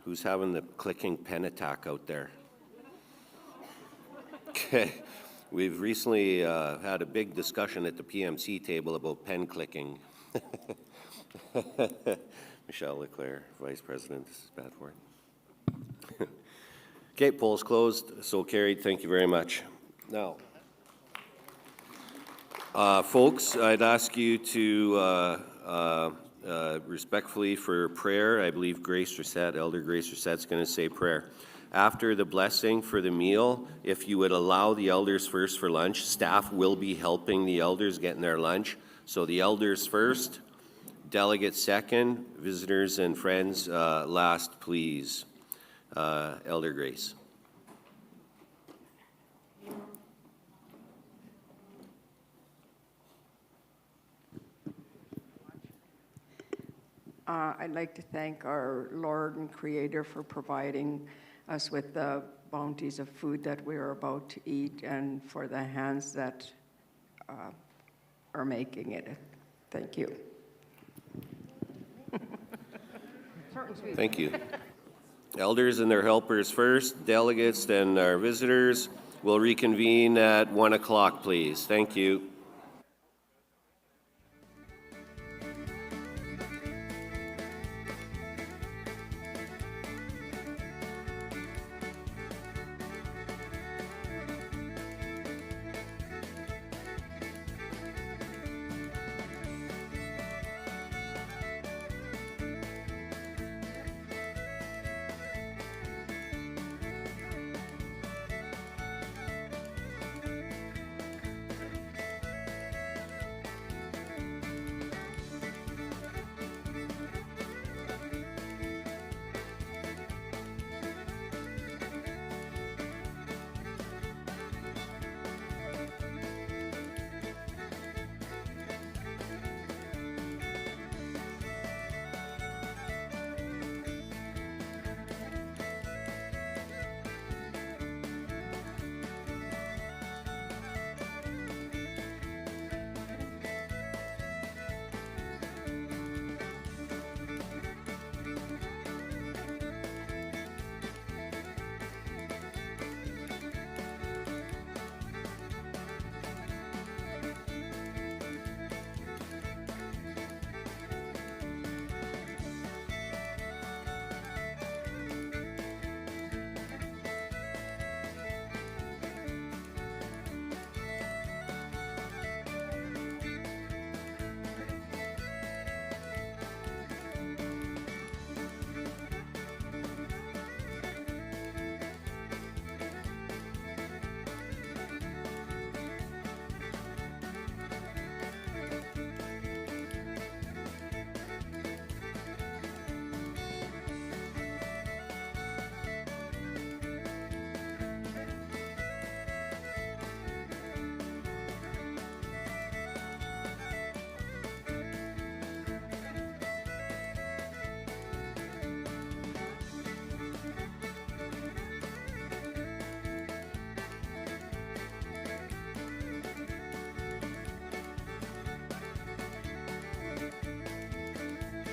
Who's having the clicking pen attack out there? Okay, we've recently had a big discussion at the PMC table about pen clicking. Michelle Leclerc, Vice President, this is bad for it. Okay, polls closed, so carried. Thank you very much. Now, folks, I'd ask you to respectfully for prayer. I believe Grace Reset, Elder Grace Reset's going to say prayer. After the blessing for the meal, if you would allow the elders first for lunch, staff will be helping the elders getting their lunch. So the elders first, delegates second, visitors and friends last, please. Elder Grace. I'd like to thank our Lord and Creator for providing us with the bounties of food that we are about to eat, and for the hands that are making it. Thank you. Thank you. Elders and their helpers first, delegates, then our visitors. We'll reconvene at 1 o'clock, please. Thank you.